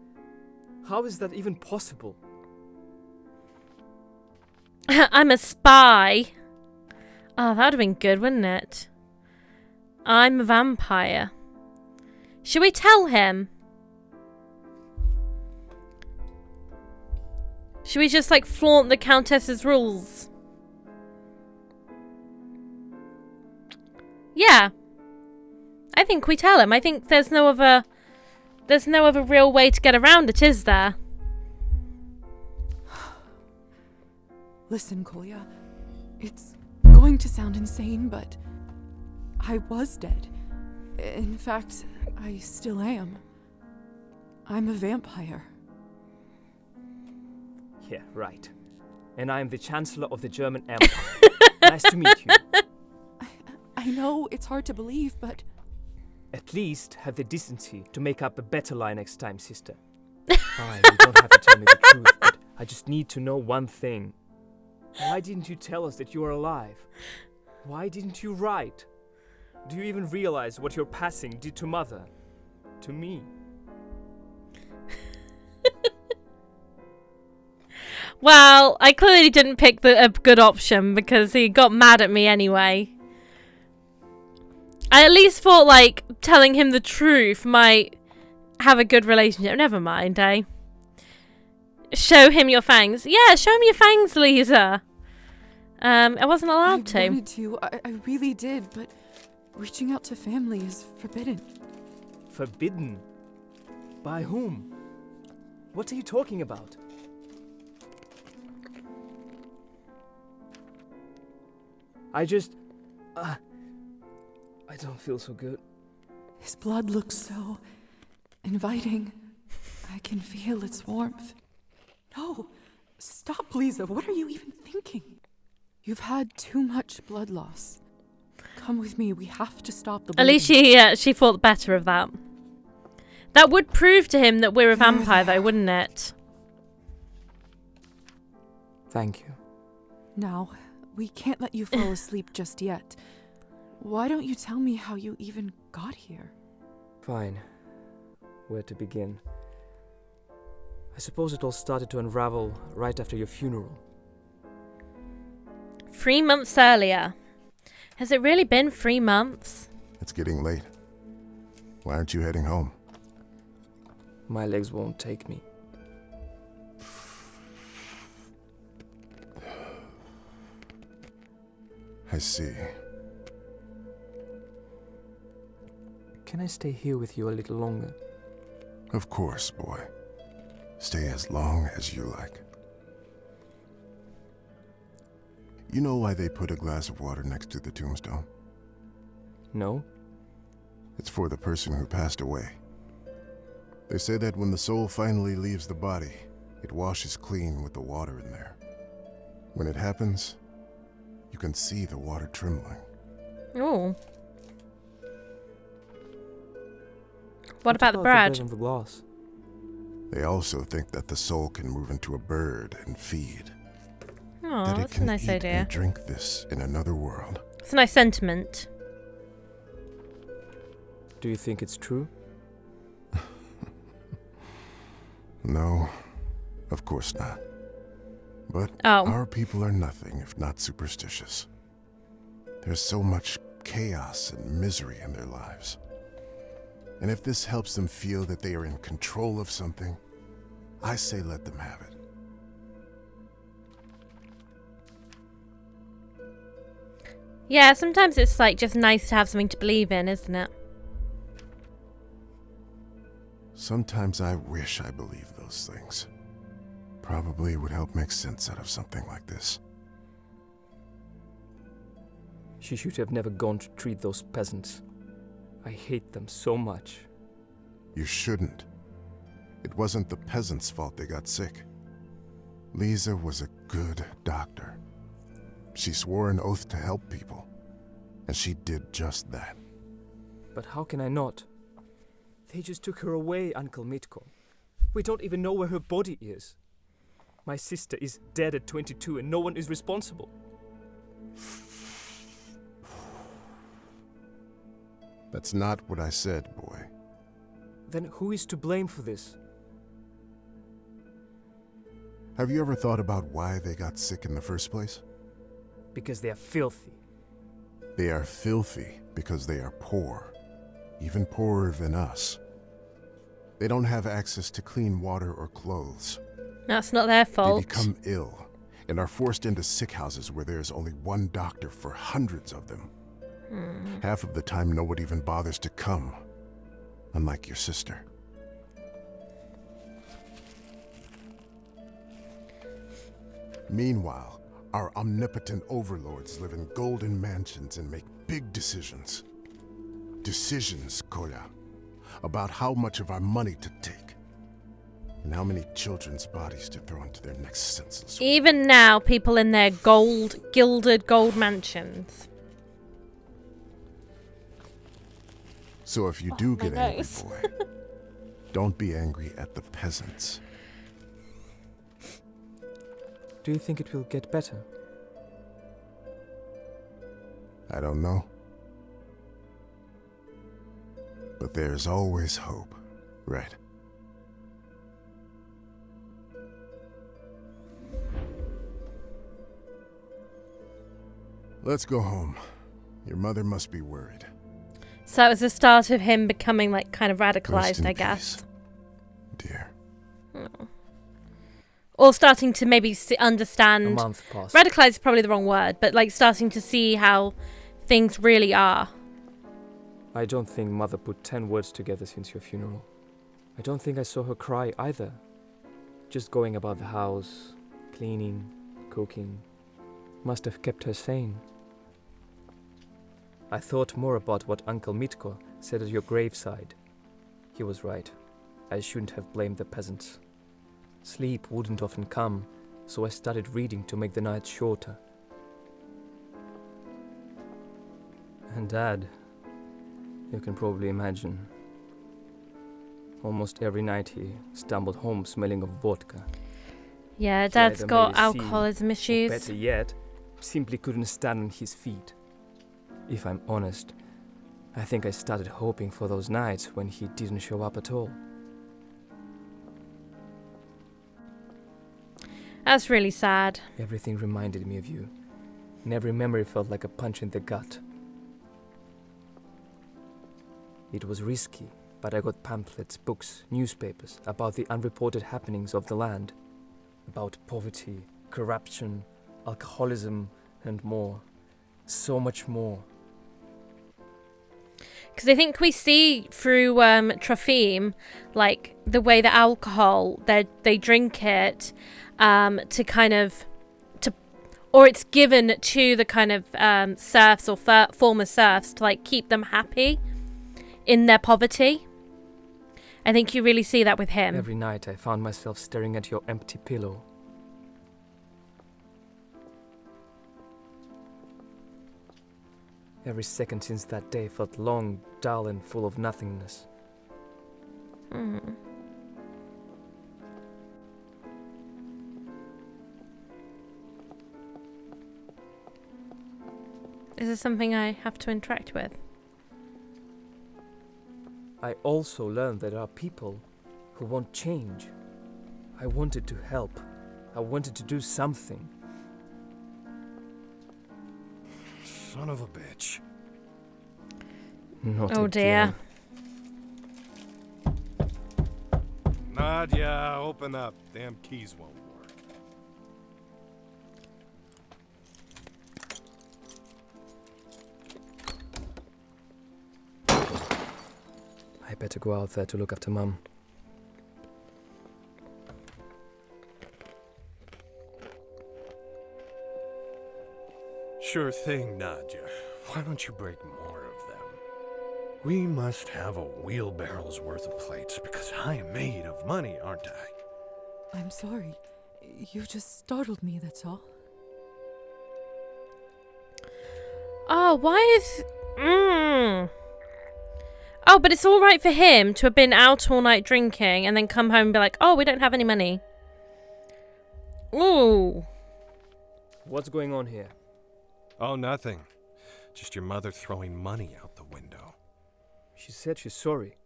How is that even possible? I'm a spy. Oh, that would have been good, wouldn't it? I'm a vampire. Should we tell him? Should we just, like, flaunt the Countess's rules? Yeah. I think we tell him. I think there's no other real way to get around it, is there? Listen, Kolya. It's going to sound insane, but I was dead. In fact, I still am. I'm a vampire. Yeah, right. And I am the Chancellor of the German Empire. Nice to meet you. I know it's hard to believe, but... At least have the decency to make up a better lie next time, sister. Fine, you don't have to tell me the truth, but I just need to know one thing. Why didn't you tell us that you are alive? Why didn't you write? Do you even realize what your passing did to Mother? To me? Well, I clearly didn't pick a good option because he got mad at me anyway. I at least thought, like, telling him the truth might have a good relationship. Never mind, eh? Show him your fangs. Yeah, show him your fangs, Liza. I wasn't allowed to. I wanted to. I really did, but reaching out to family is forbidden. Forbidden? By whom? What are you talking about? I don't feel so good. His blood looks so inviting. I can feel its warmth. No, stop, Liza. What are you even thinking? You've had too much blood loss. Come with me. We have to stop the bleeding. At least she thought better of that. That would prove to him that we're a vampire, though, wouldn't it? Thank you. Now, we can't let you fall asleep just yet. Why don't you tell me how you even got here? Fine. Where to begin? I suppose it all started to unravel right after your funeral. 3 months earlier. Has it really been 3 months? It's getting late. Why aren't you heading home? My legs won't take me. I see. Can I stay here with you a little longer? Of course, boy. Stay as long as you like. You know why they put a glass of water next to the tombstone? No. It's for the person who passed away. They say that when the soul finally leaves the body, it washes clean with the water in there. When it happens, you can see the water trembling. Oh. What about the bread? The glass? They also think that the soul can move into a bird and feed. Oh, that it that's can a nice eat idea. and drink this in another world. It's a nice sentiment. Do you think it's true? No, of course not. But Oh. our people are nothing if not superstitious. There's so much chaos and misery in their lives. And if this helps them feel that they are in control of something, I say let them have it. Yeah, sometimes it's like just nice to have something to believe in, isn't it? Sometimes I wish I believed those things. Probably would help make sense out of something like this. She should have never gone to treat those peasants. I hate them so much. You shouldn't. It wasn't the peasants' fault they got sick. Liza was a good doctor. She swore an oath to help people, and she did just that. But how can I not? They just took her away, Uncle Mitko. We don't even know where her body is. My sister is dead at 22 and no one is responsible. That's not what I said, boy. Then who is to blame for this? Have you ever thought about why they got sick in the first place? Because they are filthy. They are filthy because they are poor, even poorer than us. They don't have access to clean water or clothes. That's not their fault. They become ill and are forced into sick houses where there's only one doctor for hundreds of them. Half of the time, no one even bothers to come, unlike your sister. Meanwhile, our omnipotent overlords live in golden mansions and make big decisions. Decisions, Kolya, about how much of our money to take, and how many children's bodies to throw into their next census. Even now, people in their gilded gold mansions. So if you do get angry, boy, don't be angry at the peasants. Do you think it will get better? I don't know. But there's always hope, right? Let's go home. Your mother must be worried. So that was the start of him becoming, like, kind of Rest radicalized, in I guess. peace, dear. Oh. Or starting to maybe understand. A month passed. Radicalized is probably the wrong word, but like starting to see how things really are. I don't think Mother put 10 words together since your funeral. I don't think I saw her cry either. Just going about the house, cleaning, cooking, must have kept her sane. I thought more about what Uncle Mitko said at your graveside. He was right. I shouldn't have blamed the peasants. Sleep wouldn't often come, so I started reading to make the nights shorter. And Dad, you can probably imagine. Almost every night he stumbled home smelling of vodka. Yeah, Dad's got alcoholism issues. Better yet, simply couldn't stand on his feet. If I'm honest, I think I started hoping for those nights when he didn't show up at all. That's really sad. Everything reminded me of you, and every memory felt like a punch in the gut. It was risky, but I got pamphlets, books, newspapers about the unreported happenings of the land. About poverty, corruption, alcoholism, and more. So much more. Because I think we see through Trofim, like, the way that alcohol, they drink it to kind of, or it's given to the kind of serfs or former serfs to, like, keep them happy in their poverty. I think you really see that with him. Every night I found myself staring at your empty pillow. Every second since that day felt long, dull, and full of nothingness. Is this something I have to interact with? I also learned that there are people who want change. I wanted to help. I wanted to do something. Son of a bitch. Not oh again. dear. Nadia, open up. Damn keys won't work. I better go out there to look after Mum. Sure thing, Nadja. Why don't you break more of them? We must have a wheelbarrow's worth of plates because I am made of money, aren't I? I'm sorry. You just startled me, that's all. Oh, why is... Oh, but it's all right for him to have been out all night drinking and then come home and be like, oh, we don't have any money. Ooh. What's going on here? Oh, nothing. Just your mother throwing money out the window. She said she's sorry.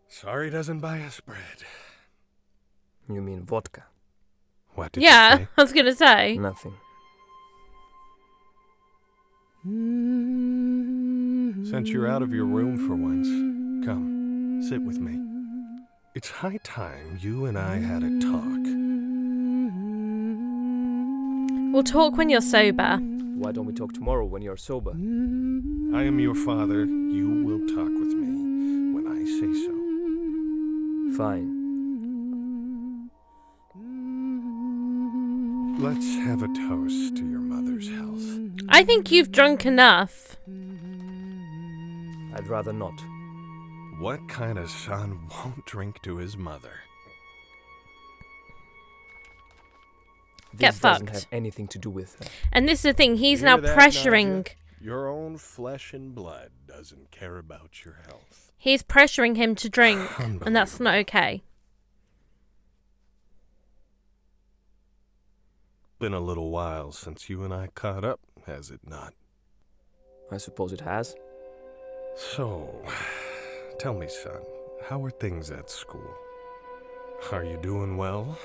Sorry doesn't buy us bread. You mean vodka? What did you say? Yeah, I was going to say. Nothing. Since you're out of your room for once, come, sit with me. It's high time you and I had a talk. We'll talk when you're sober. Why don't we talk tomorrow when you're sober? I am your father. You will talk with me when I say so. Fine. Let's have a toast to your mother's health. I think you've drunk enough. I'd rather not. What kind of son won't drink to his mother? Get This doesn't fucked. have anything to do with her. And this is the thing, he's Hear now that, pressuring... Nadja? Your own flesh and blood doesn't care about your health. He's pressuring him to drink, and that's not okay. Been a little while since you and I caught up, has it not? I suppose it has. So, tell me, son, how are things at school? Are you doing well?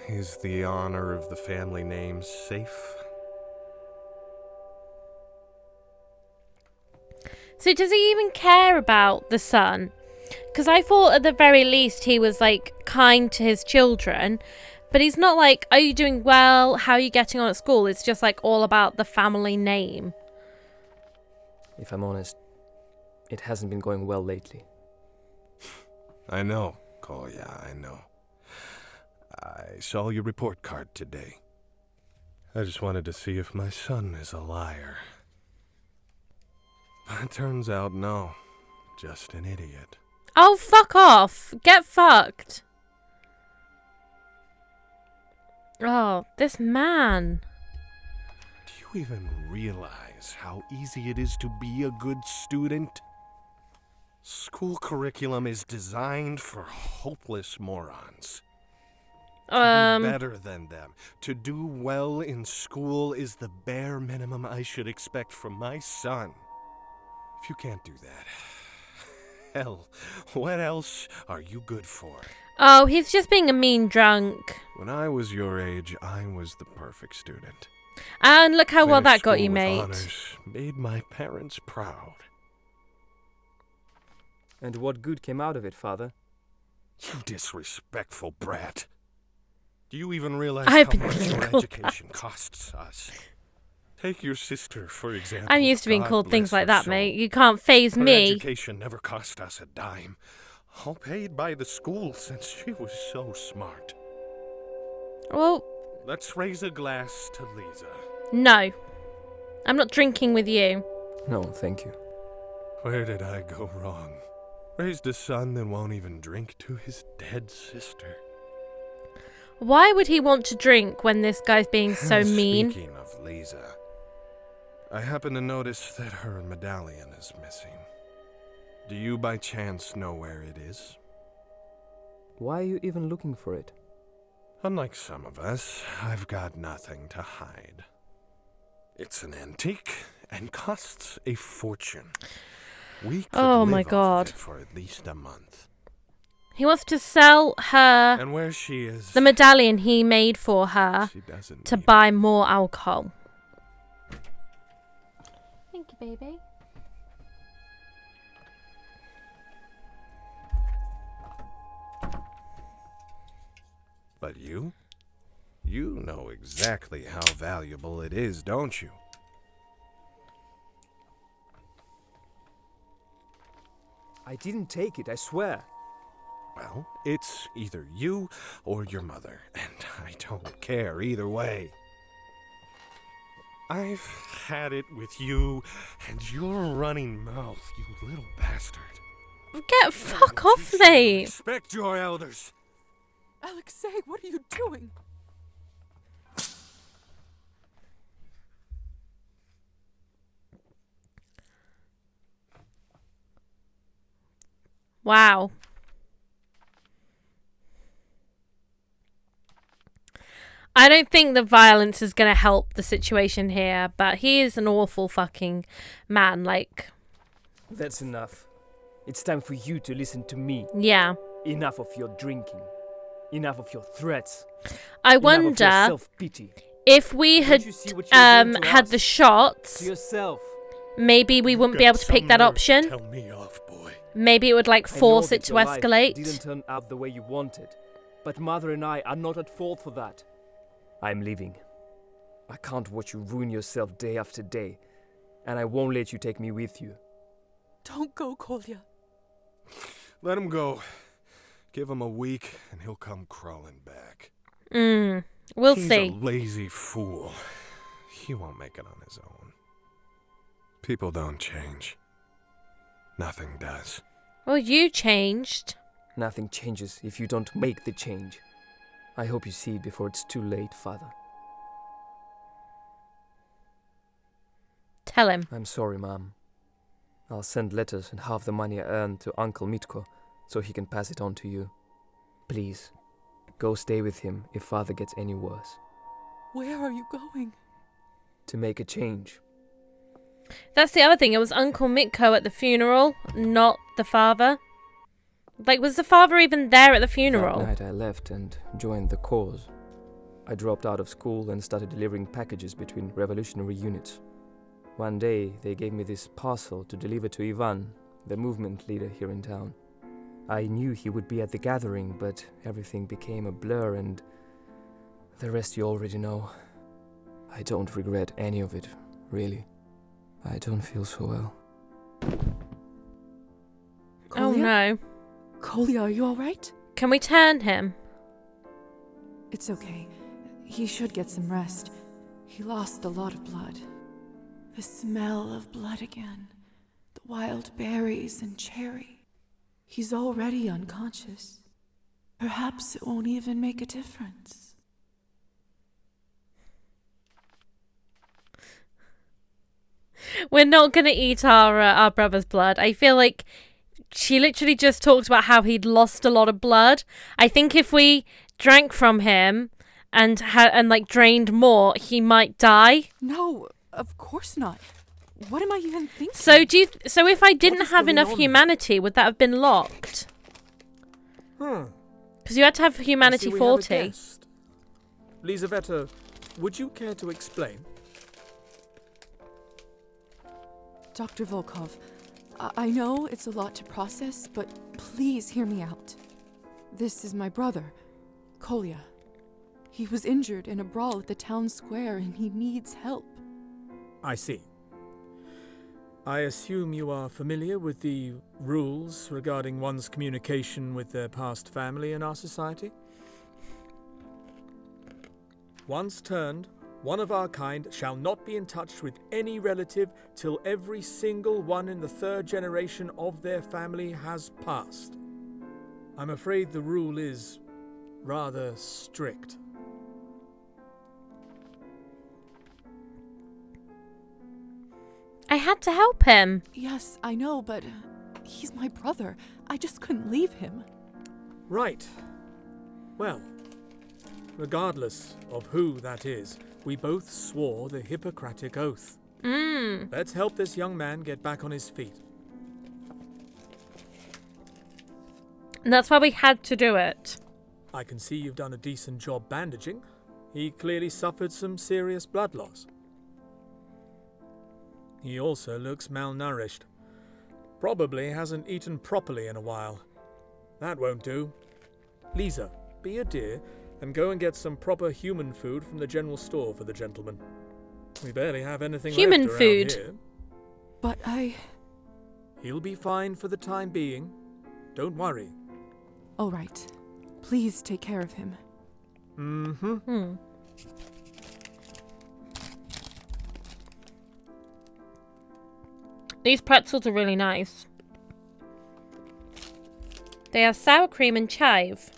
Is the honor of the family name safe? So does he even care about the son? Because I thought at the very least he was, like, kind to his children. But he's not like, are you doing well? How are you getting on at school? It's just, like, all about the family name. If I'm honest, it hasn't been going well lately. I know, Kolya, I know. I saw your report card today. I just wanted to see if my son is a liar. It turns out, no. Just an idiot. Oh, fuck off. Get fucked. Oh, this man. Do you even realize how easy it is to be a good student? School curriculum is designed for hopeless morons. To be better than them, to do well in school is the bare minimum I should expect from my son. If you can't do that, hell, what else are you good for? Oh, he's just being a mean drunk. When I was your age, I was the perfect student. And look how well that Finished got school you, with mate. honors, made my parents proud. And what good came out of it, father? You disrespectful brat. Do you even realize I've how been much your called education costs us? Take your sister, for example. I'm used to being God called things bless like her that, soul. mate. You can't faze Her me. education never cost us a dime. All paid by the school since she was so smart. Well, Let's raise a glass to Liza. no. I'm not drinking with you. No, thank you. Where did I go wrong? Raised a son that won't even drink to his dead sister. Why would he want to drink when this guy's being so And mean? Speaking of Liza, I happen to notice that her medallion is missing. Do you by chance know where it is? Why are you even looking for it? Unlike some of us, I've got nothing to hide. It's an antique and costs a fortune. We could Oh my live off God. of it for at least a month. He wants to sell her And where she is, the medallion he made for her she doesn't to need buy more alcohol. Thank you, baby. But you? You know exactly how valuable it is, don't you? I didn't take it, I swear. Well, it's either you or your mother, and I don't care either way. I've had it with you and your running mouth, you little bastard. Get fuck off, mate. Respect your elders. Alexei, what are you doing? Wow. I don't think the violence is going to help the situation here, but he is an awful fucking man, like... That's enough. It's time for you to listen to me. Yeah. Enough of your drinking. Enough of your threats. I Enough wonder of your self-pity. if we had had the shots, To yourself. maybe we wouldn't be able to pick that option. Tell me off, boy. Maybe it would like I know force that it to your life escalate. didn't turn out the way you wanted, but Mother and I are not at fault for that. I'm leaving. I can't watch you ruin yourself day after day, and I won't let you take me with you. Don't go, Kolya. Let him go. Give him a week, and he'll come crawling back. We'll He's see. a lazy fool. He won't make it on his own. People don't change. Nothing does. Well, you changed. Nothing changes if you don't make the change. I hope you see it before it's too late, Father. Tell him. I'm sorry, Mom. I'll send letters and half the money I earn to Uncle Mitko so he can pass it on to you. Please, go stay with him if Father gets any worse. Where are you going? To make a change. That's the other thing. It was Uncle Mitko at the funeral, not the father. Like, was the father even there at the funeral? That night I left and joined the cause. I dropped out of school and started delivering packages between revolutionary units. One day, they gave me this parcel to deliver to Ivan, the movement leader here in town. I knew he would be at the gathering, but everything became a blur and the rest you already know. I don't regret any of it, really. I don't feel so well. Oh no. Kolya, are you alright? Can we turn him? It's okay. He should get some rest. He lost a lot of blood. The smell of blood again. The wild berries and cherry. He's already unconscious. Perhaps it won't even make a difference. We're not going to eat our brother's blood. I feel like she literally just talked about how he'd lost a lot of blood. I think if we drank from him and like drained more, he might die. No, of course not. What am I even thinking? So if I didn't have enough humanity, would that have been locked? Because you had to have humanity 40. Lizaveta, would you care to explain? Dr. Volkov, I know it's a lot to process, but please hear me out. This is my brother, Kolya. He was injured in a brawl at the town square and he needs help. I see. I assume you are familiar with the rules regarding one's communication with their past family in our society? Once turned, one of our kind shall not be in touch with any relative till every single one in the third generation of their family has passed. I'm afraid the rule is rather strict. I had to help him. Yes, I know, but he's my brother. I just couldn't leave him. Right. Well, regardless of who that is, we both swore the Hippocratic Oath. Let's help this young man get back on his feet. And that's why we had to do it. I can see you've done a decent job bandaging. He clearly suffered some serious blood loss. He also looks malnourished. Probably hasn't eaten properly in a while. That won't do. Liza, be a dear and go and get some proper human food from the general store for the gentleman. We barely have anything human left around food. Here. But He'll be fine for the time being. Don't worry. All right. Please take care of him. These pretzels are really nice. They are sour cream and chive.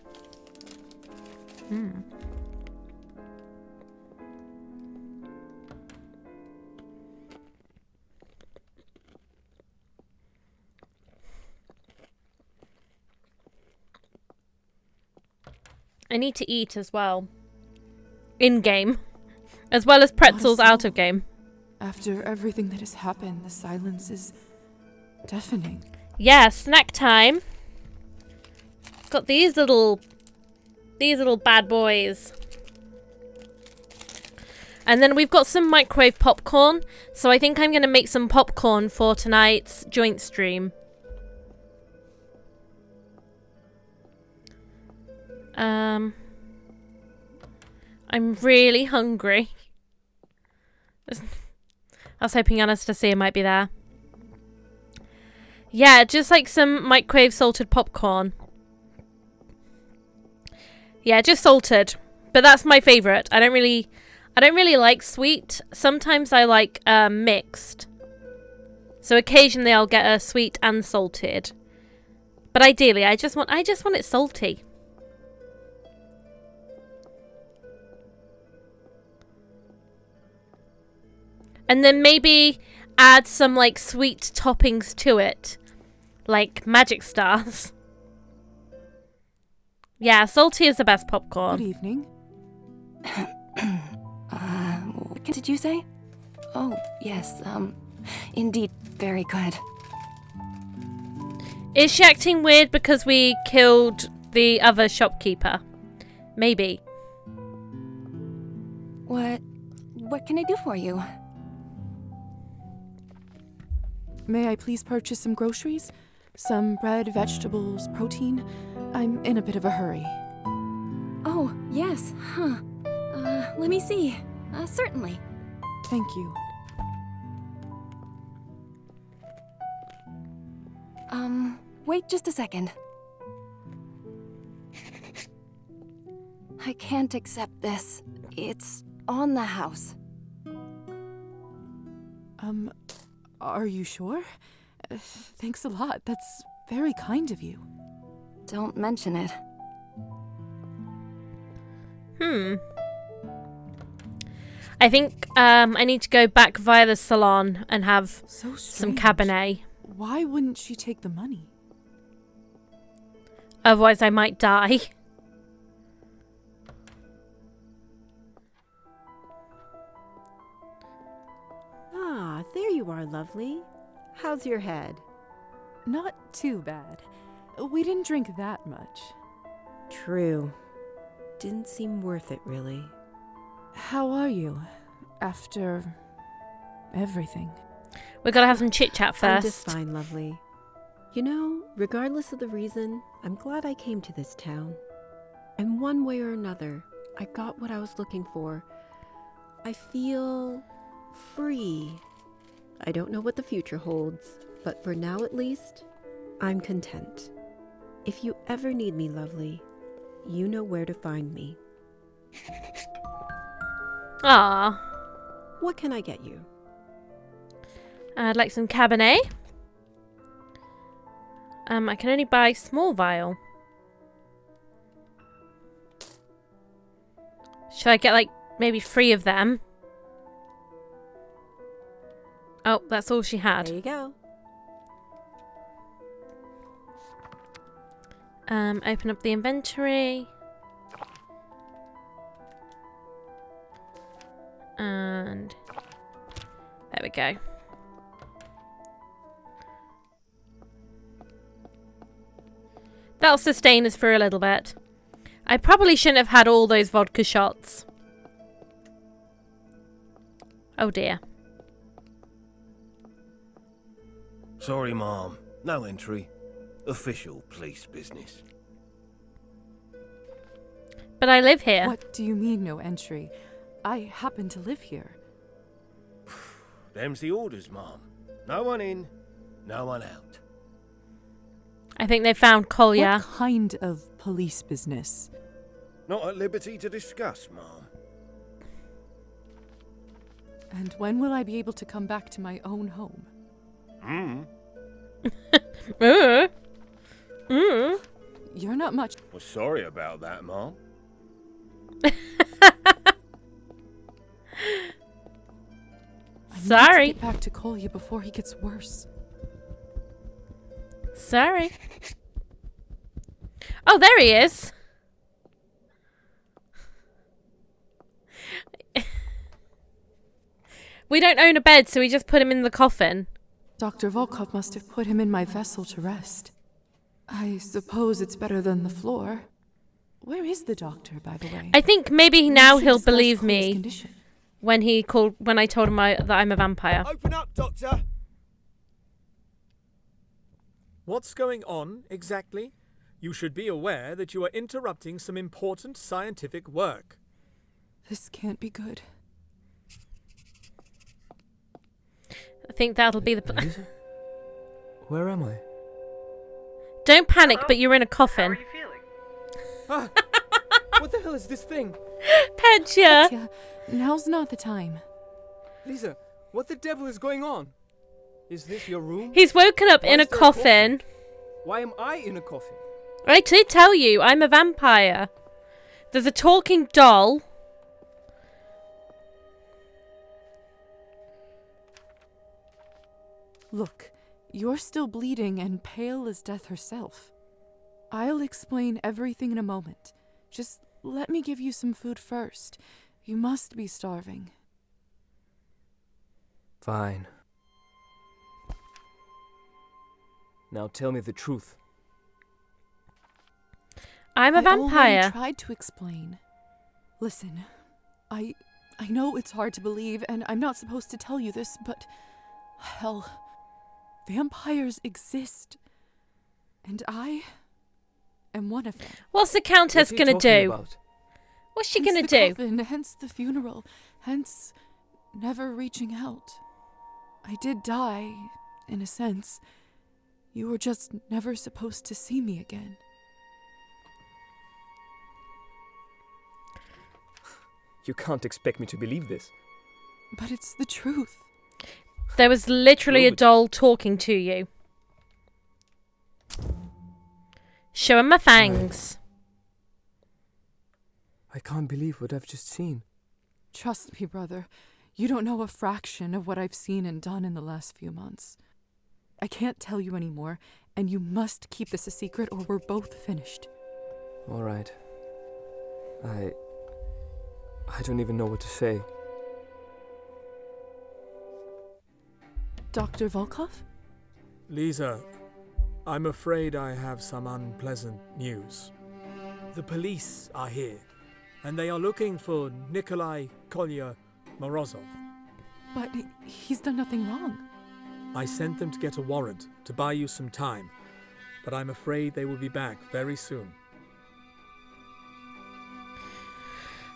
I need to eat as well. In-game. As well as pretzels out of game. After everything that has happened, the silence is deafening. Yeah, snack time. Got these little bad boys. And then we've got some microwave popcorn. So I think I'm going to make some popcorn for tonight's joint stream. I'm really hungry. I was hoping Anastasia might be there. Yeah, just like some microwave salted popcorn. Yeah, just salted. But that's my favourite. I don't really like sweet. Sometimes I like mixed. So occasionally I'll get a sweet and salted. But ideally I just want it salty. And then maybe add some like sweet toppings to it. Like magic stars. Yeah, salty is the best popcorn. Good evening. What did you say? Oh, yes, indeed, very good. Is she acting weird because we killed the other shopkeeper? Maybe. What can I do for you? May I please purchase some groceries? Some bread, vegetables, protein? I'm in a bit of a hurry. Oh, yes, huh. Let me see. Certainly. Thank you. Wait just a second. I can't accept this. It's on the house. Are you sure? Thanks a lot. That's very kind of you. Don't mention it. I think I need to go back via the salon and have some Cabernet. Why wouldn't she take the money? Otherwise I might die. Ah, there you are, lovely. How's your head? Not too bad. We didn't drink that much. True. Didn't seem worth it, really. How are you after everything? We gotta have some chit-chat first. I'm just fine, lovely. You know, regardless of the reason, I'm glad I came to this town. In one way or another, I got what I was looking for. I feel free. I don't know what the future holds, but for now at least, I'm content. If you ever need me, lovely, you know where to find me. Ah. What can I get you? I'd like some Cabernet. I can only buy small vial. Should I get like maybe 3 of them? Oh, that's all she had. There you go. Open up the inventory. And there we go. That'll sustain us for a little bit. I probably shouldn't have had all those vodka shots. Oh dear. Sorry, Mom. No entry. Official police business. But I live here. What do you mean, no entry? I happen to live here. Them's the orders, Mom. No one in, no one out. I think they found Kolya. What kind of police business? Not at liberty to discuss, Mom. And when will I be able to come back to my own home? You're not much. Well, sorry about that, Mom. I need to get back to Kolya before he gets worse. Sorry. Oh, there he is. We don't own a bed, so we just put him in the coffin. Dr. Volkov must have put him in my vessel to rest. I suppose it's better than the floor. Where is the doctor, by the way? I think maybe now he'll believe Kolya's me condition. when I told him that I'm a vampire. Open up, Doctor! What's going on, exactly? You should be aware that you are interrupting some important scientific work. This can't be good. I think that'll be the... Eliza? Where am I? Don't panic, but you're in a coffin. How are you feeling? Ah, what the hell is this thing? Petya! Petya, now's not the time. Lisa, what the devil is going on? Is this your room? He's woken up in a coffin. Why am I in a coffin? I did tell you, I'm a vampire. There's a talking doll. Look, you're still bleeding and pale as death herself. I'll explain everything in a moment. Just let me give you some food first. You must be starving. Fine. Now tell me the truth. I'm a I vampire. already tried to explain. Listen, I know it's hard to believe, and I'm not supposed to tell you this, but hell, vampires exist, and I am one of them. What's the Countess What are you gonna talking do? about? What's she Hence gonna the do? coffin, hence the funeral, hence never reaching out. I did die, in a sense. You were just never supposed to see me again. You can't expect me to believe this. But it's the truth. There was literally a doll talking to you. Show him my fangs. I can't believe what I've just seen. Trust me, brother. You don't know a fraction of what I've seen and done in the last few months. I can't tell you anymore, and you must keep this a secret or we're both finished. All right. I don't even know what to say. Dr. Volkov? Liza, I'm afraid I have some unpleasant news. The police are here, and they are looking for Nikolai Kolya Morozov. But he's done nothing wrong. I sent them to get a warrant to buy you some time, but I'm afraid they will be back very soon.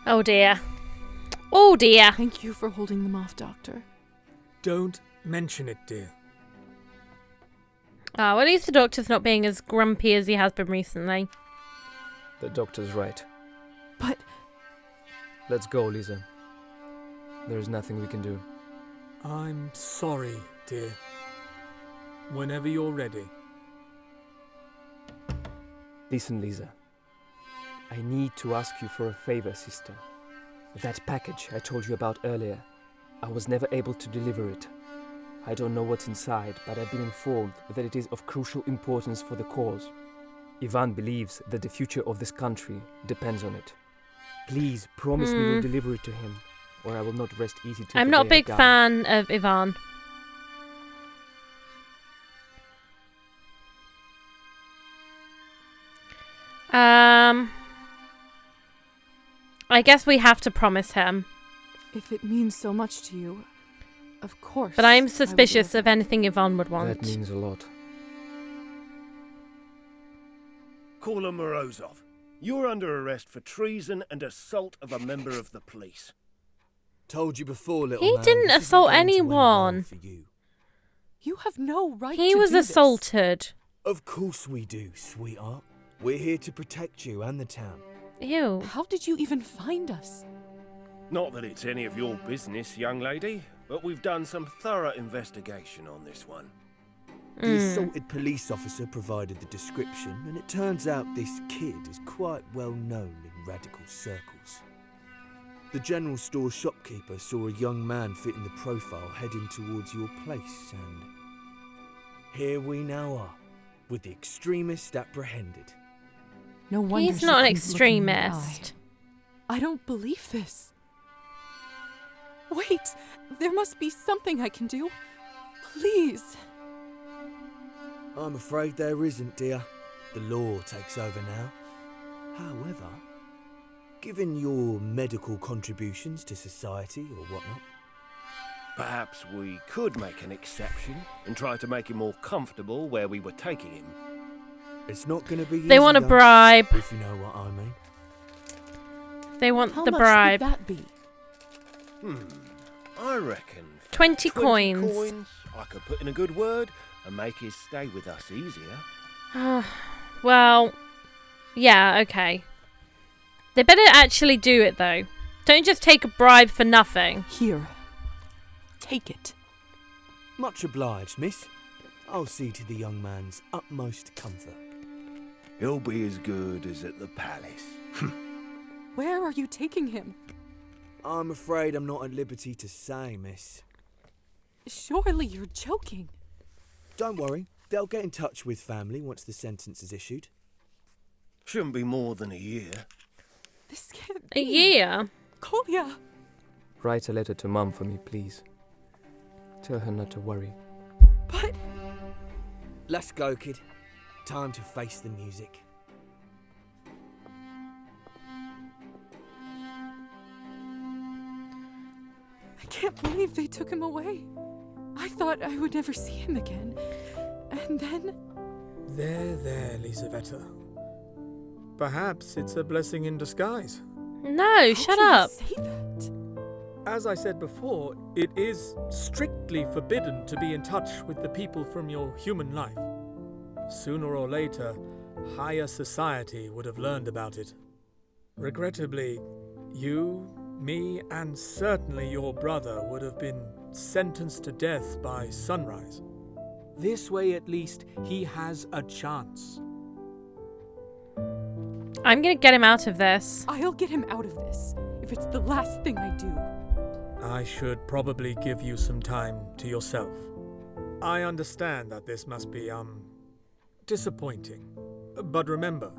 Oh dear. Oh dear. Thank you for holding them off, Doctor. Don't mention it, dear. Oh, at least the doctor's not being as grumpy as he has been recently. The doctor's right. But... Let's go, Liza. There is nothing we can do. I'm sorry, dear. Whenever you're ready. Listen, Liza. I need to ask you for a favor, sister. That package I told you about earlier, I was never able to deliver it. I don't know what's inside, but I've been informed that it is of crucial importance for the cause. Ivan believes that the future of this country depends on it. Please promise me you'll deliver it to him, or I will not rest easy till I'm the not a day I big die. fan of Ivan. I guess we have to promise him. If it means so much to you, of course. But I'm suspicious of anything Ivan would want. That means a lot. Kolya Morozov, you're under arrest for treason and assault of a member of the police. Told you before, little He man, didn't this isn't assault going to end well anyone. for you. You have no right He to was do this. assaulted. Of course we do, sweetheart. We're here to protect you and the town. Ew. How did you even find us? Not that it's any of your business, young lady, but we've done some thorough investigation on this one. The assaulted police officer provided the description, and it turns out this kid is quite well known in radical circles. The general store shopkeeper saw a young man fitting the profile heading towards your place, and here we now are, with the extremist apprehended. No wonder He's she not an couldn't look me in the eye. extremist. I don't believe this. Wait, there must be something I can do. Please. I'm afraid there isn't, dear. The law takes over now. However, given your medical contributions to society or whatnot, perhaps we could make an exception and try to make him more comfortable where we were taking him. It's not going to be easy. They want a bribe. If you know what I mean. They want How the much bribe. would that be? I reckon 20 20 coins. I could put in a good word and make his stay with us easier. Well, yeah, okay. They better actually do it, though. Don't just take a bribe for nothing. Here. Take it. Much obliged, miss. I'll see to the young man's utmost comfort. He'll be as good as at the palace. Where are you taking him? I'm afraid I'm not at liberty to say, miss. Surely you're joking. Don't worry. They'll get in touch with family once the sentence is issued. Shouldn't be more than a year. This can't A year? Kolya! Write a letter to Mum for me, please. Tell her not to worry. But... Let's go, kid. Time to face the music. I can't believe they took him away. I thought I would never see him again. And then... There, Lizaveta. Perhaps it's a blessing in disguise. No, shut up. Say that? As I said before, it is strictly forbidden to be in touch with the people from your human life. Sooner or later, higher society would have learned about it. Regrettably, you, me, and certainly your brother would have been sentenced to death by sunrise. This way, at least, he has a chance. I'm gonna get him out of this. I'll get him out of this, if it's the last thing I do. I should probably give you some time to yourself. I understand that this must be, disappointing. But remember,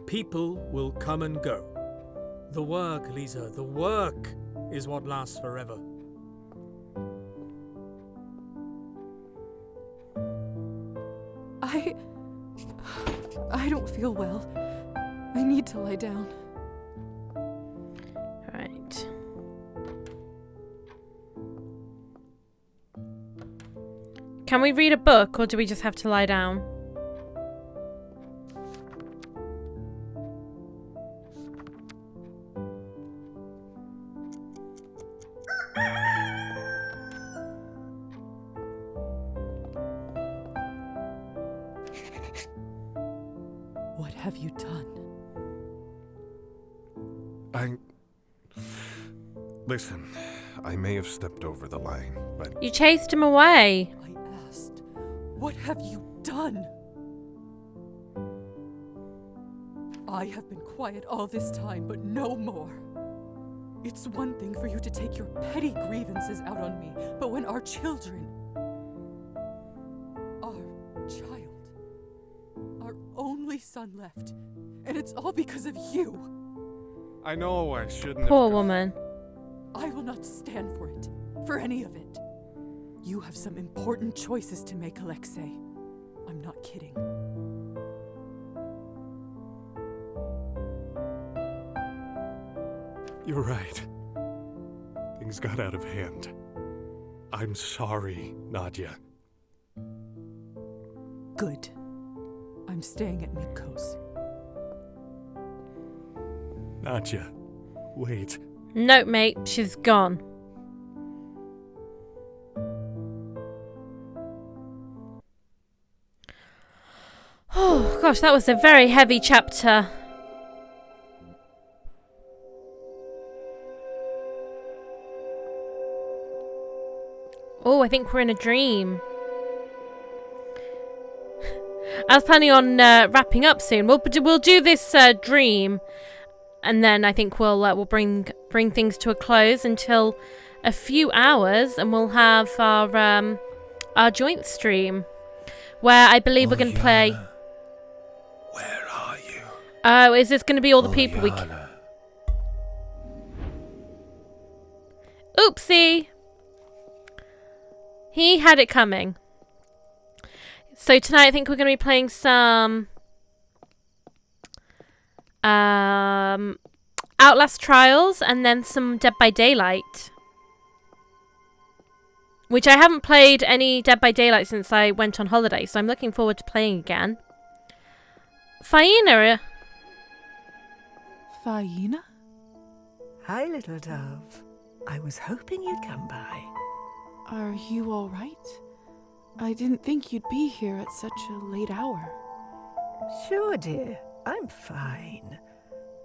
people will come and go. The work, Liza, the work is what lasts forever. I don't feel well. I need to lie down. Right. Can we read a book, or do we just have to lie down? What have you done? Listen, I may have stepped over the line, but... You chased him away. I asked, what have you done? I have been quiet all this time, but no more. It's one thing for you to take your petty grievances out on me, but when our children, our child, our only son left, and it's all because of you. I know I shouldn't Poor have... woman. I will not stand for it, for any of it. You have some important choices to make, Alexei. I'm not kidding. You're right. Things got out of hand. I'm sorry, Nadia. Good. I'm staying at Mitko's. Nadia, wait. Nope, mate. She's gone. Oh, gosh, that was a very heavy chapter. Oh, I think we're in a dream. I was planning on wrapping up soon. We'll do this dream, and then I think we'll bring things to a close until a few hours, and we'll have our joint stream, where I believe we're going to play. Where are you? Oh, is this going to be all the people we? Oopsie. He had it coming. So tonight I think we're going to be playing some Outlast Trials and then some Dead by Daylight. Which I haven't played any Dead by Daylight since I went on holiday, so I'm looking forward to playing again. Faina. Faina? Hi, little dove. I was hoping you'd come by. Are you all right? I didn't think you'd be here at such a late hour. Sure, dear. I'm fine.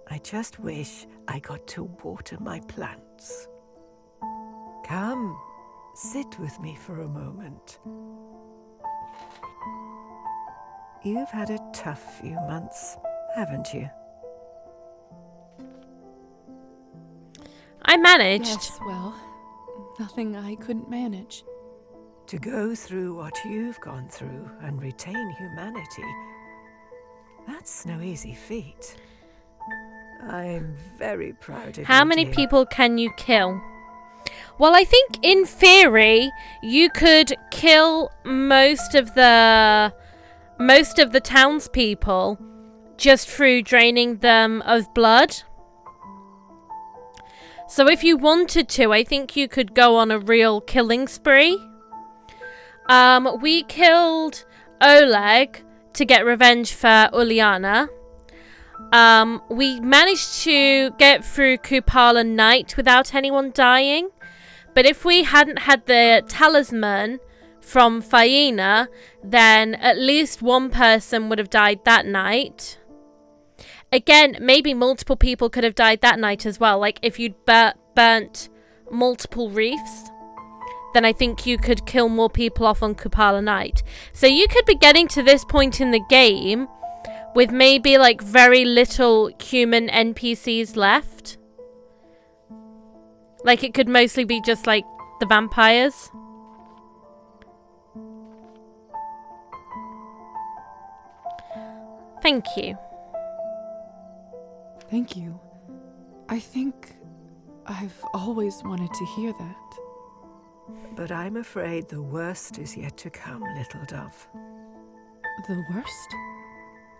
I just wish I got to water my plants. Come, sit with me for a moment. You've had a tough few months, haven't you? I managed. Yes, well, nothing I couldn't manage. To go through what you've gone through and retain humanity, that's no easy feat. I'm very proud of you. How many dear. people can you kill? Well, I think in theory you could kill most of the townspeople just through draining them of blood. So if you wanted to, I think you could go on a real killing spree. We killed Oleg to get revenge for Uliana. We managed to get through Kupala Night without anyone dying. But if we hadn't had the talisman from Faina, then at least one person would have died that night. Again, maybe multiple people could have died that night as well. Like if you'd burnt multiple reefs, then I think you could kill more people off on Kupala Night. So you could be getting to this point in the game with maybe like very little human NPCs left. Like it could mostly be just like the vampires. Thank you. Thank you. I think I've always wanted to hear that. But I'm afraid the worst is yet to come, little dove. The worst?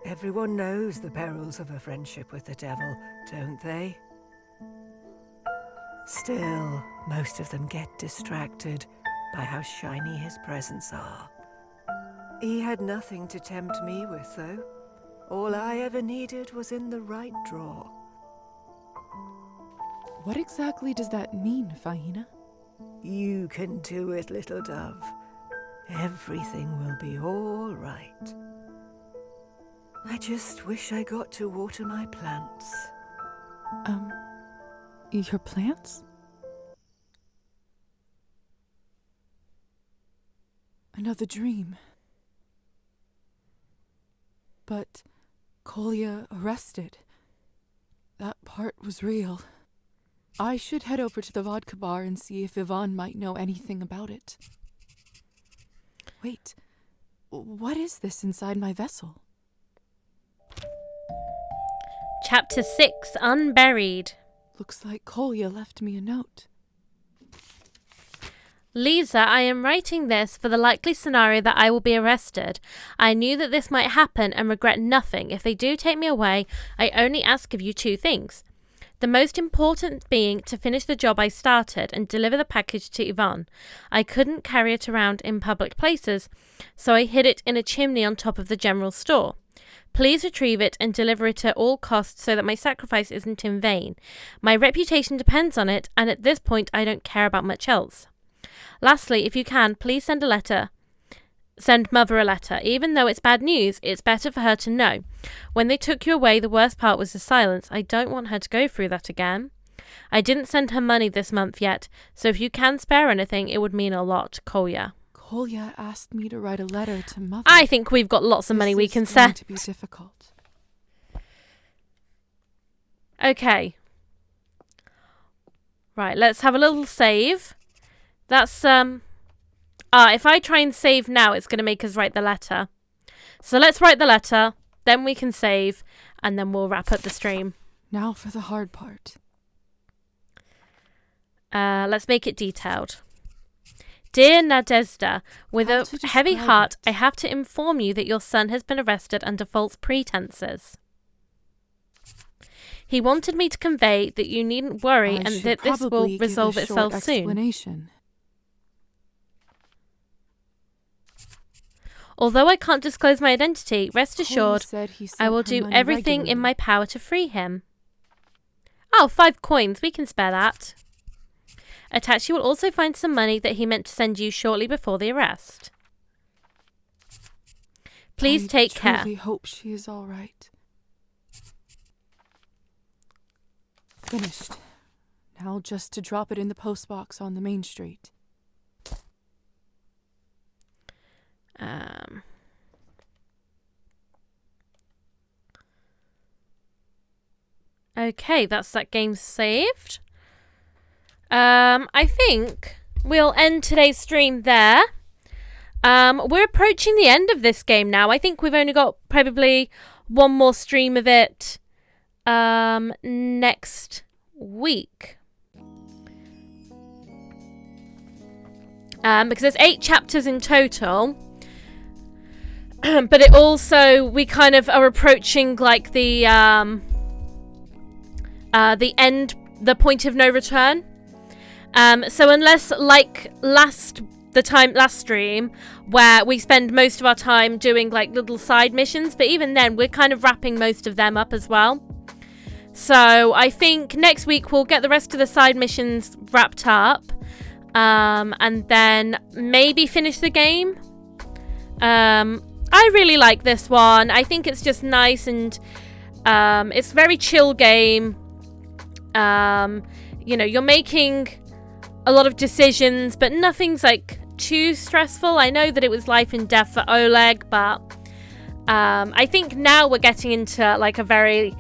Everyone knows the perils of a friendship with the devil, don't they? Still, most of them get distracted by how shiny his presents are. He had nothing to tempt me with, though. All I ever needed was in the right drawer. What exactly does that mean, Faina? You can do it, little dove. Everything will be all right. I just wish I got to water my plants. Your plants? Another dream. But Kolya arrested. That part was real. I should head over to the vodka bar and see if Yvonne might know anything about it. Wait, what is this inside my vessel? Chapter 6, Unburied. Looks like Kolya left me a note. Liza, I am writing this for the likely scenario that I will be arrested. I knew that this might happen and regret nothing. If they do take me away, I only ask of you 2 things. The most important being to finish the job I started and deliver the package to Yvonne. I couldn't carry it around in public places, so I hid it in a chimney on top of the general store. Please retrieve it and deliver it at all costs so that my sacrifice isn't in vain. My reputation depends on it, and at this point I don't care about much else. Lastly, if you can, please send Mother a letter. Even though it's bad news, it's better for her to know. When they took you away, the worst part was the silence. I don't want her to go through that again. I didn't send her money this month yet, so if you can spare anything, it would mean a lot. Kolya. Kolya asked me to write a letter to Mother. I think we've got lots of money we can send. This is going to be difficult. Okay. Right, let's have a little save. That's, if I try and save now, it's going to make us write the letter. So let's write the letter, then we can save, and then we'll wrap up the stream. Now for the hard part. Let's make it detailed. Dear Nadezhda, with a heavy heart, I have to inform you that your son has been arrested under false pretenses. He wanted me to convey that you needn't worry and that this will resolve itself soon. Although I can't disclose my identity, rest assured, I will do everything in my power to free him. Oh, 5 coins. We can spare that. Attached, you will also find some money that he meant to send you shortly before the arrest. Please take care. I truly hope she is all right. Finished. Now just to drop it in the postbox on the main street. Okay, that's that game saved. I think we'll end today's stream there. We're approaching the end of this game now. I think we've only got probably one more stream of it next week. Because there's 8 chapters in total. But it also, we kind of are approaching like the end, the point of no return. So unless like last stream where we spend most of our time doing like little side missions, but even then we're kind of wrapping most of them up as well. So I think next week we'll get the rest of the side missions wrapped up, and then maybe finish the game. I really like this one. I think it's just nice and it's a very chill game. You know, you're making a lot of decisions, but nothing's like too stressful. I know that it was life and death for Oleg, but I think now we're getting into like a very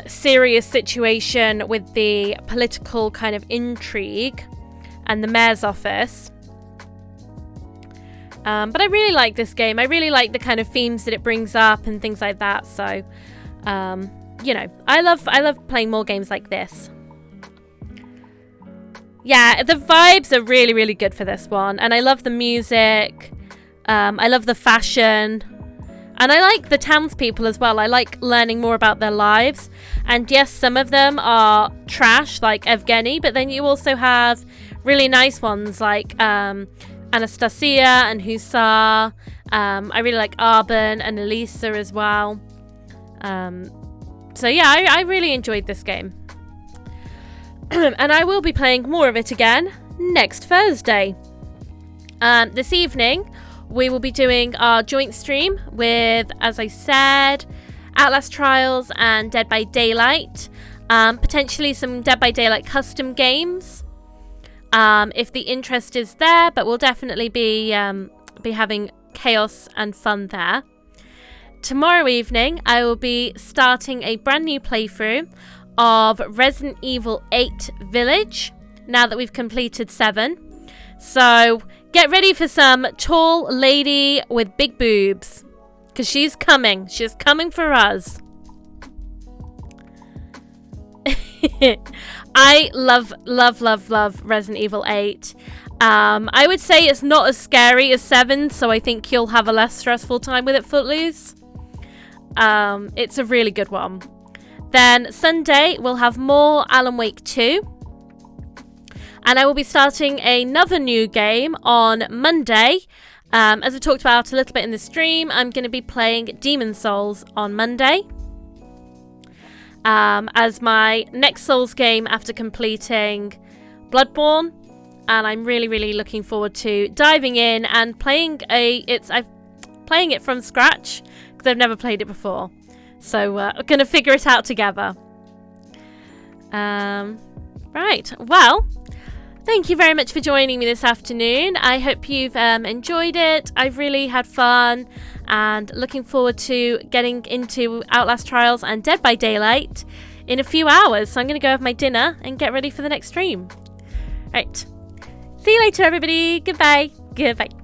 serious situation with the political kind of intrigue and the mayor's office. But I really like this game. I really like the kind of themes that it brings up and things like that. So, you know, I love playing more games like this. Yeah, the vibes are really, really good for this one. And I love the music. I love the fashion. And I like the townspeople as well. I like learning more about their lives. And yes, some of them are trash, like Evgeny. But then you also have really nice ones like Anastasia and Hussar. I really like Arben and Eliza as well. So yeah, I really enjoyed this game. And I will be playing more of it again next Thursday. This evening, we will be doing our joint stream with, as I said, Outlast Trials and Dead by Daylight. Potentially some Dead by Daylight custom games. If the interest is there, but we'll definitely be having chaos and fun there. Tomorrow evening, I will be starting a brand new playthrough of Resident Evil 8 Village, now that we've completed 7. So, get ready for some tall lady with big boobs, because she's coming. She's coming for us. I love Resident Evil 8. I would say it's not as scary as 7, so I think you'll have a less stressful time with it, Footloose. It's a really good one. Then Sunday, we'll have more Alan Wake 2. And I will be starting another new game on Monday. As I talked about a little bit in the stream, I'm going to be playing Demon Souls on Monday. As my next Souls game after completing Bloodborne. And I'm really, really looking forward to diving in and playing playing it from scratch, because I've never played it before. So we're going to figure it out together. Right, well, Thank you very much for joining me this afternoon. I hope you've enjoyed it. I've really had fun and looking forward to getting into Outlast Trials and Dead by Daylight in a few hours. So I'm going to go have my dinner and get ready for the next stream. Right. See you later, everybody. Goodbye. Goodbye.